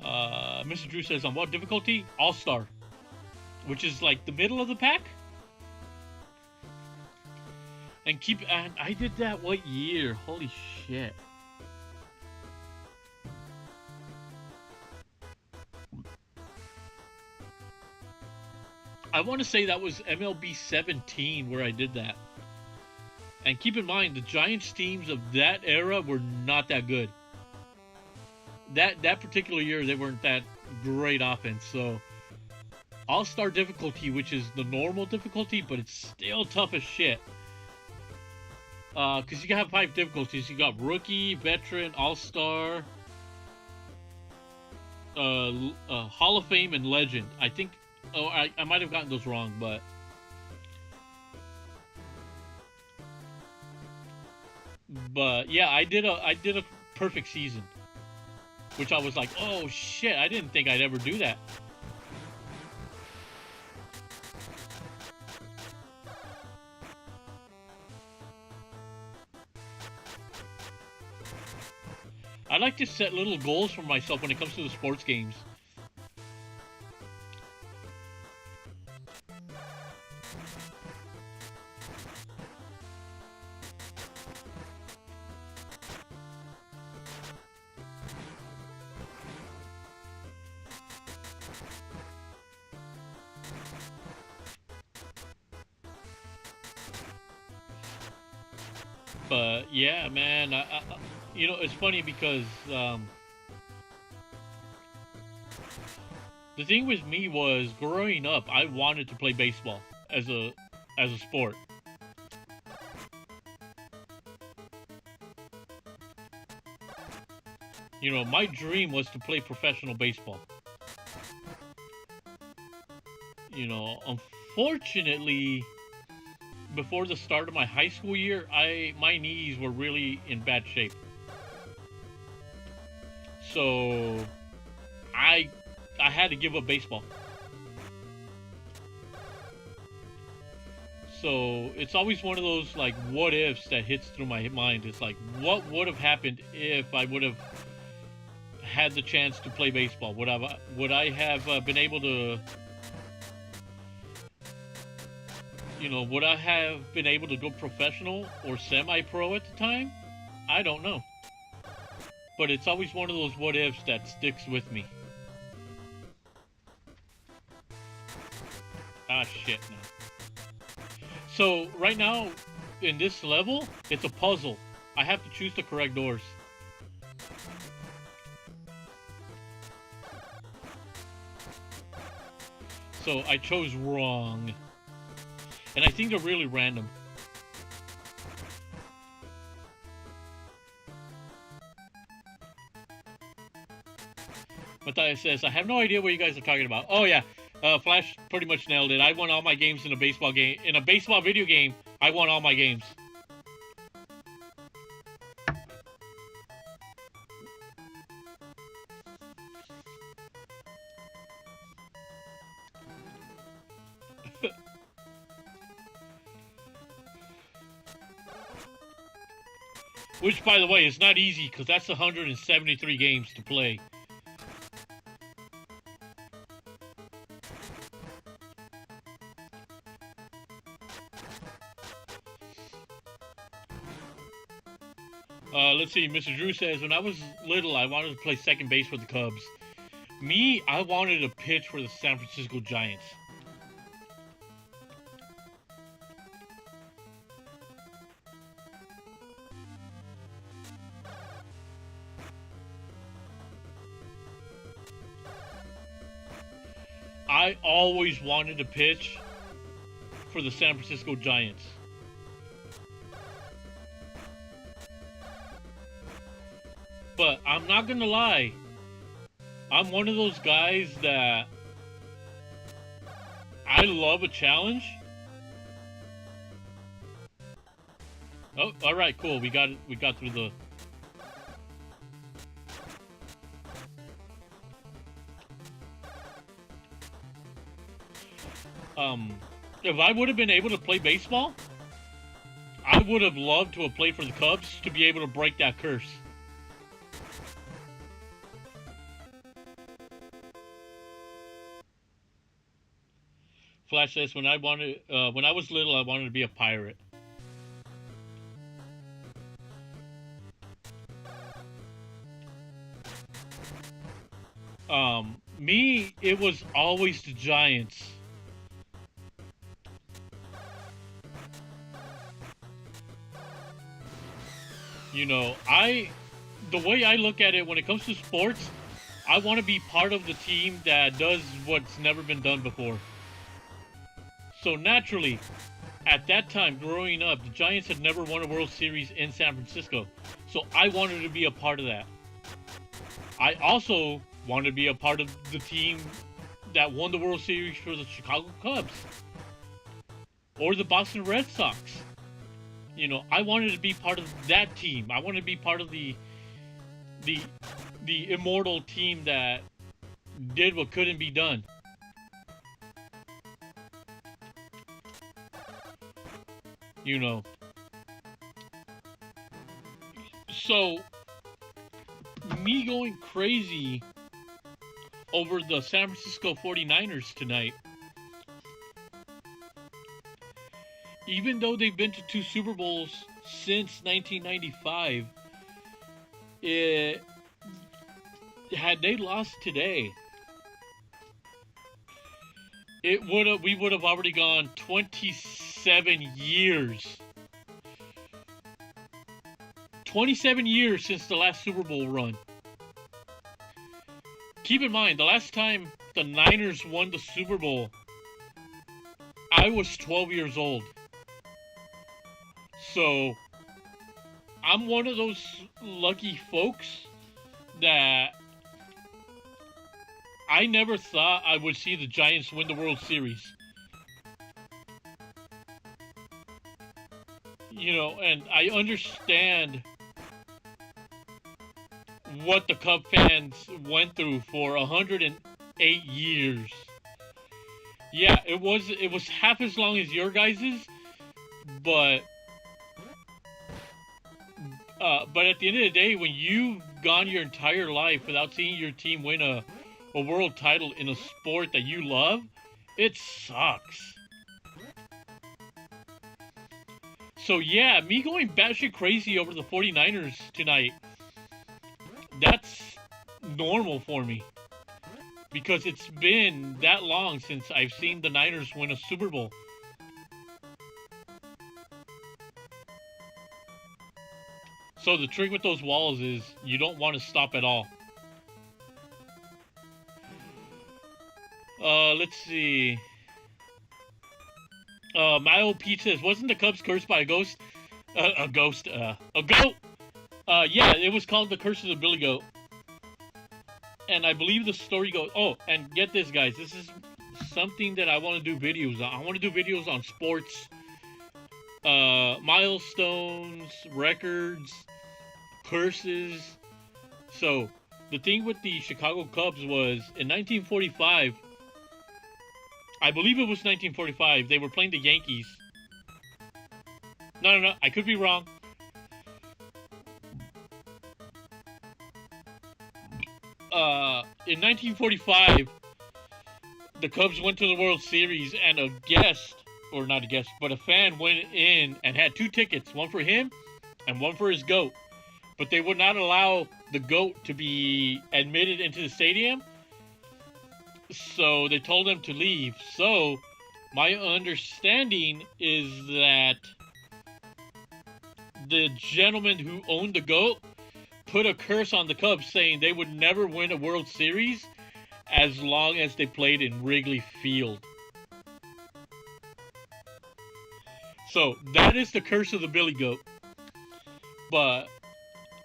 Mr. Drew says, on what difficulty? All-Star, which is like the middle of the pack. And I did that what year? Holy shit. I want to say that was MLB 17 where I did that. And keep in mind, the Giants teams of that era were not that good. That particular year, they weren't that great offense. So, All-Star difficulty, which is the normal difficulty, but it's still tough as shit. Because you have 5 difficulties. You got Rookie, Veteran, All-Star, Hall of Fame, and Legend. I think... Oh, I might have gotten those wrong, but... But, yeah, I did a perfect season. Which I was like, oh, shit, I didn't think I'd ever do that. I like to set little goals for myself when it comes to the sports games. But yeah, man, it's funny because the thing with me was growing up, I wanted to play baseball as a sport. My dream was to play professional baseball. Unfortunately, before the start of my high school year, my knees were really in bad shape. So I had to give up baseball. So it's always one of those like what ifs that hits through my mind. It's like, what would have happened if I would have had the chance to play baseball? Would I have been able to, would I have been able to go professional or semi-pro at the time? I don't know. But it's always one of those what ifs that sticks with me. Ah, shit, no. So, right now, in this level, it's a puzzle. I have to choose the correct doors. So, I chose wrong. And I think they're really random. Matthias says, I have no idea what you guys are talking about. Oh, yeah. Flash pretty much nailed it. I won all my games in a baseball game. In a baseball video game, I won all my games. Which, by the way, is not easy because that's 173 games to play. Let's see, Mr. Drew says, when I was little, I wanted to play second base for the Cubs. Me, I wanted to pitch for the San Francisco Giants. I always wanted to pitch for the San Francisco Giants. But I'm not gonna lie, I'm one of those guys that I love a challenge. Oh, all right, cool. We got through the. If I would have been able to play baseball, I would have loved to have played for the Cubs to be able to break that curse. Flash says, when I was little, I wanted to be a pirate. Me, it was always the Giants. The way I look at it when it comes to sports, I want to be part of the team that does what's never been done before. So naturally, at that time, growing up, the Giants had never won a World Series in San Francisco. So I wanted to be a part of that. I also wanted to be a part of the team that won the World Series for the Chicago Cubs. Or the Boston Red Sox. I wanted to be part of that team. I wanted to be part of the immortal team that did what couldn't be done. So, me going crazy over the San Francisco 49ers tonight, even though they've been to 2 Super Bowls since 1995, had they lost today, we would have already gone 27 years. 27 years since the last Super Bowl run. Keep in mind, the last time the Niners won the Super Bowl, I was 12 years old. So, I'm one of those lucky folks that I never thought I would see the Giants win the World Series. And I understand what the Cub fans went through for 108 years. Yeah, it was half as long as your guys's, But at the end of the day, when you've gone your entire life without seeing your team win a world title in a sport that you love, it sucks. So yeah, me going batshit crazy over the 49ers tonight, that's normal for me. Because it's been that long since I've seen the Niners win a Super Bowl. So the trick with those walls is you don't want to stop at all. Let's see. My old Pete says, wasn't the Cubs cursed by a ghost? A goat? Yeah, it was called the Curse of the Billy Goat. And I believe the story goes... Oh, and get this, guys. This is something that I want to do videos on. I want to do videos on sports, milestones, records, curses. So, the thing with the Chicago Cubs was, in 1945, I believe it was 1945, they were playing the Yankees. No, I could be wrong. In 1945, the Cubs went to the World Series, and a guest, or not a guest, but a fan went in and had 2 tickets, one for him and one for his goat. But they would not allow the goat to be admitted into the stadium, so they told him to leave. So, my understanding is that the gentleman who owned the goat put a curse on the Cubs, saying they would never win a World Series as long as they played in Wrigley Field. So, that is the curse of the Billy Goat. But,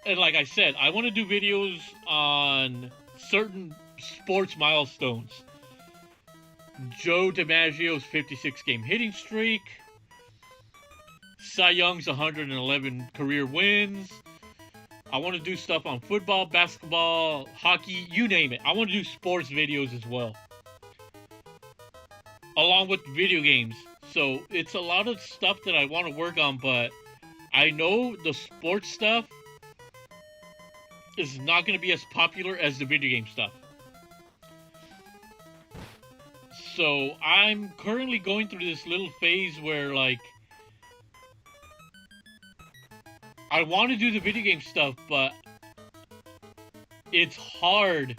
and like I said, I want to do videos on certain sports milestones. Joe DiMaggio's 56-game hitting streak, Cy Young's 111 career wins. I want to do stuff on football, basketball, hockey, you name it. I want to do sports videos as well, along with video games. So it's a lot of stuff that I want to work on, but I know the sports stuff is not going to be as popular as the video game stuff. So I'm currently going through this little phase where, like, I want to do the video game stuff, but it's hard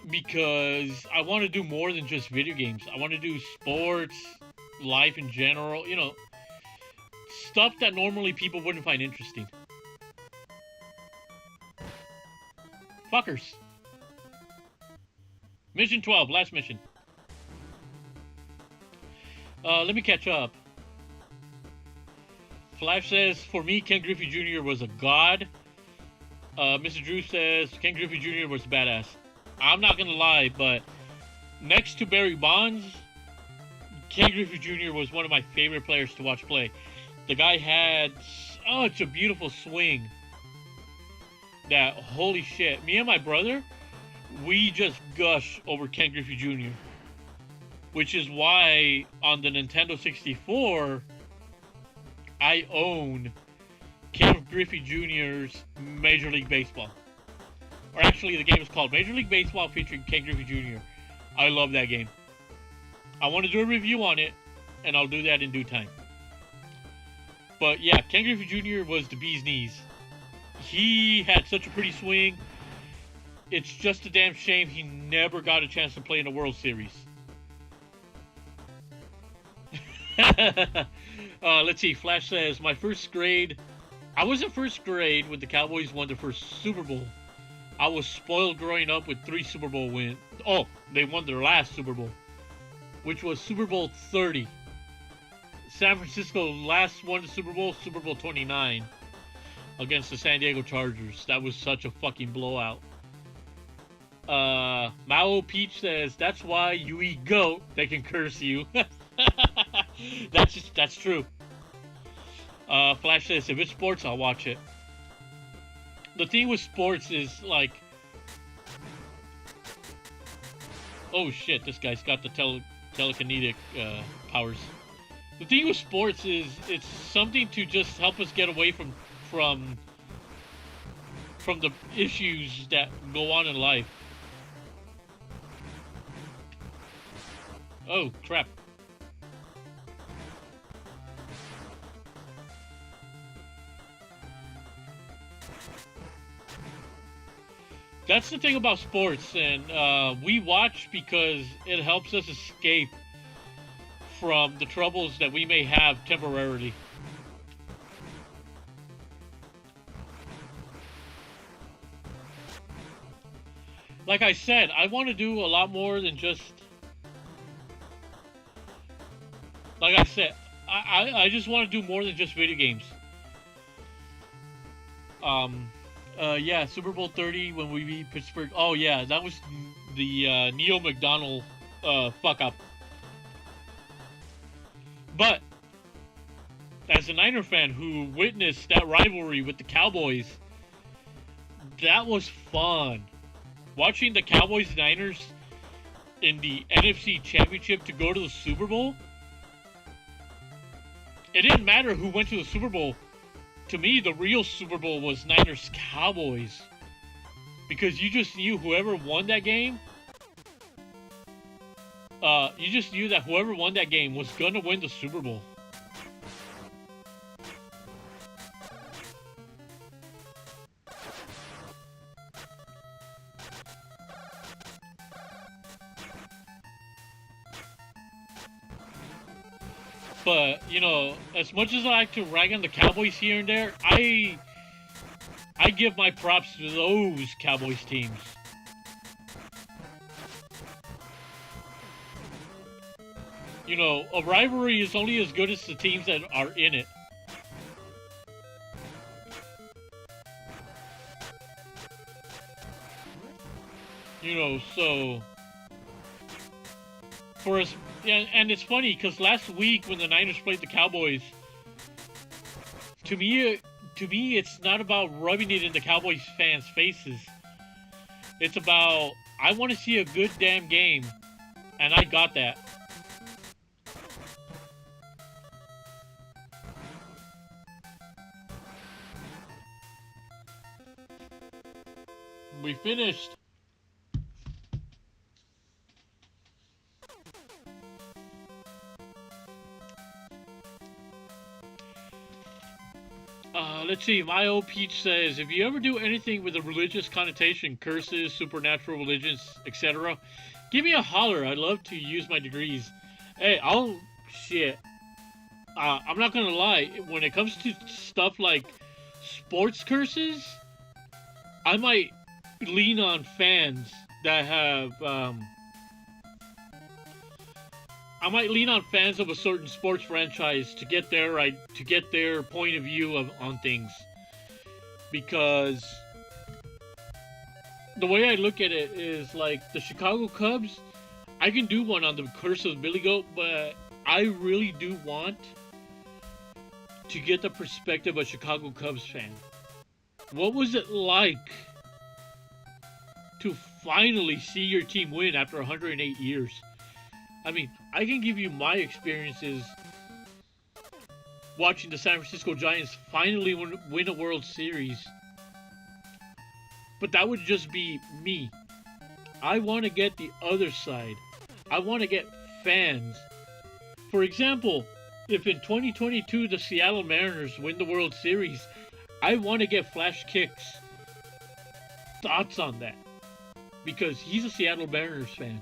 because I want to do more than just video games. I want to do sports, life in general, you know, stuff that normally people wouldn't find interesting. Fuckers. Mission 12, last mission. Let me catch up. Flash says, for me, Ken Griffey Jr. was a god. Mr. Drew says, Ken Griffey Jr. was badass. I'm not going to lie, but next to Barry Bonds, Ken Griffey Jr. was one of my favorite players to watch play. The guy had such a beautiful swing that, holy shit, me and my brother, we just gush over Ken Griffey Jr. Which is why on the Nintendo 64, I own Ken Griffey Jr.'s Major League Baseball. Or actually, the game is called Major League Baseball featuring Ken Griffey Jr. I love that game. I want to do a review on it, and I'll do that in due time. But yeah, Ken Griffey Jr. was the bee's knees. He had such a pretty swing. It's just a damn shame he never got a chance to play in a World Series. Let's see, Flash says, my first grade... I was in first grade when the Cowboys won their first Super Bowl. I was spoiled growing up with 3 Super Bowl wins. Oh, they won their last Super Bowl, which was Super Bowl 30. San Francisco last won the Super Bowl 29, against the San Diego Chargers. That was such a fucking blowout. Mao Peach says, that's why you eat goat, they can curse you. That's true. Flash says, if it's sports, I'll watch it. The thing with sports is, like... Oh shit, this guy's got the telekinetic powers. The thing with sports is it's something to just help us get away from the issues that go on in life. Oh, crap. That's the thing about sports, and we watch because it helps us escape from the troubles that we may have temporarily. Like I said, I want to do a lot more than just... Like I said, I just want to do more than just video games. Yeah, Super Bowl 30 when we beat Pittsburgh. Oh yeah, that was the Neil McDonald fuck up. But as a Niner fan who witnessed that rivalry with the Cowboys, that was fun. Watching the Cowboys Niners in the NFC Championship to go to the Super Bowl. It didn't matter who went to the Super Bowl. To me, the real Super Bowl was Niners Cowboys. Because you just knew whoever won that game, you just knew that whoever won that game was gonna win the Super Bowl. But, you know, as much as I like to rag on the Cowboys here and there, I give my props to those Cowboys teams. You know, a rivalry is only as good as the teams that are in it. You know, so... For us... Yeah, and it's funny, because last week when the Niners played the Cowboys, to me, it's not about rubbing it in the Cowboys fans' faces. It's about, I want to see a good damn game, and I got that. We finished. Let's see, My Old Peach says, if you ever do anything with a religious connotation, curses, supernatural religions, etc., give me a holler. I'd love to use my degrees. Hey, shit. I'm not gonna lie, when it comes to stuff like sports curses, I might lean on fans that have, I might lean on fans of a certain sports franchise to get their point of view on things, because the way I look at it is like the Chicago Cubs. I can do one on the curse of Billy Goat, but I really do want to get the perspective of a Chicago Cubs fan. What was it like to finally see your team win after 108 years? I mean, I can give you my experiences watching the San Francisco Giants finally win a World Series. But that would just be me. I want to get the other side. I want to get fans. For example, if in 2022 the Seattle Mariners win the World Series, I want to get Flash Kick's thoughts on that. Because he's a Seattle Mariners fan.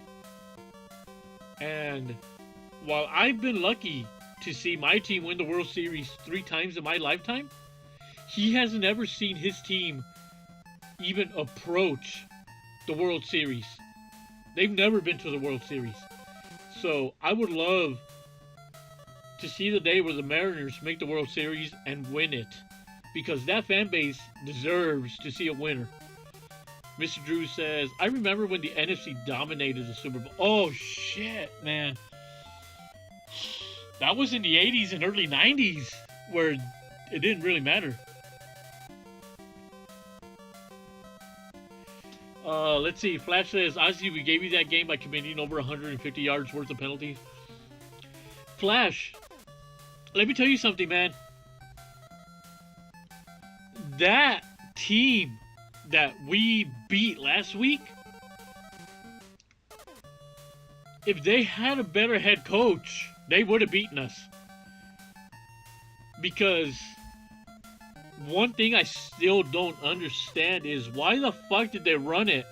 And while I've been lucky to see my team win the World Series 3 times in my lifetime, he hasn't ever seen his team even approach the World Series. They've never been to the World Series. So I would love to see the day where the Mariners make the World Series and win it, because that fan base deserves to see a winner. Mr. Drew says, I remember when the NFC dominated the Super Bowl. Oh, shit, man. That was in the 80s and early 90s, where it didn't really matter. Let's see. Flash says, Ozzy, we gave you that game by committing over 150 yards worth of penalties. Flash, let me tell you something, man. That team that we beat last week, if they had a better head coach, they would have beaten us. Because one thing I still don't understand is why the fuck did they run it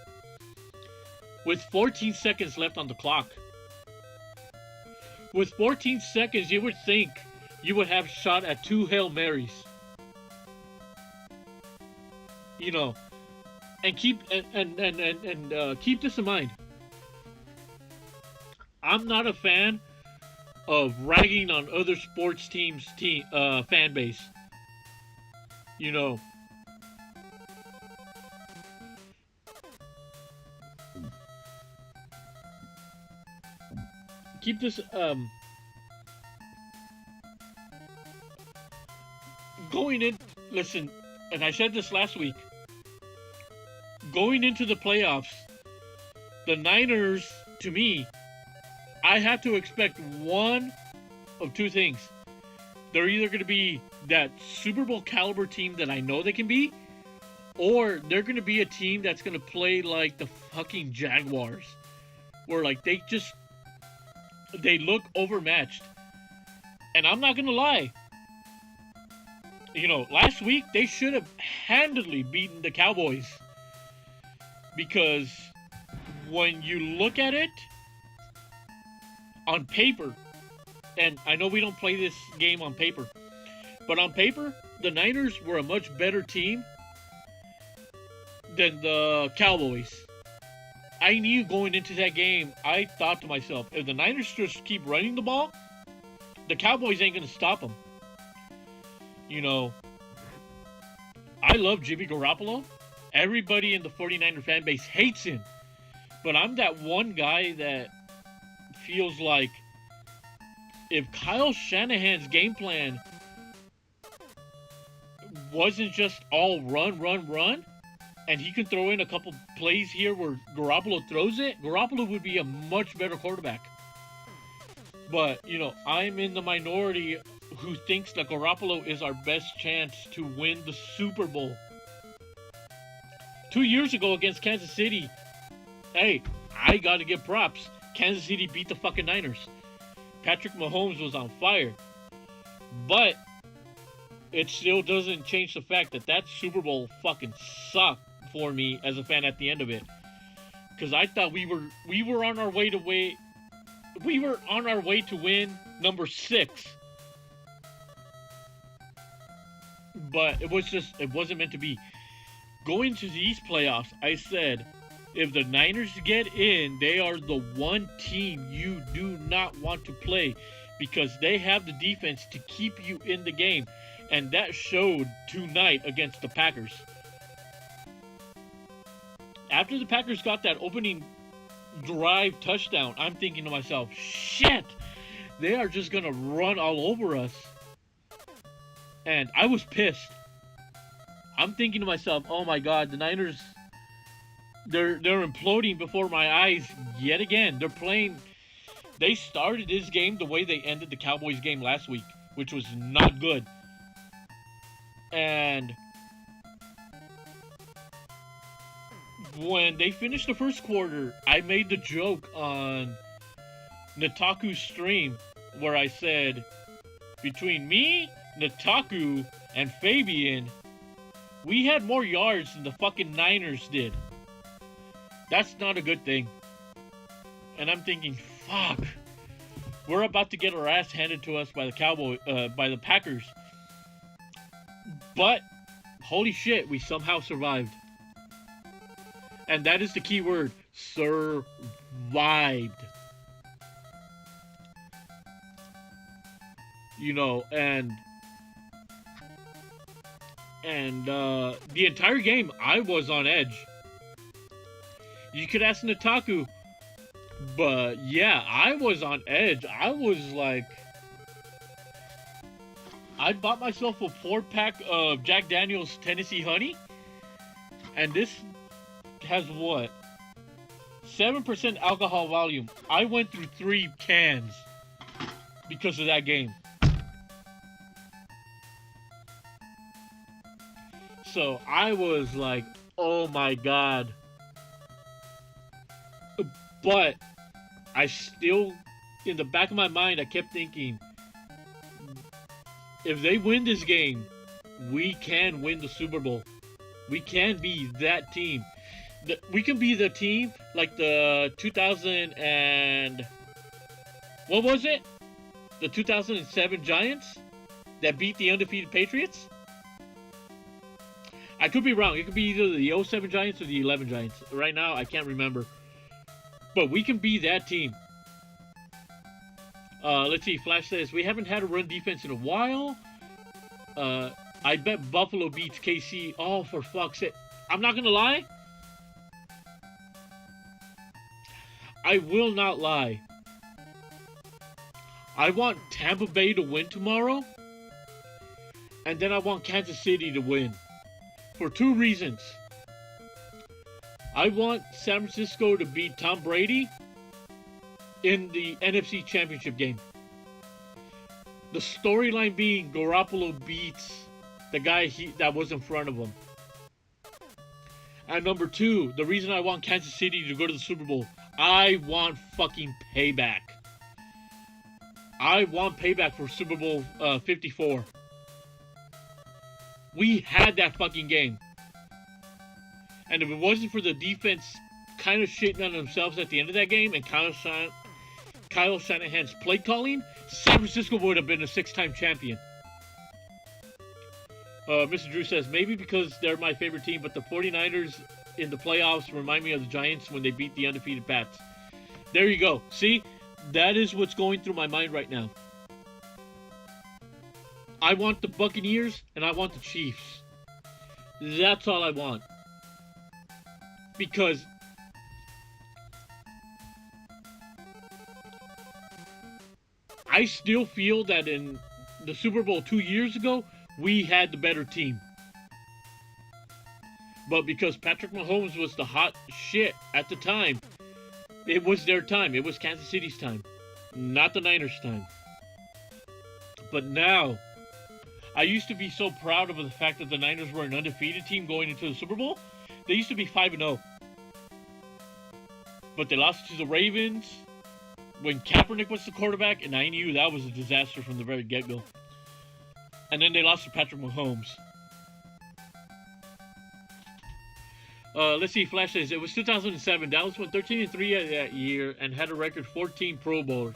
with 14 seconds left on the clock? With 14 seconds, you would think you would have shot at 2 Hail Marys. You know, and keep keep this in mind. I'm not a fan of ragging on other sports teams' fan base. You know, keep this going in. Listen, and I said this last week. Going into the playoffs, the Niners, to me, I have to expect one of two things. They're either going to be that Super Bowl caliber team that I know they can be, or they're going to be a team that's going to play like the fucking Jaguars, where like they look overmatched. And I'm not going to lie. You know, last week they should have handily beaten the Cowboys. Because when you look at it on paper, and I know we don't play this game on paper, but on paper, the Niners were a much better team than the Cowboys. I knew going into that game, I thought to myself, if the Niners just keep running the ball, the Cowboys ain't going to stop them. You know, I love Jimmy Garoppolo. Everybody in the 49er fan base hates him. But I'm that one guy that feels like if Kyle Shanahan's game plan wasn't just all run, and he can throw in a couple plays here where Garoppolo throws it, Garoppolo would be a much better quarterback. But, you know, I'm in the minority who thinks that Garoppolo is our best chance to win the Super Bowl. 2 years ago against Kansas City, hey, I gotta give props. Kansas City beat the fucking Niners. Patrick Mahomes was on fire. But it still doesn't change the fact that that Super Bowl fucking sucked for me as a fan at the end of it. Because I thought we were on our way to win number 6. But it wasn't meant to be. Going to these playoffs, I said, if the Niners get in, they are the one team you do not want to play because they have the defense to keep you in the game. And that showed tonight against the Packers. After the Packers got that opening drive touchdown, I'm thinking to myself, shit, they are just going to run all over us. And I was pissed. I'm thinking to myself, oh my God, the Niners, they're imploding before my eyes yet again. They started this game the way they ended the Cowboys game last week, which was not good. And when they finished the first quarter, I made the joke on Nataku's stream where I said, between me, Nataku, and Fabian, we had more yards than the fucking Niners did. That's not a good thing. And I'm thinking, fuck, we're about to get our ass handed to us by the Packers. But holy shit, we somehow survived. And that is the key word, survived. You know, and the entire game, I was on edge. You could ask Nataku, but yeah, I was on edge. I was like, I bought myself a 4-pack of Jack Daniel's Tennessee Honey, and this has what? 7% alcohol volume. I went through 3 cans because of that game. So I was like, oh my god. But I still, in the back of my mind, I kept thinking, if they win this game, we can win the Super Bowl. We can be that team. We can be the team like the 2000 and... What was it? The 2007 Giants that beat the undefeated Patriots? I could be wrong. It could be either the 07 Giants or the 11 Giants. Right now, I can't remember. But we can be that team. Let's see. Flash says, we haven't had a run defense in a while. I bet Buffalo beats KC. Oh, for fuck's sake. I'm not going to lie. I will not lie. I want Tampa Bay to win tomorrow. And then I want Kansas City to win. For two reasons. I want San Francisco to beat Tom Brady in the NFC Championship game. The storyline being Garoppolo beats the guy that was in front of him. And number two, the reason I want Kansas City to go to the Super Bowl, I want fucking payback. I want payback for Super Bowl 54. We had that fucking game. And if it wasn't for the defense kind of shitting on themselves at the end of that game and Kyle Shanahan's play calling, San Francisco would have been a 6-time champion. Mr. Drew says, maybe because they're my favorite team, but the 49ers in the playoffs remind me of the Giants when they beat the undefeated Pats. There you go. See? That is what's going through my mind right now. I want the Buccaneers and I want the Chiefs. That's all I want. Because I still feel that in the Super Bowl 2 years ago, we had the better team. But because Patrick Mahomes was the hot shit at the time, it was their time. It was Kansas City's time, not the Niners' time. But now, I used to be so proud of the fact that the Niners were an undefeated team going into the Super Bowl. They used to be 5-0. But they lost to the Ravens when Kaepernick was the quarterback, and I knew that was a disaster from the very get-go. And then they lost to Patrick Mahomes. Let's see, Flash says, it was 2007. Dallas went 13-3 that year and had a record 14 Pro Bowlers.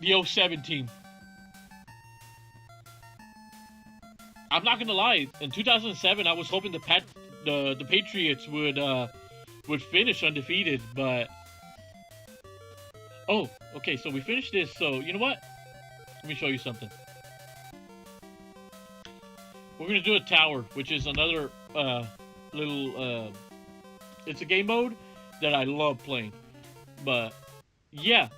The 07 team. I'm not gonna lie. In 2007, I was hoping the Patriots would finish undefeated, but oh, okay. So we finished this. So you know what? Let me show you something. We're gonna do a tower, which is another little. It's a game mode that I love playing, but yeah,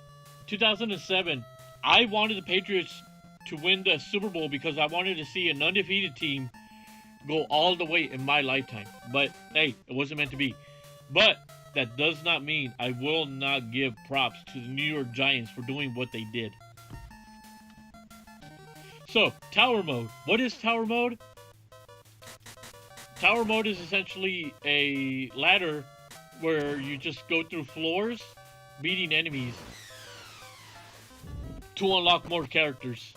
2007. I wanted the Patriots to win the Super Bowl because I wanted to see an undefeated team go all the way in my lifetime. But hey, it wasn't meant to be. But that does not mean I will not give props to the New York Giants for doing what they did. So, tower mode. What is tower mode? Tower mode is essentially a ladder where you just go through floors, beating enemies to unlock more characters.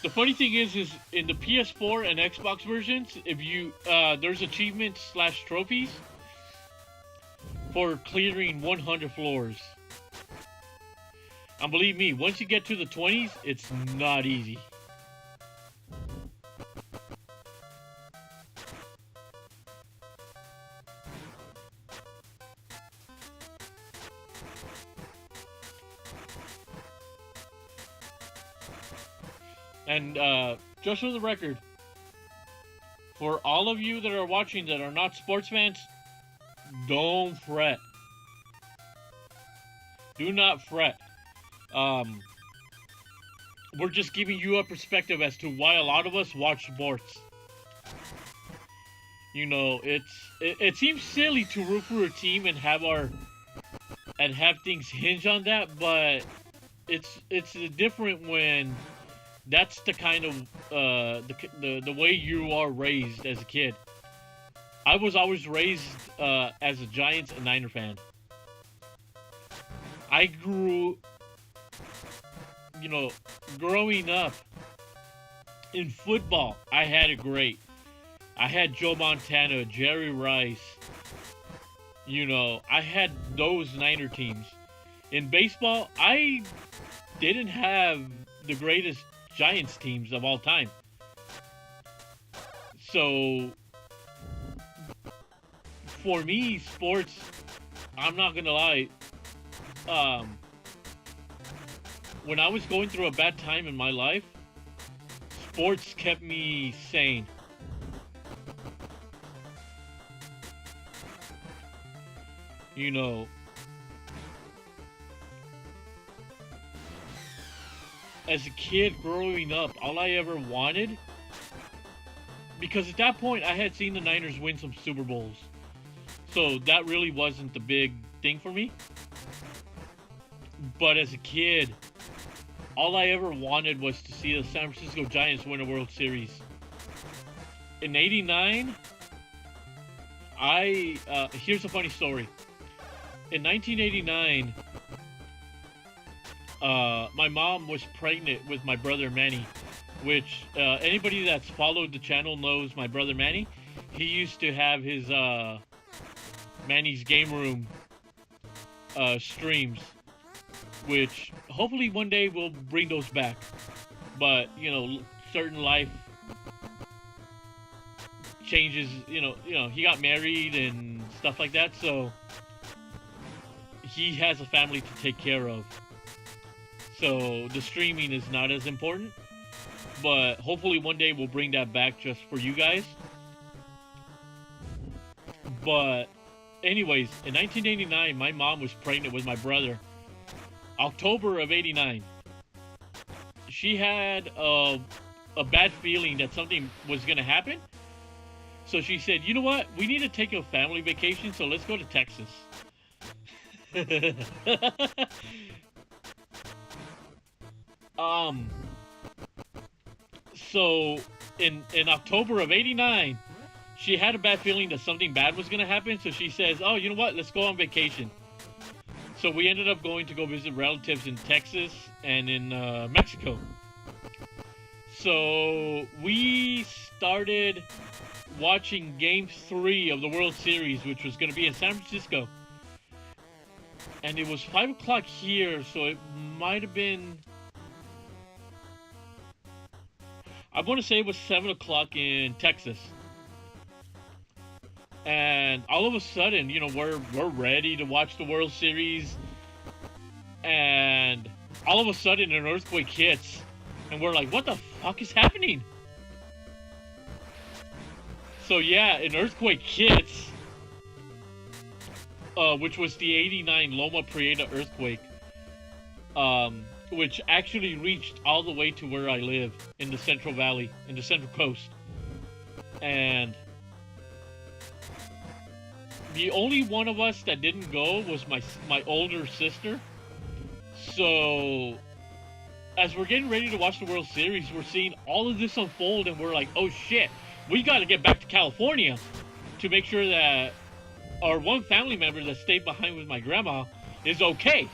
The funny thing is in the PS4 and Xbox versions, if you there's achievements / trophies for clearing 100 floors. And believe me, once you get to the 20s, it's not easy. And just for the record, for all of you that are watching that are not sports fans, don't fret. Do not fret. We're just giving you a perspective as to why a lot of us watch sports. You know, it seems silly to root for a team and have and have things hinge on that, but it's different when that's the kind of the way you are raised as a kid. I was always raised as a Giants and Niner fan. I grew, growing up in football, I had it great. I had Joe Montana, Jerry Rice. I had those Niner teams. In baseball, I didn't have the greatest Giants teams of all time. So, for me, sports, I'm not gonna lie, when I was going through a bad time in my life, sports kept me sane. As a kid growing up, all I ever wanted, because at that point I had seen the Niners win some Super Bowls, so that really wasn't the big thing for me. But as a kid, all I ever wanted was to see the San Francisco Giants win a World Series. In '89, here's a funny story. In 1989, my mom was pregnant with my brother Manny, which anybody that's followed the channel knows my brother Manny. He used to have his Manny's Game Room streams, which hopefully one day we'll bring those back. But, certain life changes, he got married and stuff like that, so he has a family to take care of. So the streaming is not as important, but hopefully one day we'll bring that back just for you guys. But anyways, in 1989, my mom was pregnant with my brother. October of '89. She had a bad feeling that something was going to happen. So she said, you know what? We need to take a family vacation, so let's go to Texas. So in October of '89, she had a bad feeling that something bad was going to happen. So she says, oh, you know what? Let's go on vacation. So we ended up going to go visit relatives in Texas and in Mexico. So we started watching Game 3 of the World Series, which was going to be in San Francisco. And it was 5 o'clock here, so it might have been... I want to say it was 7 o'clock in Texas. And all of a sudden, we're ready to watch the World Series. And all of a sudden, an earthquake hits. And we're like, what the fuck is happening? So yeah, an earthquake hits. Which was the '89 Loma Prieta earthquake. Which actually reached all the way to where I live, in the Central Valley, in the Central Coast. And the only one of us that didn't go was my older sister. So, as we're getting ready to watch the World Series, we're seeing all of this unfold, and we're like, oh shit, we gotta get back to California to make sure that our one family member that stayed behind with my grandma is okay.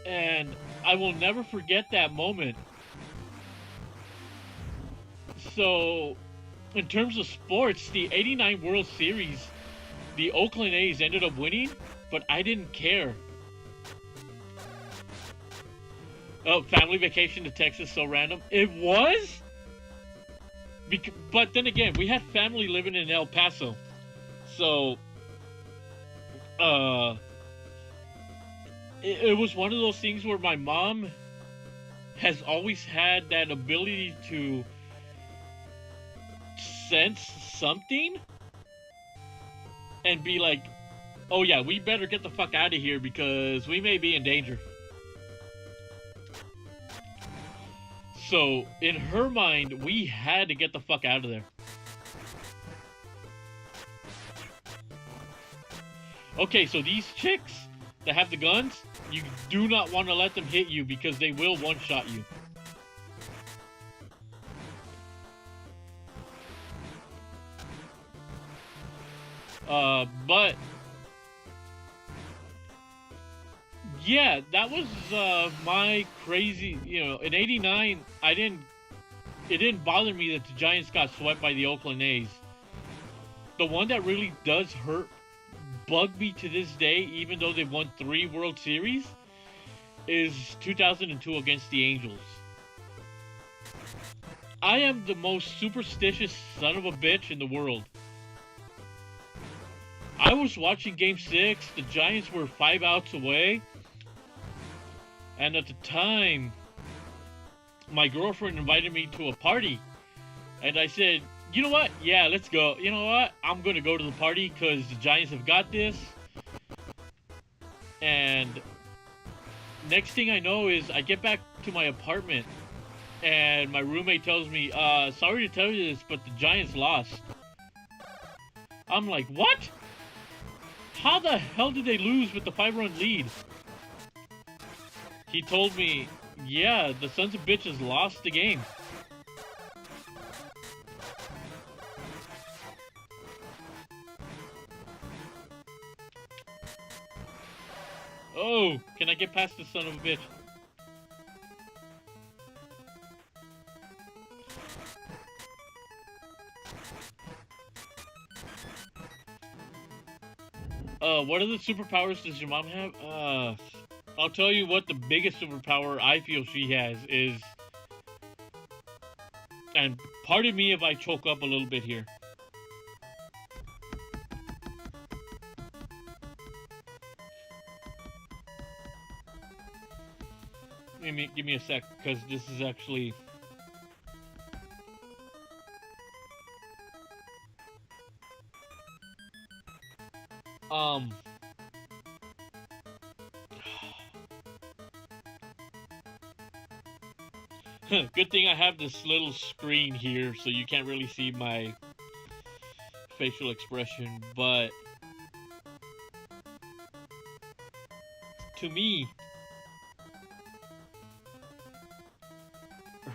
And I will never forget that moment. So, in terms of sports, the '89 World Series, the Oakland A's ended up winning, but I didn't care. Oh, family vacation to Texas, so random. It was? But then again, we had family living in El Paso. So, it was one of those things where my mom has always had that ability to sense something and be like, oh yeah, we better get the fuck out of here because we may be in danger. So, in her mind, we had to get the fuck out of there. Okay, so these chicks that have the guns, you do not want to let them hit you because they will one-shot you. But yeah, that was my crazy, in '89, it didn't bother me that the Giants got swept by the Oakland A's. The one that really does bug me to this day, even though they've won 3 World Series, is 2002 against the Angels. I am the most superstitious son of a bitch in the world. I was watching Game 6, the Giants were 5 outs away, and at the time, my girlfriend invited me to a party, and I said, you know what? Yeah, let's go. You know what? I'm going to go to the party because the Giants have got this. And next thing I know is I get back to my apartment and my roommate tells me, sorry to tell you this, but the Giants lost. I'm like, what? How the hell did they lose with the 5-run lead? He told me, yeah, the sons of bitches lost the game. Oh, can I get past this son of a bitch? What other superpowers does your mom have? I'll tell you what the biggest superpower I feel she has is, and pardon me if I choke up a little bit here. Give me a sec, because this is actually... Good thing I have this little screen here, so you can't really see my facial expression, but... to me...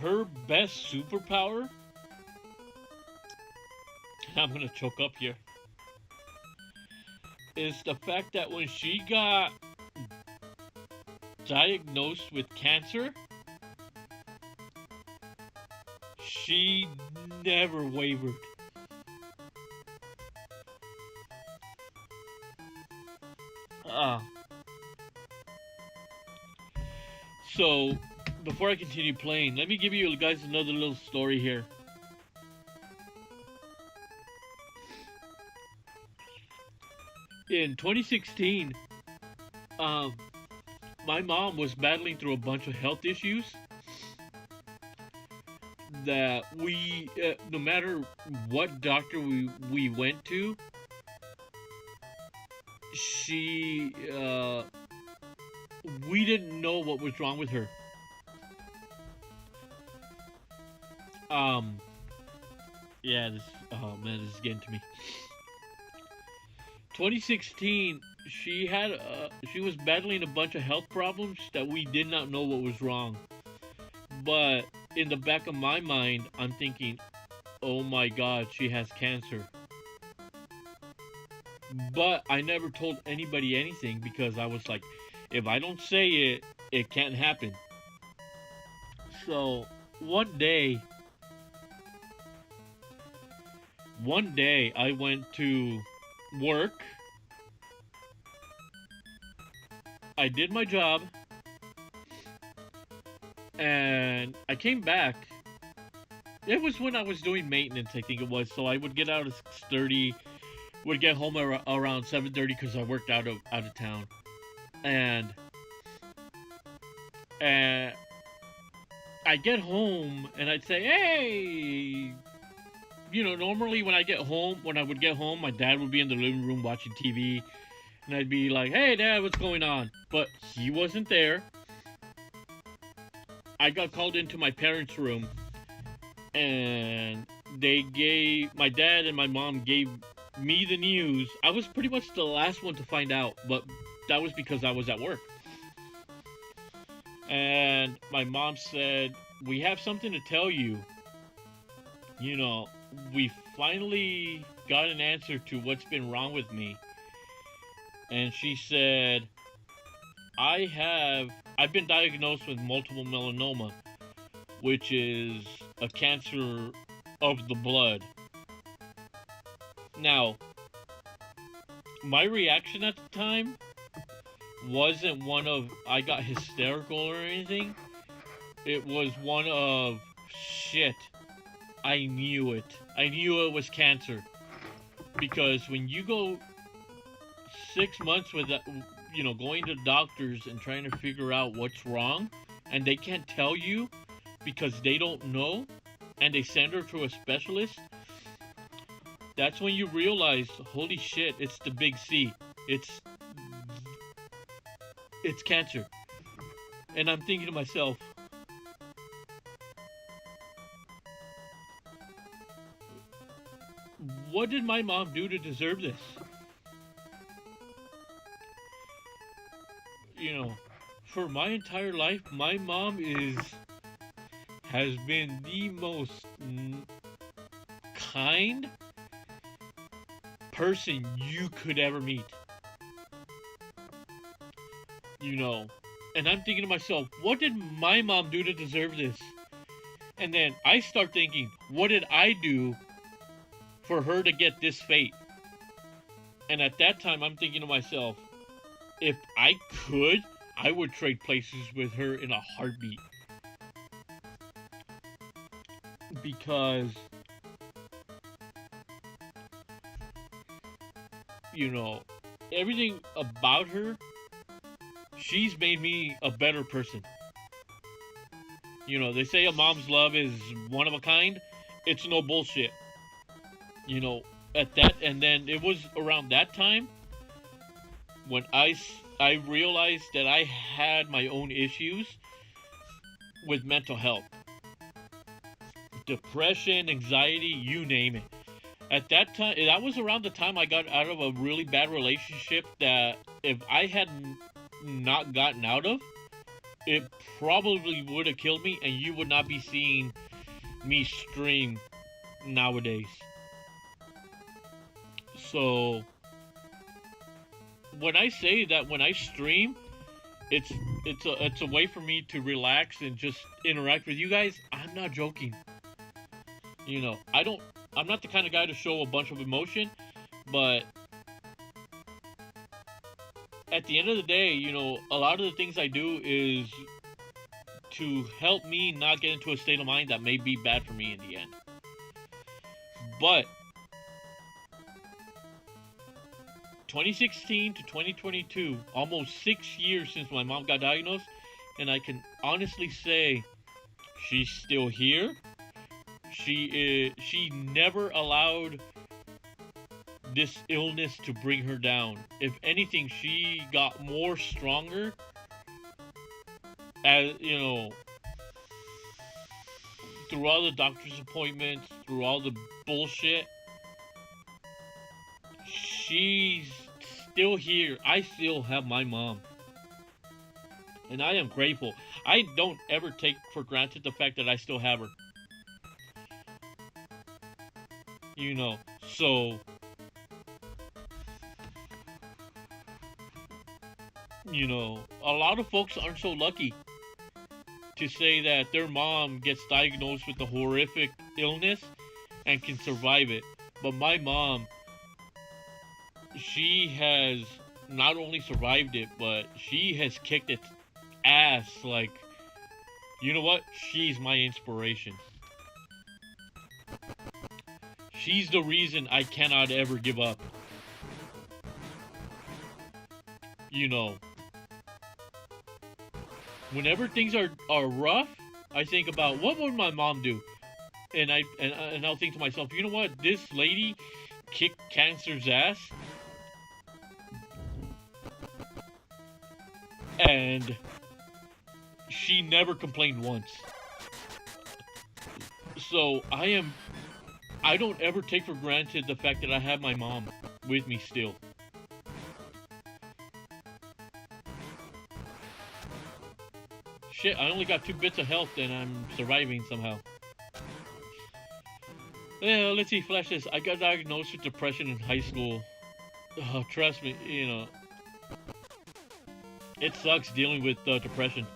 her best superpower, I'm gonna choke up here, is the fact that when she got diagnosed with cancer, she never wavered. So, before I continue playing, let me give you guys another little story here. In 2016, my mom was battling through a bunch of health issues that we, no matter what doctor we went to, we didn't know what was wrong with her. Yeah, oh man, this is getting to me. 2016, she was battling a bunch of health problems that we did not know what was wrong. But in the back of my mind, I'm thinking, oh my God, she has cancer. But I never told anybody anything because I was like, if I don't say it, it can't happen. So, one day I went to work, I did my job, and I came back. It was when I was doing maintenance, I think it was, so I would get out at 6:30, would get home around 7:30 because I worked out of town, and I get home and I'd say, hey, normally when I would get home, my dad would be in the living room watching TV, and I'd be like, hey Dad, what's going on? But he wasn't there. I got called into my parents' room, and my dad and my mom gave me the news. I was pretty much the last one to find out, but that was because I was at work. And my mom said, "We have something to tell you. You know, we finally got an answer to what's been wrong with me." And she said, I've been diagnosed with multiple melanoma, which is a cancer of the blood. Now, my reaction at the time wasn't one of I got hysterical or anything. It was one of shit. I knew it. I knew it was cancer. Because when you go 6 months with going to doctors and trying to figure out what's wrong, and they can't tell you because they don't know, and they send her to a specialist, that's when you realize, holy shit, it's the big C. It's cancer. And I'm thinking to myself, what did my mom do to deserve this? For my entire life, my mom has been the most kind person you could ever meet. And I'm thinking to myself, what did my mom do to deserve this? And then I start thinking, what did I do for her to get this fate? And at that time, I'm thinking to myself, if I could, I would trade places with her in a heartbeat. Because, everything about her, she's made me a better person. They say a mom's love is one of a kind. It's no bullshit. And then it was around that time when I realized that I had my own issues with mental health. Depression, anxiety, you name it. At that time, that was around the time I got out of a really bad relationship that if I had not gotten out of, it probably would have killed me, and you would not be seeing me stream nowadays. So when I say that when I stream, it's a way for me to relax and just interact with you guys. I'm not joking. I'm not the kind of guy to show a bunch of emotion, but at the end of the day, a lot of the things I do is to help me not get into a state of mind that may be bad for me in the end. But 2016 to 2022, almost 6 years since my mom got diagnosed, and I can honestly say she's still here. She never allowed this illness to bring her down. If anything, she got more stronger as, through all the doctor's appointments, through all the bullshit. She's still here. I still have my mom. And I am grateful. I don't ever take for granted the fact that I still have her. So a lot of folks aren't so lucky to say that their mom gets diagnosed with a horrific illness and can survive it. But my mom, she has not only survived it, but she has kicked its ass. Like, you know what? She's my inspiration. She's the reason I cannot ever give up. Whenever things are rough, I think about what would my mom do, and I'll think to myself, you know what? This lady kicked cancer's ass, and she never complained once. So I I don't ever take for granted the fact that I have my mom with me still. Shit, I only got 2 bits of health and I'm surviving somehow. Yeah, let's see, flash this. I got diagnosed with depression in high school. Trust me, you know, it sucks dealing with depression.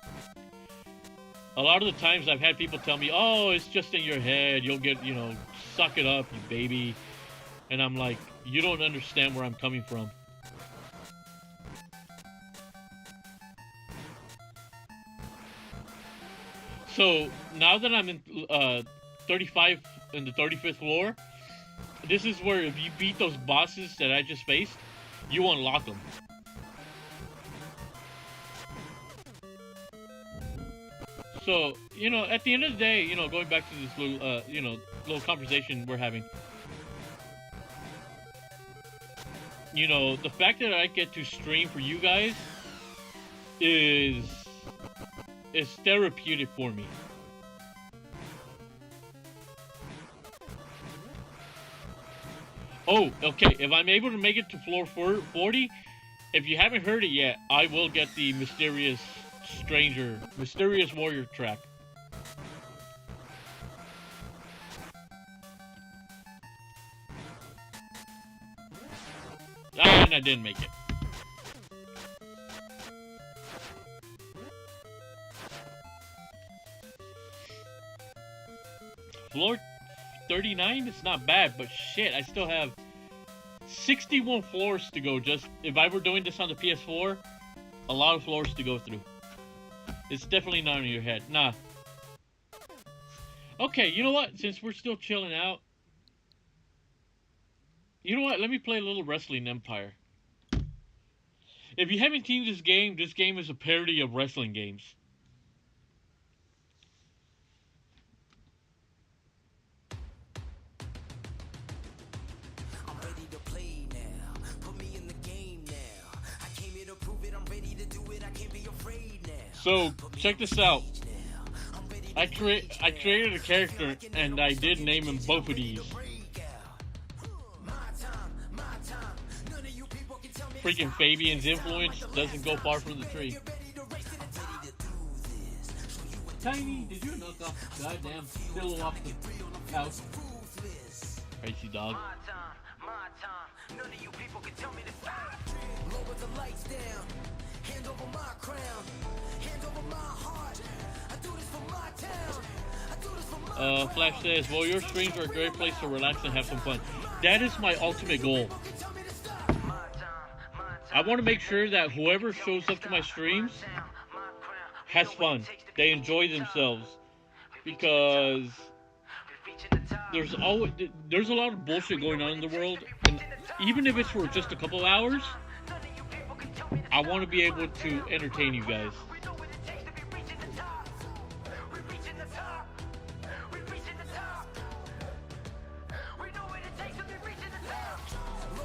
A lot of the times I've had people tell me, oh, it's just in your head, you'll get, you know, suck it up, you baby. And I'm like, you don't understand where I'm coming from. So, now that I'm in 35 in the 35th floor, this is where if you beat those bosses that I just faced, you unlock them. So, you know, at the end of the day, you know, going back to this little, you know, little conversation we're having, you know, the fact that I get to stream for you guys is therapeutic for me. Oh, okay, if I'm able to make it to floor 40, if you haven't heard it yet, I will get the Mysterious Warrior track. And I didn't make it. Floor 39, it's not bad, but shit, I still have 61 floors to go. Just if I were doing this on the PS4, a lot of floors to go through. It's definitely not in your head. Nah. Okay, you know what? Since we're still chilling out, you know what? Let me play a little Wrestling Empire. If you haven't seen this game is a parody of wrestling games. So, check this out. I created a character, and I did name him both of these. Freaking Fabian's influence doesn't go far from the tree. Tiny, did you knock off goddamn pillow off the house? Crazy dog. None of you people can tell me to stop. Lower the lights down. Hand over my crown. Hand over my heart. I do this for my town. I do this for my Flash says, well, your streams are a great place to relax and have some fun. That is my ultimate goal. I want to make sure that whoever shows up to my streams has fun. They enjoy themselves. Because there's a lot of bullshit going on in the world, and even if it's for just a couple hours, I want to be able to entertain you guys.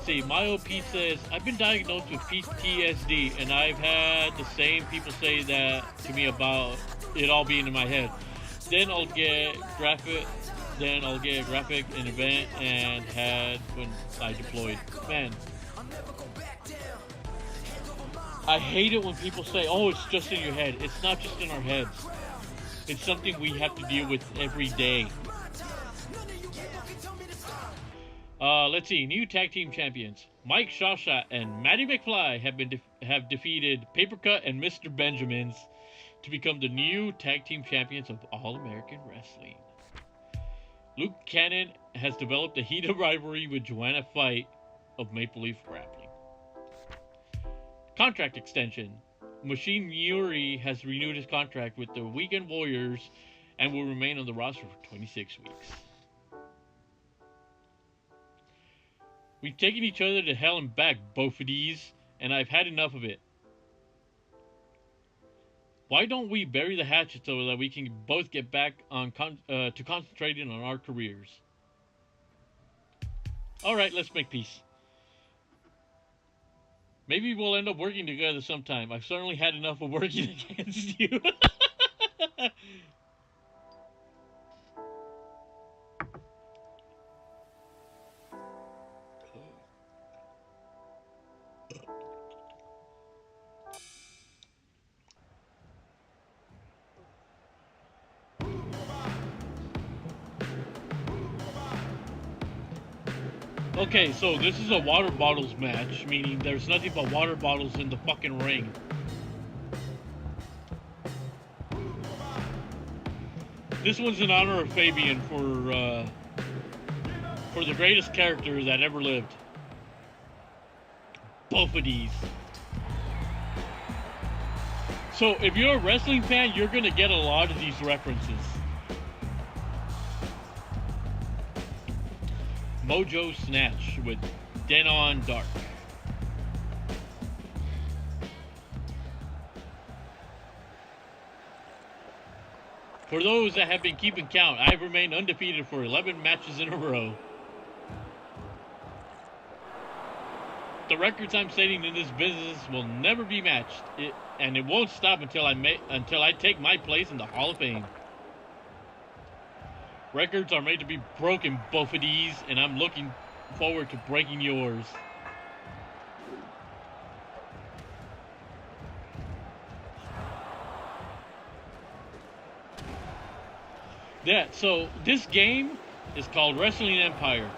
See, my OP says, I've been diagnosed with PTSD, and I've had the same people say that to me about it all being in my head. Then I'll get graphic an event and had when I deployed. Man, I hate it when people say, oh, it's just in your head. It's not just in our heads. It's something we have to deal with every day. Let's see. New tag team champions. Mike Shawshot and Matty McFly have defeated Papercut and Mr. Benjamins to become the new tag team champions of All American Wrestling. Luke Cannon has developed a heated rivalry with Joanna Fight of Maple Leaf Grappling. Contract extension. Machine Yuri has renewed his contract with the Weekend Warriors and will remain on the roster for 26 weeks. We've taken each other to hell and back, both of these, and I've had enough of it. Why don't we bury the hatchet so that we can both get back on to concentrating on our careers? Alright, let's make peace. Maybe we'll end up working together sometime. I've certainly had enough of working against you. Okay, so this is a water bottles match, meaning there's nothing but water bottles in the fucking ring. This one's in honor of Fabian for the greatest character that ever lived. Both of these. So if you're a wrestling fan, you're gonna get a lot of these references. Mojo Snatch with Denon Dark. For those that have been keeping count, I've remained undefeated for 11 matches in a row. The records I'm setting in this business will never be matched, and it won't stop until I take my place in the Hall of Fame. Records are made to be broken, both of these, and I'm looking forward to breaking yours. Yeah, so this game is called Wrestling Empire.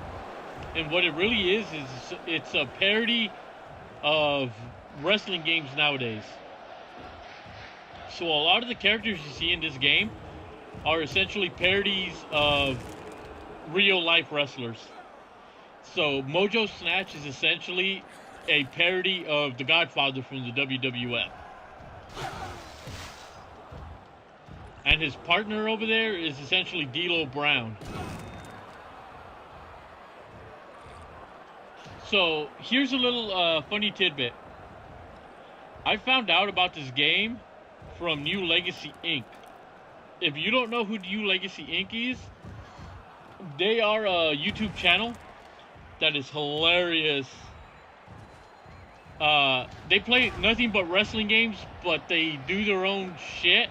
And what it really is it's a parody of wrestling games nowadays. So a lot of the characters you see in this game are essentially parodies of real life wrestlers. So Mojo Snatch is essentially a parody of The Godfather from the WWF. And his partner over there is essentially D'Lo Brown. So here's a little funny tidbit. I found out about this game from New Legacy Inc. If you don't know who New Legacy Inc. is, they are a YouTube channel that is hilarious. They play nothing but wrestling games, but they do their own shit.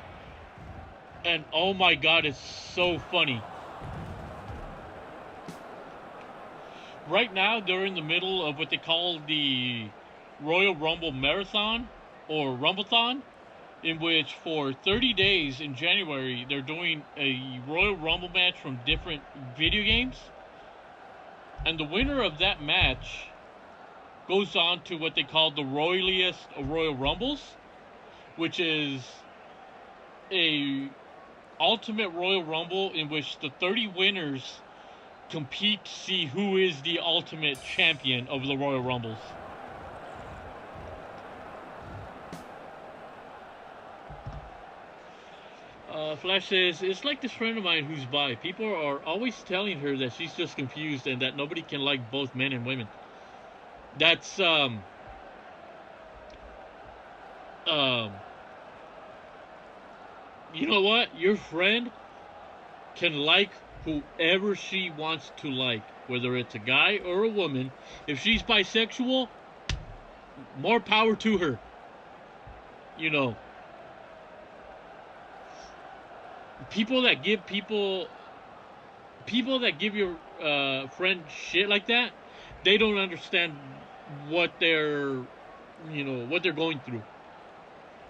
And oh my god, it's so funny. Right now, they're in the middle of what they call the Royal Rumble Marathon, or Rumblethon, in which for 30 days in January, they're doing a Royal Rumble match from different video games. And the winner of that match goes on to what they call the Royaliest Royal Rumbles, which is a ultimate Royal Rumble in which the 30 winners compete to see who is the ultimate champion of the Royal Rumbles. Flash says, it's like this friend of mine who's bi. People are always telling her that she's just confused and that nobody can like both men and women. That's, you know what? Your friend can like whoever she wants to like, whether it's a guy or a woman. If she's bisexual, more power to her. You know, people that give your friend shit like that, they don't understand what they're going through.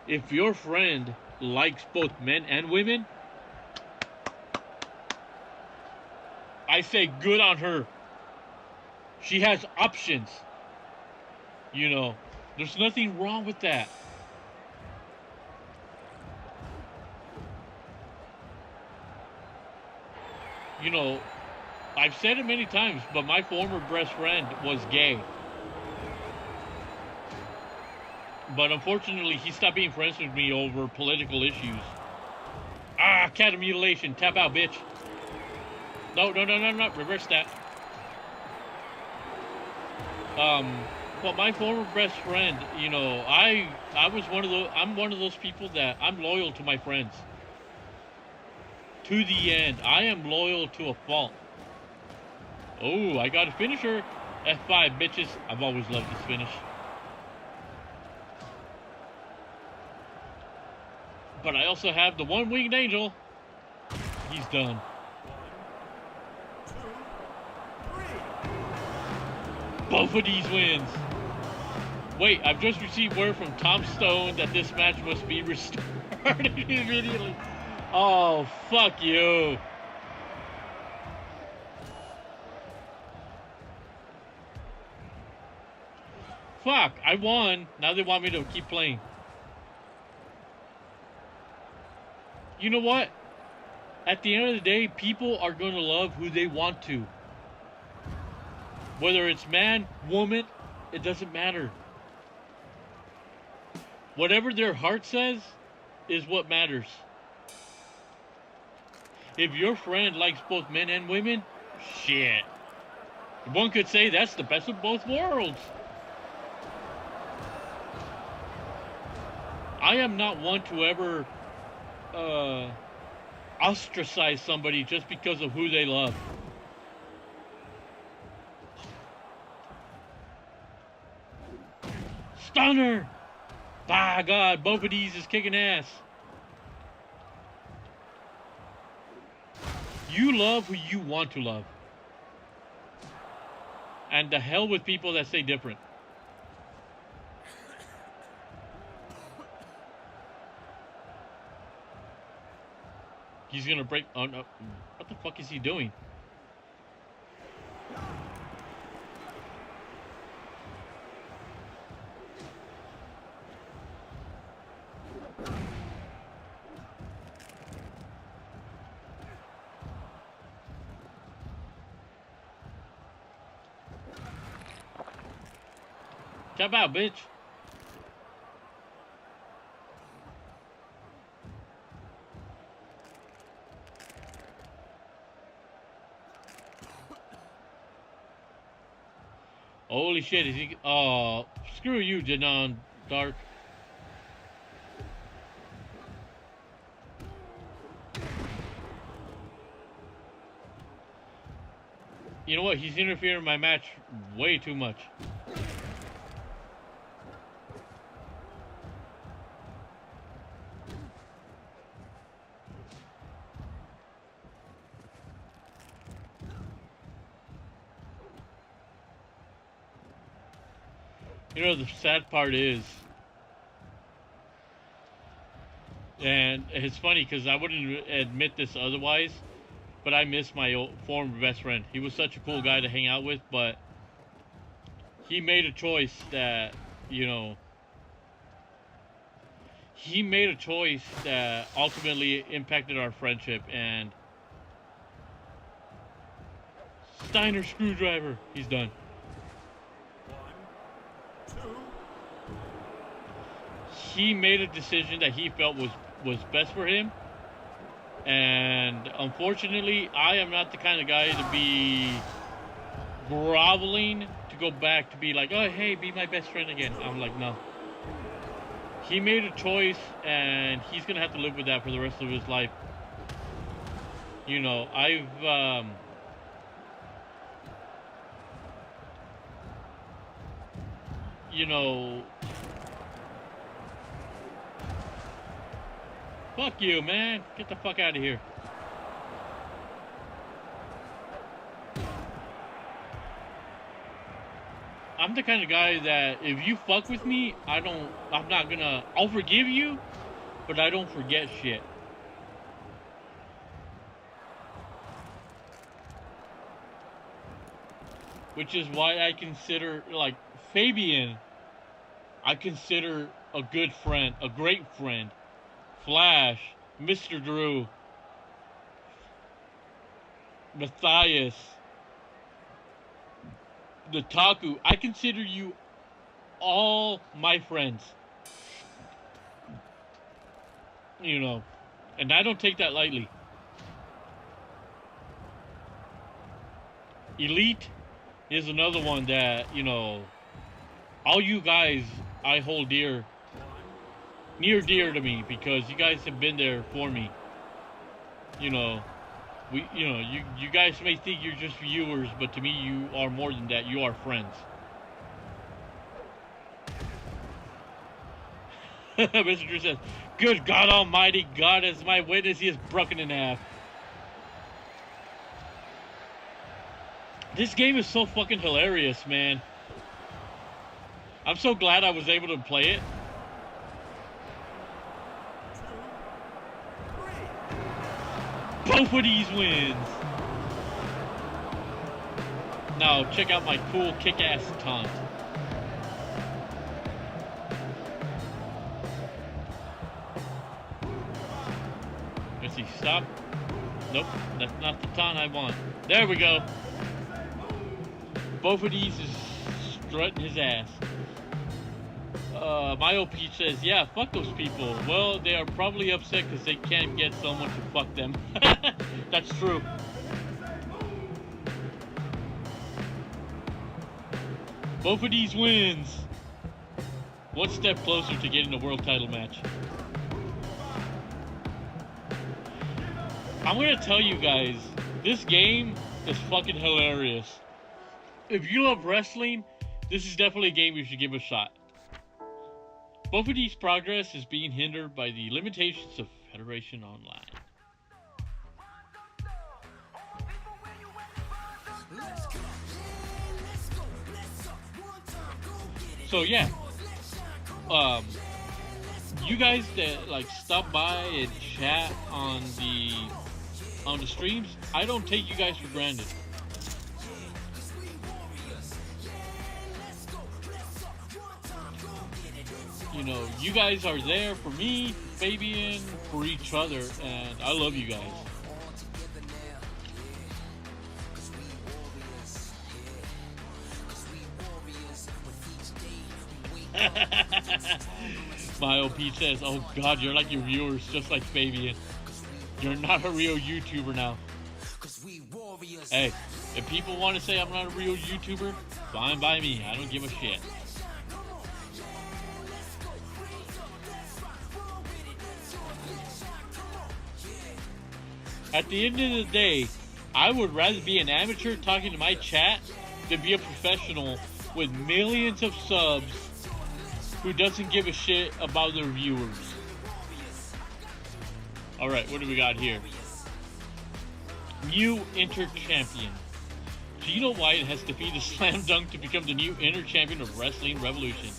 If your friend likes both men and women, I say good on her. She has options. You know, there's nothing wrong with that. You know, I've said it many times, but my former best friend was gay. But unfortunately, he stopped being friends with me over political issues. Ah, cat mutilation. Tap out, bitch. No. Reverse that. But my former best friend, you know, I'm one of those people that I'm loyal to my friends. To the end. I am loyal to a fault. Oh, I got a finisher. F5, bitches. I've always loved this finish. But I also have the one-winged angel. He's done. 1, 2, 3. Both of these wins. Wait, I've just received word from Tom Stone that this match must be restarted immediately. Oh, fuck you. fuck, I won. Now they want me to keep playing. You know what? At the end of the day, people are going to love who they want to. Whether it's man, woman, it doesn't matter. Whatever their heart says is what matters. If your friend likes both men and women, shit. One could say that's the best of both worlds. I am not one to ever ostracize somebody just because of who they love. Stunner! By God, both of these is kicking ass. You love who you want to love. And the hell with people that say different. He's gonna break. Oh no. What the fuck is he doing? Jump out, bitch. Holy shit, is he... Oh, screw you, Janon Dark. You know what? He's interfering in my match way too much. You know, the sad part is, and it's funny because I wouldn't admit this otherwise, but I miss my old former best friend. He was such a cool guy to hang out with, but he made a choice that, you know, he made a choice that ultimately impacted our friendship. And Steiner screwdriver, he's done. He made a decision that he felt was best for him, and unfortunately, I am not the kind of guy to be groveling to go back to be like, oh hey, be my best friend again. I'm like, no. He made a choice, and he's gonna have to live with that for the rest of his life. You know, you know, fuck you, man. Get the fuck out of here. I'm the kind of guy that if you fuck with me, I'll forgive you, but I don't forget shit. Which is why I consider, like, Fabian, I consider a good friend, a great friend. Flash, Mr. Drew, Matthias, the Taku, I consider you all my friends. You know, and I don't take that lightly. Elite is another one that, you know, all you guys I hold dear to me, because you guys have been there for me. You know, you guys may think you're just viewers, but to me you are more than that. You are friends. Mr. Drew says, good God Almighty, God as my witness, he is broken in half. This game is so fucking hilarious, man. I'm so glad I was able to play it. Both of these wins. Now check out my cool kick-ass taunt. stop. Nope, that's not the taunt I want. There we go. Both of these is strutting his ass. My OP says, yeah, fuck those people. Well, they are probably upset because they can't get someone to fuck them. That's true. Both of these wins. One step closer to getting a world title match. I'm gonna tell you guys, this game is fucking hilarious. If you love wrestling, this is definitely a game you should give a shot. Both of these progress is being hindered by the limitations of Federation Online. So yeah, you guys that like stop by and chat on the streams, I don't take you guys for granted. You know, you guys are there for me, Fabian, for each other, and I love you guys. My OP says, oh god, you're like your viewers, just like Fabian. You're not a real YouTuber now. Hey, if people want to say I'm not a real YouTuber, fine by me. I don't give a shit. At the end of the day, I would rather be an amateur talking to my chat than be a professional with millions of subs who doesn't give a shit about their viewers. Alright, what do we got here? New Inter-Champion. Gino White has defeated Slam Dunk to become the new Inter-Champion of Wrestling Revolution.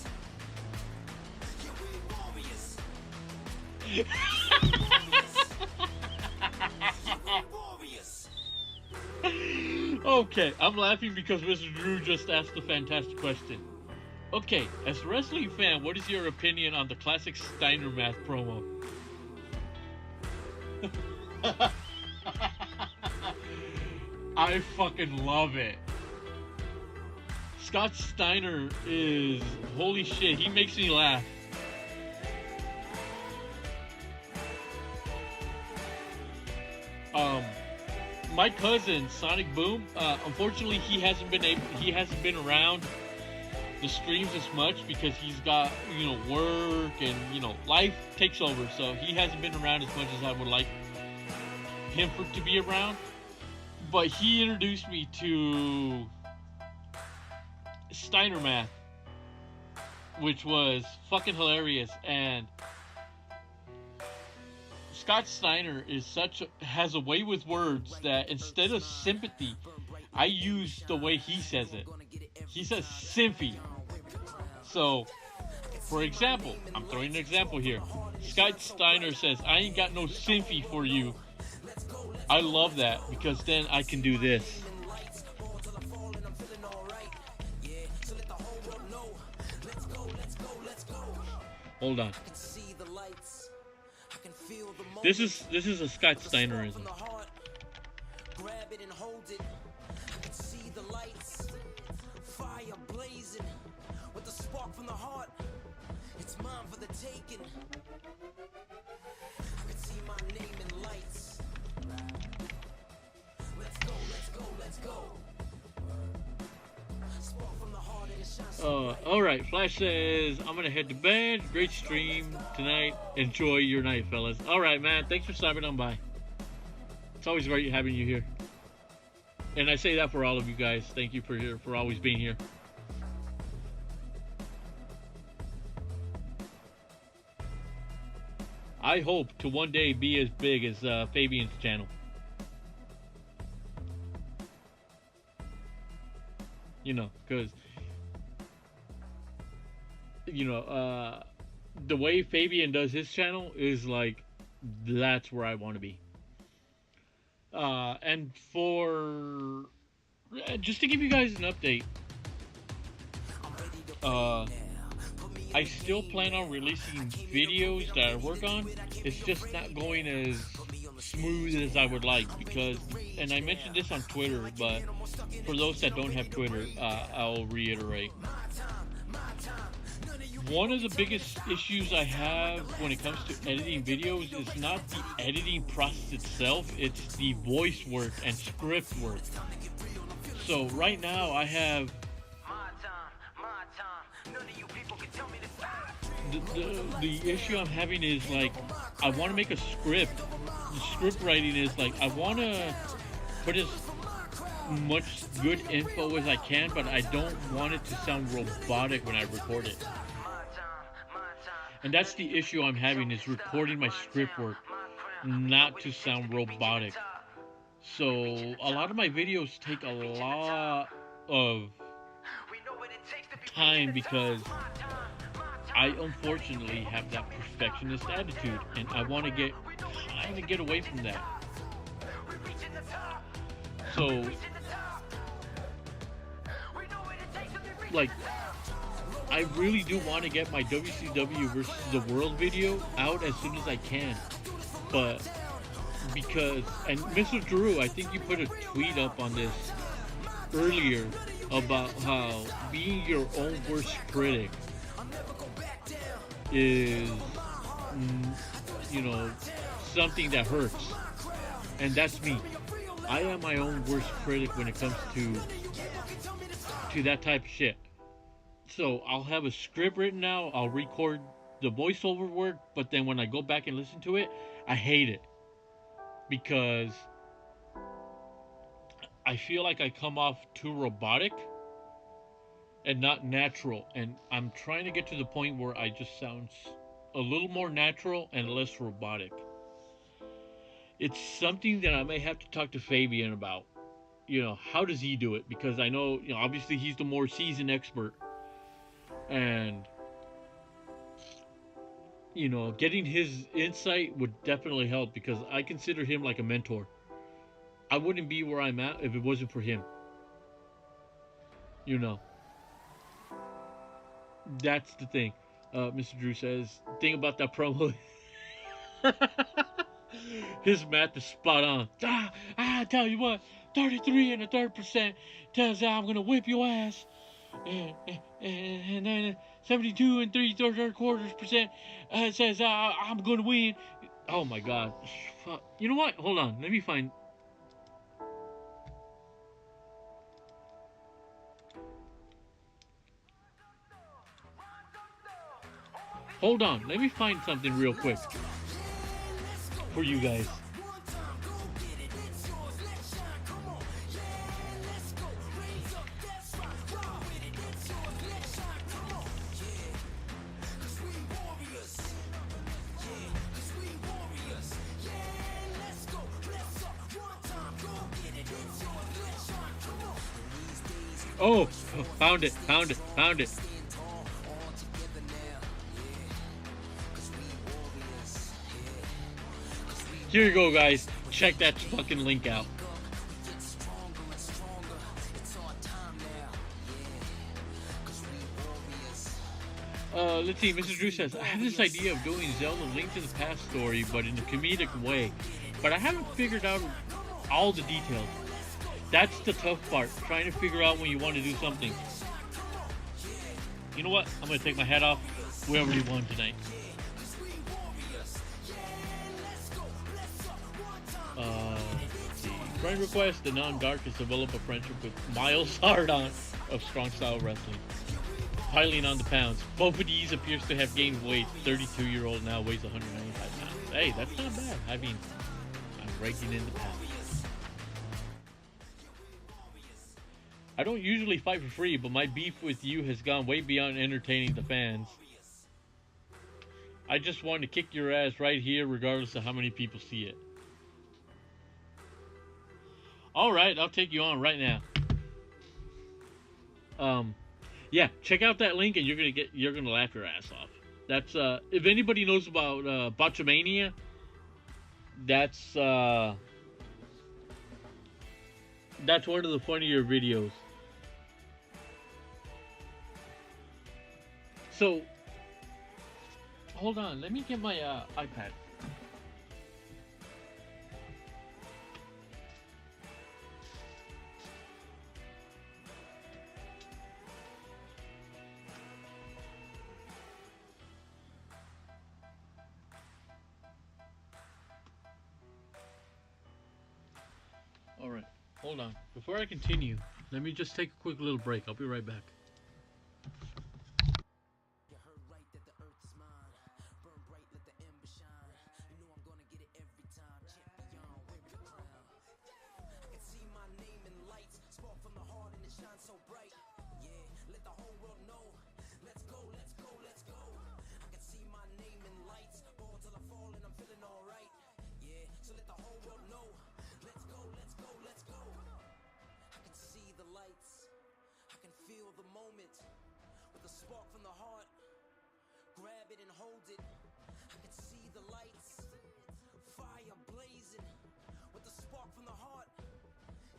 Okay, I'm laughing because Mr. Drew just asked a fantastic question. Okay, as a wrestling fan, what is your opinion on the classic Steiner Math promo? I fucking love it. Scott Steiner is, holy shit, he makes me laugh. My cousin Sonic Boom, unfortunately he hasn't been around the streams as much because he's got, you know, work and, you know, life takes over, so he hasn't been around as much as I would like him to be around. But he introduced me to Steiner Math, which was fucking hilarious. And Scott Steiner has a way with words that instead of sympathy, I use the way he says it. He says symphy. So, for example, I'm throwing an example here. Scott Steiner says, I ain't got no symphy for you. I love that because then I can do this. Hold on. This is a Scott Steinerism. Grab it and hold it. I can see the lights, fire blazing with the spark from the heart. It's mine for the taking. I can see my name in lights. Let's go, let's go, let's go. Spark from the heart and it shines so bright. Alright, Flash says, I'm gonna head to bed. Great stream tonight. Enjoy your night, fellas. Alright, man. Thanks for stopping on by. It's always great having you here. And I say that for all of you guys. Thank you for always being here. I hope to one day be as big as Fabian's channel. You know, because the way Fabian does his channel is like, that's where I want to be. And for just to give you guys an update, I still plan on releasing videos that I work on. It's just not going as smooth as I would like, because, and I mentioned this on Twitter, but for those that don't have Twitter, I'll reiterate. One of the biggest issues I have when it comes to editing videos is not the editing process itself, it's the voice work and script work. So right now I have the issue I'm having is like, I want to make a script. The script writing is like, I want to put as much good info as I can, but I don't want it to sound robotic when I record it. And that's the issue I'm having, is recording my script work not to sound robotic. So a lot of my videos take a lot of time because I unfortunately have that perfectionist attitude, and I want to get away from that. So, like, I really do want to get my WCW versus the World video out as soon as I can, but because, and Mr. Drew, I think you put a tweet up on this earlier about how being your own worst critic is, you know, something that hurts. And that's me. I am my own worst critic when it comes to that type of shit. So I'll have a script written out, I'll record the voiceover work, but then when I go back and listen to it, I hate it. Because I feel like I come off too robotic and not natural. And I'm trying to get to the point where I just sound a little more natural and less robotic. It's something that I may have to talk to Fabian about. You know, how does he do it? Because I know, you know, obviously he's the more seasoned expert. And, you know, getting his insight would definitely help, because I consider him like a mentor. I wouldn't be where I'm at if it wasn't for him. You know. That's the thing. Mr. Drew says, thing about that promo, his math is spot on. I tell you what, 33 1/3% tells you I'm going to whip your ass. And then 72 3/3% says I'm going to win. Oh my God. Fuck. You know what? Hold on. Let me find. Hold on. Let me find something real quick for you guys. Oh, found it. Here you go, guys. Check that fucking link out. Let's see. Mr. Drew says, I have this idea of doing Zelda Link to the Past story, but in a comedic way. But I haven't figured out all the details. That's the tough part, trying to figure out when you want to do something. You know what? I'm going to take my hat off. We already won tonight. Let's see. Friend request, the non-dark has developed a friendship with Miles Hardon of Strong Style Wrestling. Piling on the pounds. Bopadies appears to have gained weight. 32-year-old now weighs 195 pounds. Hey, that's not bad. I mean, I'm raking in the pounds. I don't usually fight for free, but my beef with you has gone way beyond entertaining the fans. I just want to kick your ass right here, regardless of how many people see it. Alright, I'll take you on right now. Yeah, check out that link and you're gonna laugh your ass off. That's if anybody knows about Botchamania, that's one of the funnier videos. So, hold on, let me get my iPad. Alright, hold on. Before I continue, let me just take a quick little break. I'll be right back. You heard right that the earth is mine. Burn bright, let the ember shine. You know I'm gonna get it every time. Champion with the crown. I can see my name in lights. Spark from the heart and it shines so bright. Yeah, let the whole world know. Let's go, let's go, let's go. I can see my name in lights. Ball till I fall and I'm feeling alright. Yeah, so let the whole world know. Let's go, let's go, let's go. I can see the lights. I can feel the moment. With a spark from the heart. Grab it and hold it. I can see the lights. Fire blazing. With a spark from the heart.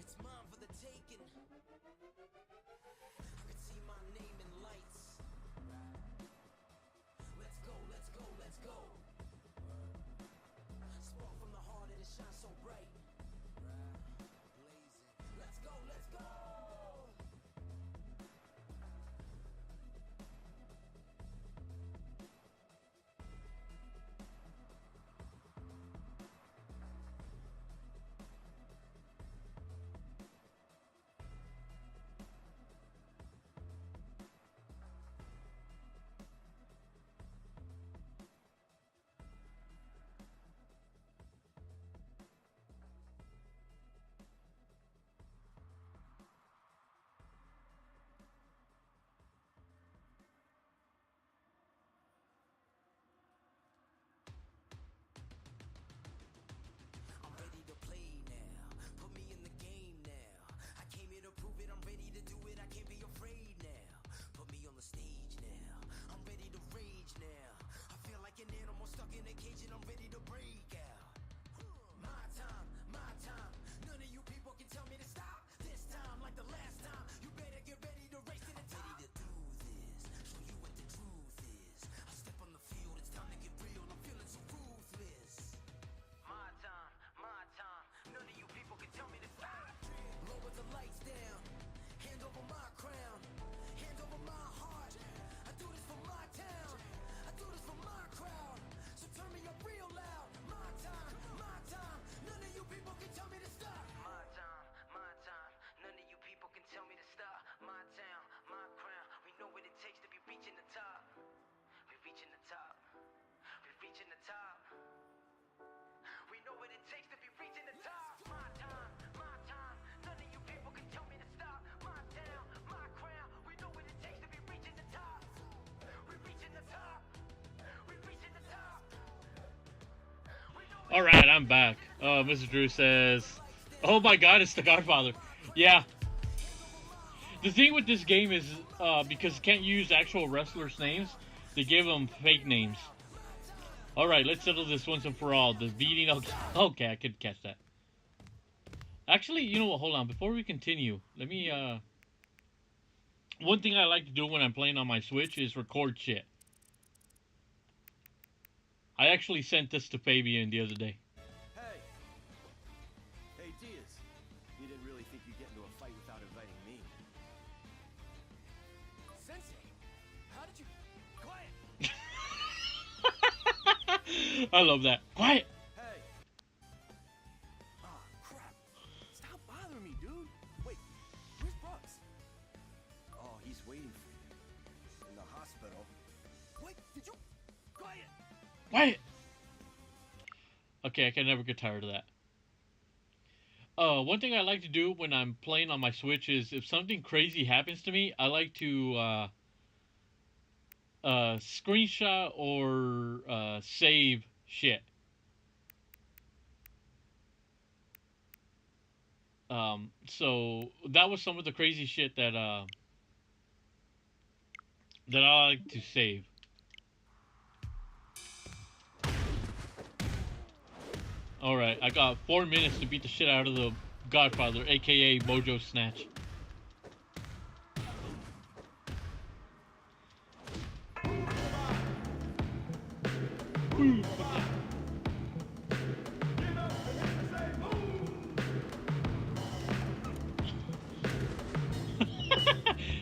It's mine for the taking. I can see my name in lights. Let's go, let's go, let's go. Spark from the heart and it shines so bright. Blazing. Let's go, let's go. I'm ready to play now. Put me in the game now. I came here to prove it. I'm ready to do it. I can't be afraid now. Put me on the stage now. I'm ready to rage now. I feel like an animal stuck in a cage and I'm ready to break out. My time, my time. None of you people can tell me to stop. This time, like the last time, you better get ready to race to the top. Ready to do this. Show you what the truth is. I step on the field. It's time to get real. I'm feeling so ruthless. My time, my time. None of you people can tell me to stop. Lower the lights down. Hand over my crown. Hand over my heart. I do this for my town. I do this for my crowd. So turn me up real loud. My time, my time. None of you people can tell me to stop. My time, my time. None of you people can tell me to stop. My town, my crown. We know what it takes to be reaching the top. We're reaching the top. We're reaching the top. We know what it takes to be reaching the top. My time, my time. None of you people can tell me to stop. My town, my crown. We know what it takes to be reaching the top. We're reaching the top. We're reaching the top. Alright, I'm back. Mr. Drew says, oh my god, it's the Godfather. Yeah. The thing with this game is, because you can't use actual wrestlers' names, they give them fake names. Alright, let's settle this once and for all. The beating of... Okay, I could catch that. Actually, you know what, hold on. Before we continue, let me, one thing I like to do when I'm playing on my Switch is record shit. I actually sent this to Fabian the other day. Hey! Hey, Diaz. You didn't really think you'd get into a fight without inviting me. Sensei! How did you... Quiet! I love that. Quiet! Hey! Ah, crap. Stop bothering me, dude. Wait, where's Bugs? Oh, he's waiting for you. In the hospital. Wait, did you... Quiet! Quiet! Okay, I can never get tired of that. One thing I like to do when I'm playing on my Switch is if something crazy happens to me, I like to screenshot or save shit. So that was some of the crazy shit that that I like to save. Alright, I got 4 minutes to beat the shit out of the Godfather, aka Mojo Snatch.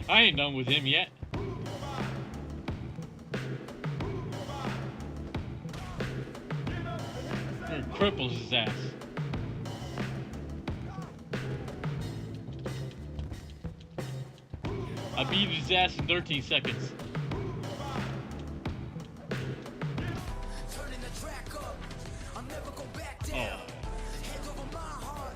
I ain't done with him yet. Cripples his ass. I beat his ass in 13 seconds. Turning the track up, I'll never go back down. Hand over my heart,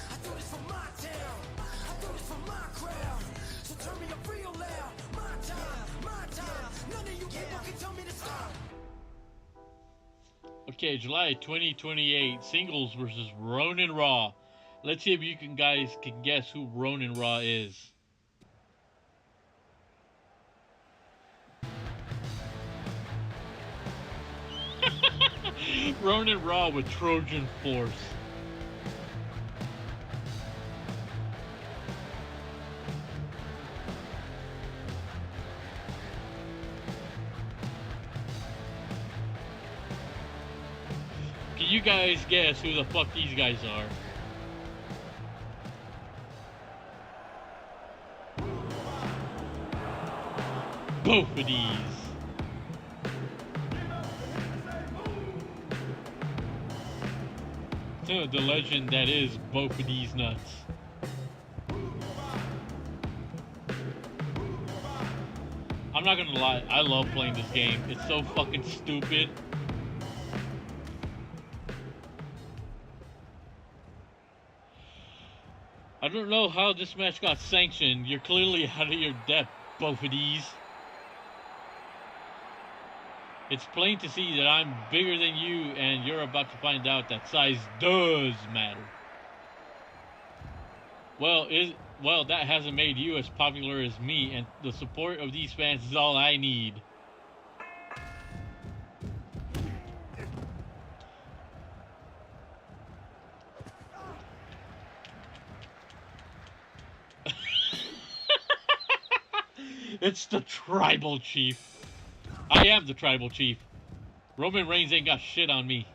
I do this for my town. I do this for my crowd. So turn me up real loud. My time. None of you people can tell me to stop. Okay, July 2028, singles versus Ronin Raw. Let's see if you guys can guess who Ronin Raw is. Ronin Raw with Trojan Force. Can you guys guess who the fuck these guys are? Both of these. The legend that is both of these nuts. I'm not gonna lie, I love playing this game. It's so fucking stupid. I don't know how this match got sanctioned. You're clearly out of your depth, both of these. It's plain to see that I'm bigger than you, and you're about to find out that size does matter. Well, that hasn't made you as popular as me, and the support of these fans is all I need. It's the Tribal Chief. I am the Tribal Chief. Roman Reigns ain't got shit on me.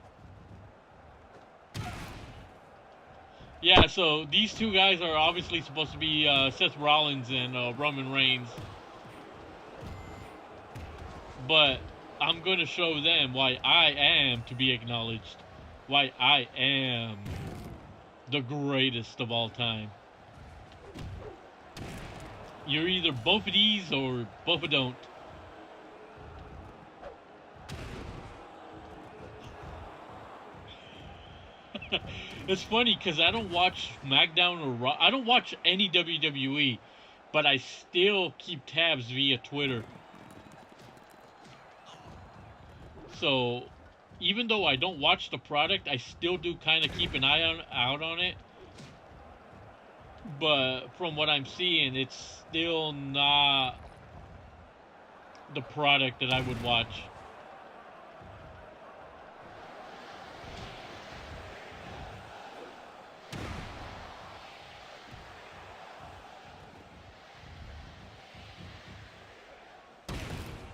Yeah, so these two guys are obviously supposed to be Seth Rollins and Roman Reigns. But I'm going to show them why I am to be acknowledged. Why I am the greatest of all time. You're either both of these or both of don't. It's funny because I don't watch SmackDown or Raw. I don't watch any WWE, but I still keep tabs via Twitter. So even though I don't watch the product, I still do kind of keep an eye out on it. But from what I'm seeing, it's still not the product that I would watch.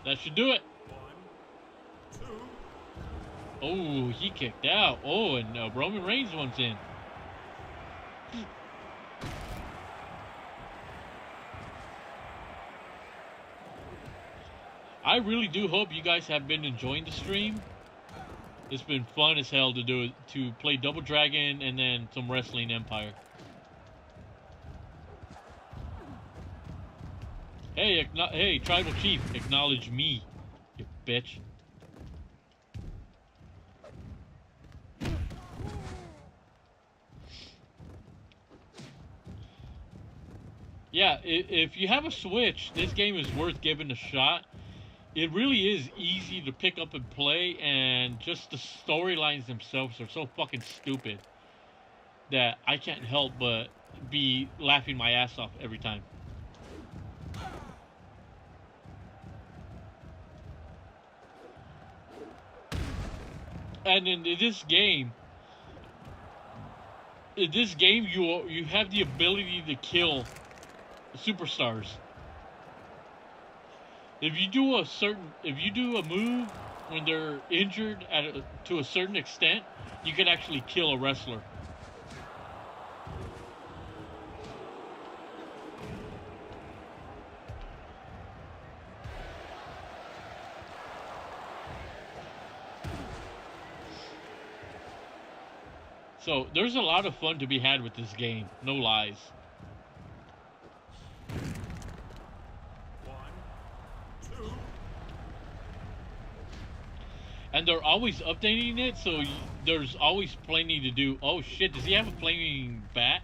That should do it. 1, 2. Oh, he kicked out. Oh, and Roman Reigns one's in. I really do hope you guys have been enjoying the stream. It's been fun as hell to play Double Dragon and then some Wrestling Empire. Hey, Tribal Chief, acknowledge me, you bitch. Yeah, if you have a Switch, this game is worth giving a shot. It really is easy to pick up and play, and just the storylines themselves are so fucking stupid that I can't help but be laughing my ass off every time. And in this game, you have the ability to kill superstars. If you do a move when they're injured to a certain extent, you can actually kill a wrestler. So there's a lot of fun to be had with this game, no lies. and they're always updating it, so there's always plenty to do. Oh shit, does he have a flaming bat?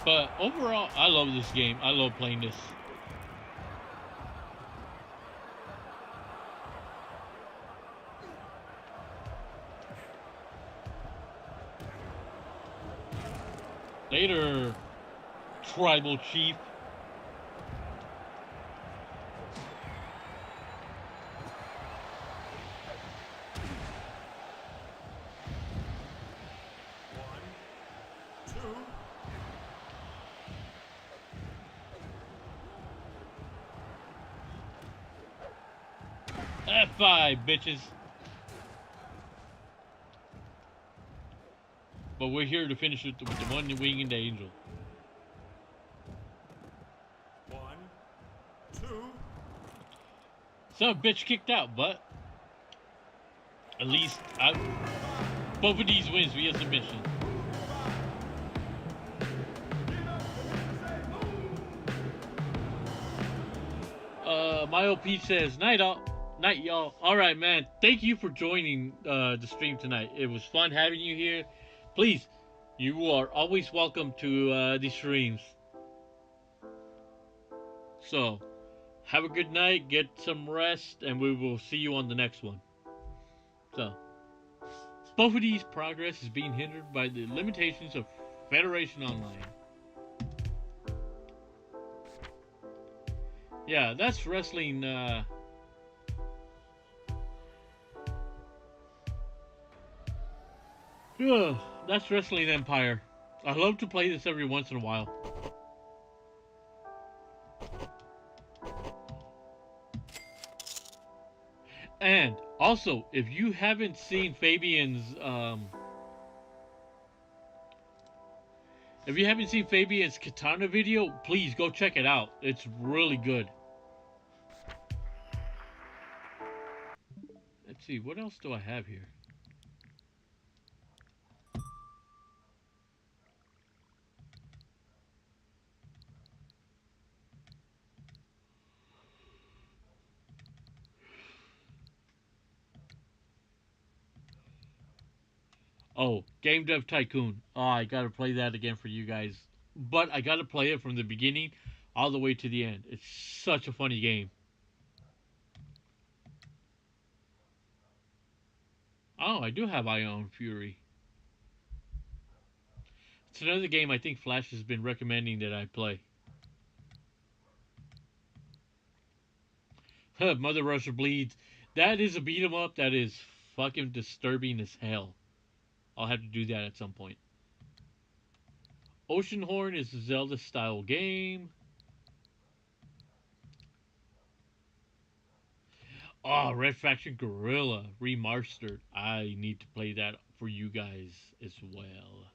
But overall, I love this game. I love playing this. Later, tribal chief. F5, bitches. But we're here to finish it with the one winged angel. 1, 2. Some bitch kicked out, but at least both of these wins via submission. My OP says, night y'all. Alright, man. Thank you for joining the stream tonight. It was fun having you here. Please, you are always welcome to these streams. So, have a good night, get some rest, and we will see you on the next one. So, both of these progress is being hindered by the limitations of Federation Online. Yeah, that's wrestling, that's Wrestling Empire. I love to play this every once in a while. And also, if you haven't seen Fabian's katana video, please go check it out. It's really good. Let's see, what else do I have here? Oh, Game Dev Tycoon. Oh, I gotta play that again for you guys. But I gotta play it from the beginning all the way to the end. It's such a funny game. Oh, I do have Ion Fury. It's another game I think Flash has been recommending that I play. Mother Russia Bleeds. That is a beat 'em up that is fucking disturbing as hell. I'll have to do that at some point. Oceanhorn is a Zelda style game. Oh, Red Faction Gorilla Remastered. I need to play that for you guys as well.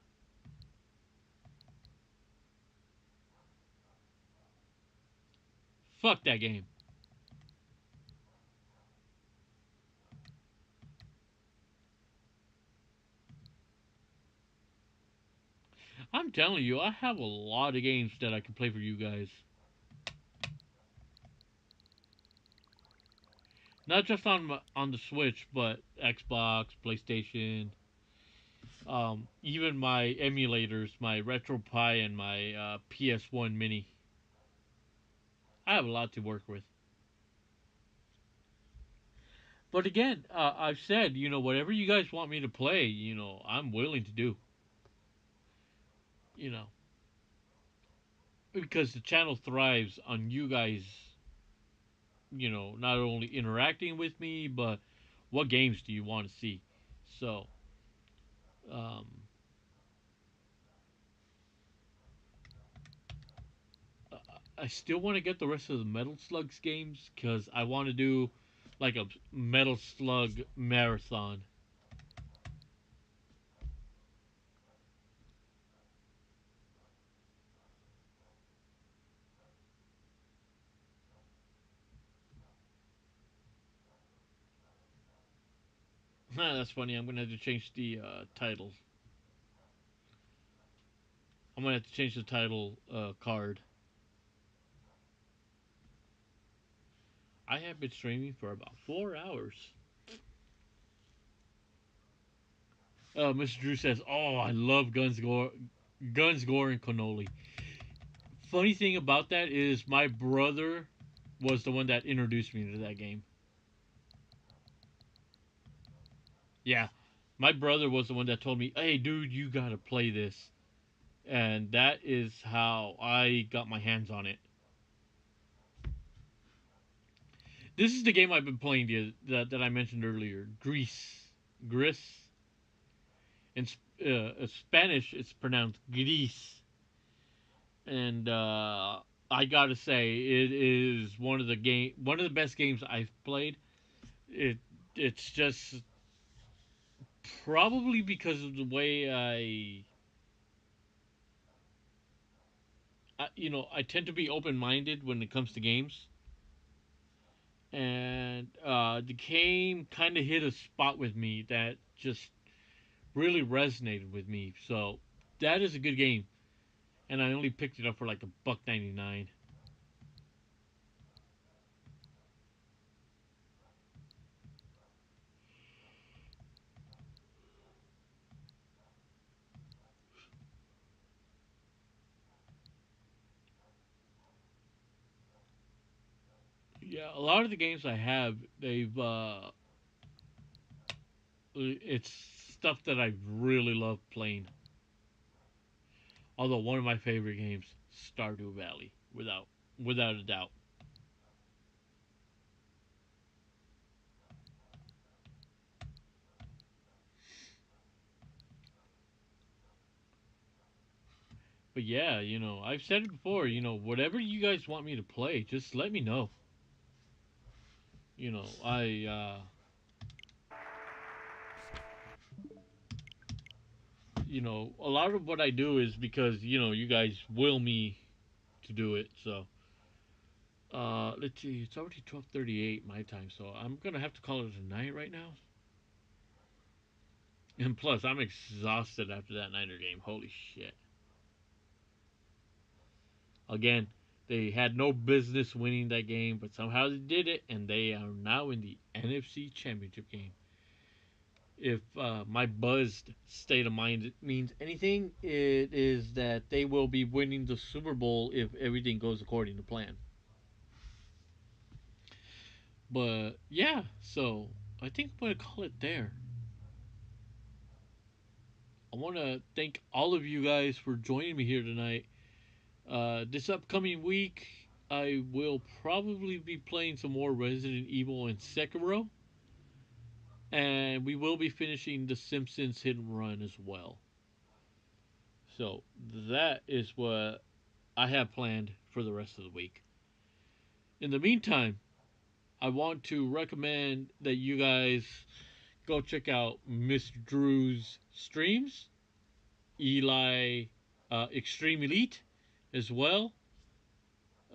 Fuck that game. I'm telling you, I have a lot of games that I can play for you guys. Not just on the Switch, but Xbox, PlayStation, even my emulators, my RetroPie and my PS1 Mini. I have a lot to work with. But again, I've said, whatever you guys want me to play, I'm willing to do. You know, because the channel thrives on you guys, not only interacting with me, but what games do you want to see? So, um, I still want to get the rest of the Metal Slugs games because I want to do like a Metal Slug marathon. That's funny. I'm gonna have to change the title. I'm gonna have to change the title card. I have been streaming for about 4 hours. Mr. Drew says, "Oh, I love Guns, Gore, and Cannoli." Funny thing about that is my brother was the one that introduced me to that game. Yeah, my brother was the one that told me, "Hey, dude, you gotta play this," and that is how I got my hands on it. This is the game I've been playing that I mentioned earlier, Gris. In Spanish, it's pronounced Gris, and I gotta say, it is one of the best games I've played. It it's just probably because of the way I tend to be open minded when it comes to games, and the game kind of hit a spot with me that just really resonated with me. So that is a good game, and I only picked it up for like a buck 99. Yeah, a lot of the games I have, it's stuff that I really love playing. Although one of my favorite games, Stardew Valley, without a doubt. But yeah, I've said it before. Whatever you guys want me to play, just let me know. I a lot of what I do is because you guys will me to do it. So let's see, it's already 12:38 my time, so I'm gonna have to call it a night right now. And plus, I'm exhausted after that Niner game. Holy shit! Again, they had no business winning that game, but somehow they did it, and they are now in the NFC Championship game. If my buzzed state of mind means anything, it is that they will be winning the Super Bowl if everything goes according to plan. But yeah, so I think I'm going to call it there. I want to thank all of you guys for joining me here tonight. This upcoming week, I will probably be playing some more Resident Evil and Sekiro. And we will be finishing The Simpsons Hit and Run as well. So that is what I have planned for the rest of the week. In the meantime, I want to recommend that you guys go check out Mr. Drew's streams, Eli Extreme Elite as well.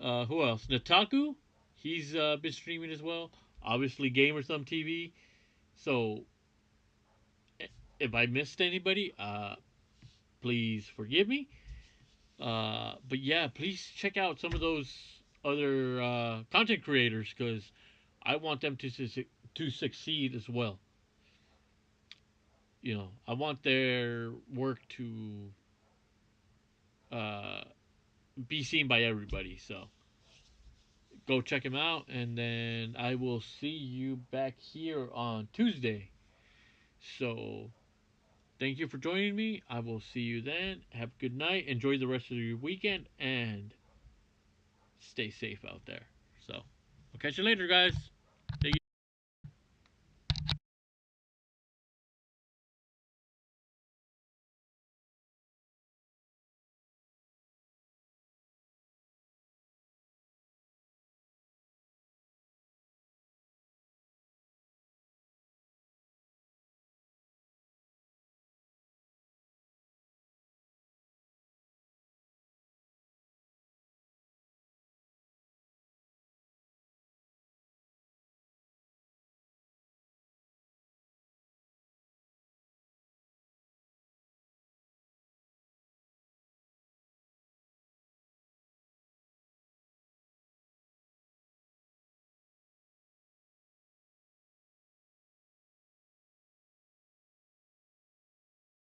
Who else? Nataku, he's been streaming as well. Obviously, Gamersthumb TV. So if I missed anybody, please forgive me. But yeah, please check out some of those other content creators because I want them to succeed as well. I want their work to uh, be seen by everybody. So go check them out, and then I will see you back here on Tuesday. So thank you for joining me. I will see you then. Have a good night. Enjoy the rest of your weekend, and stay safe out there. So I'll catch you later, guys.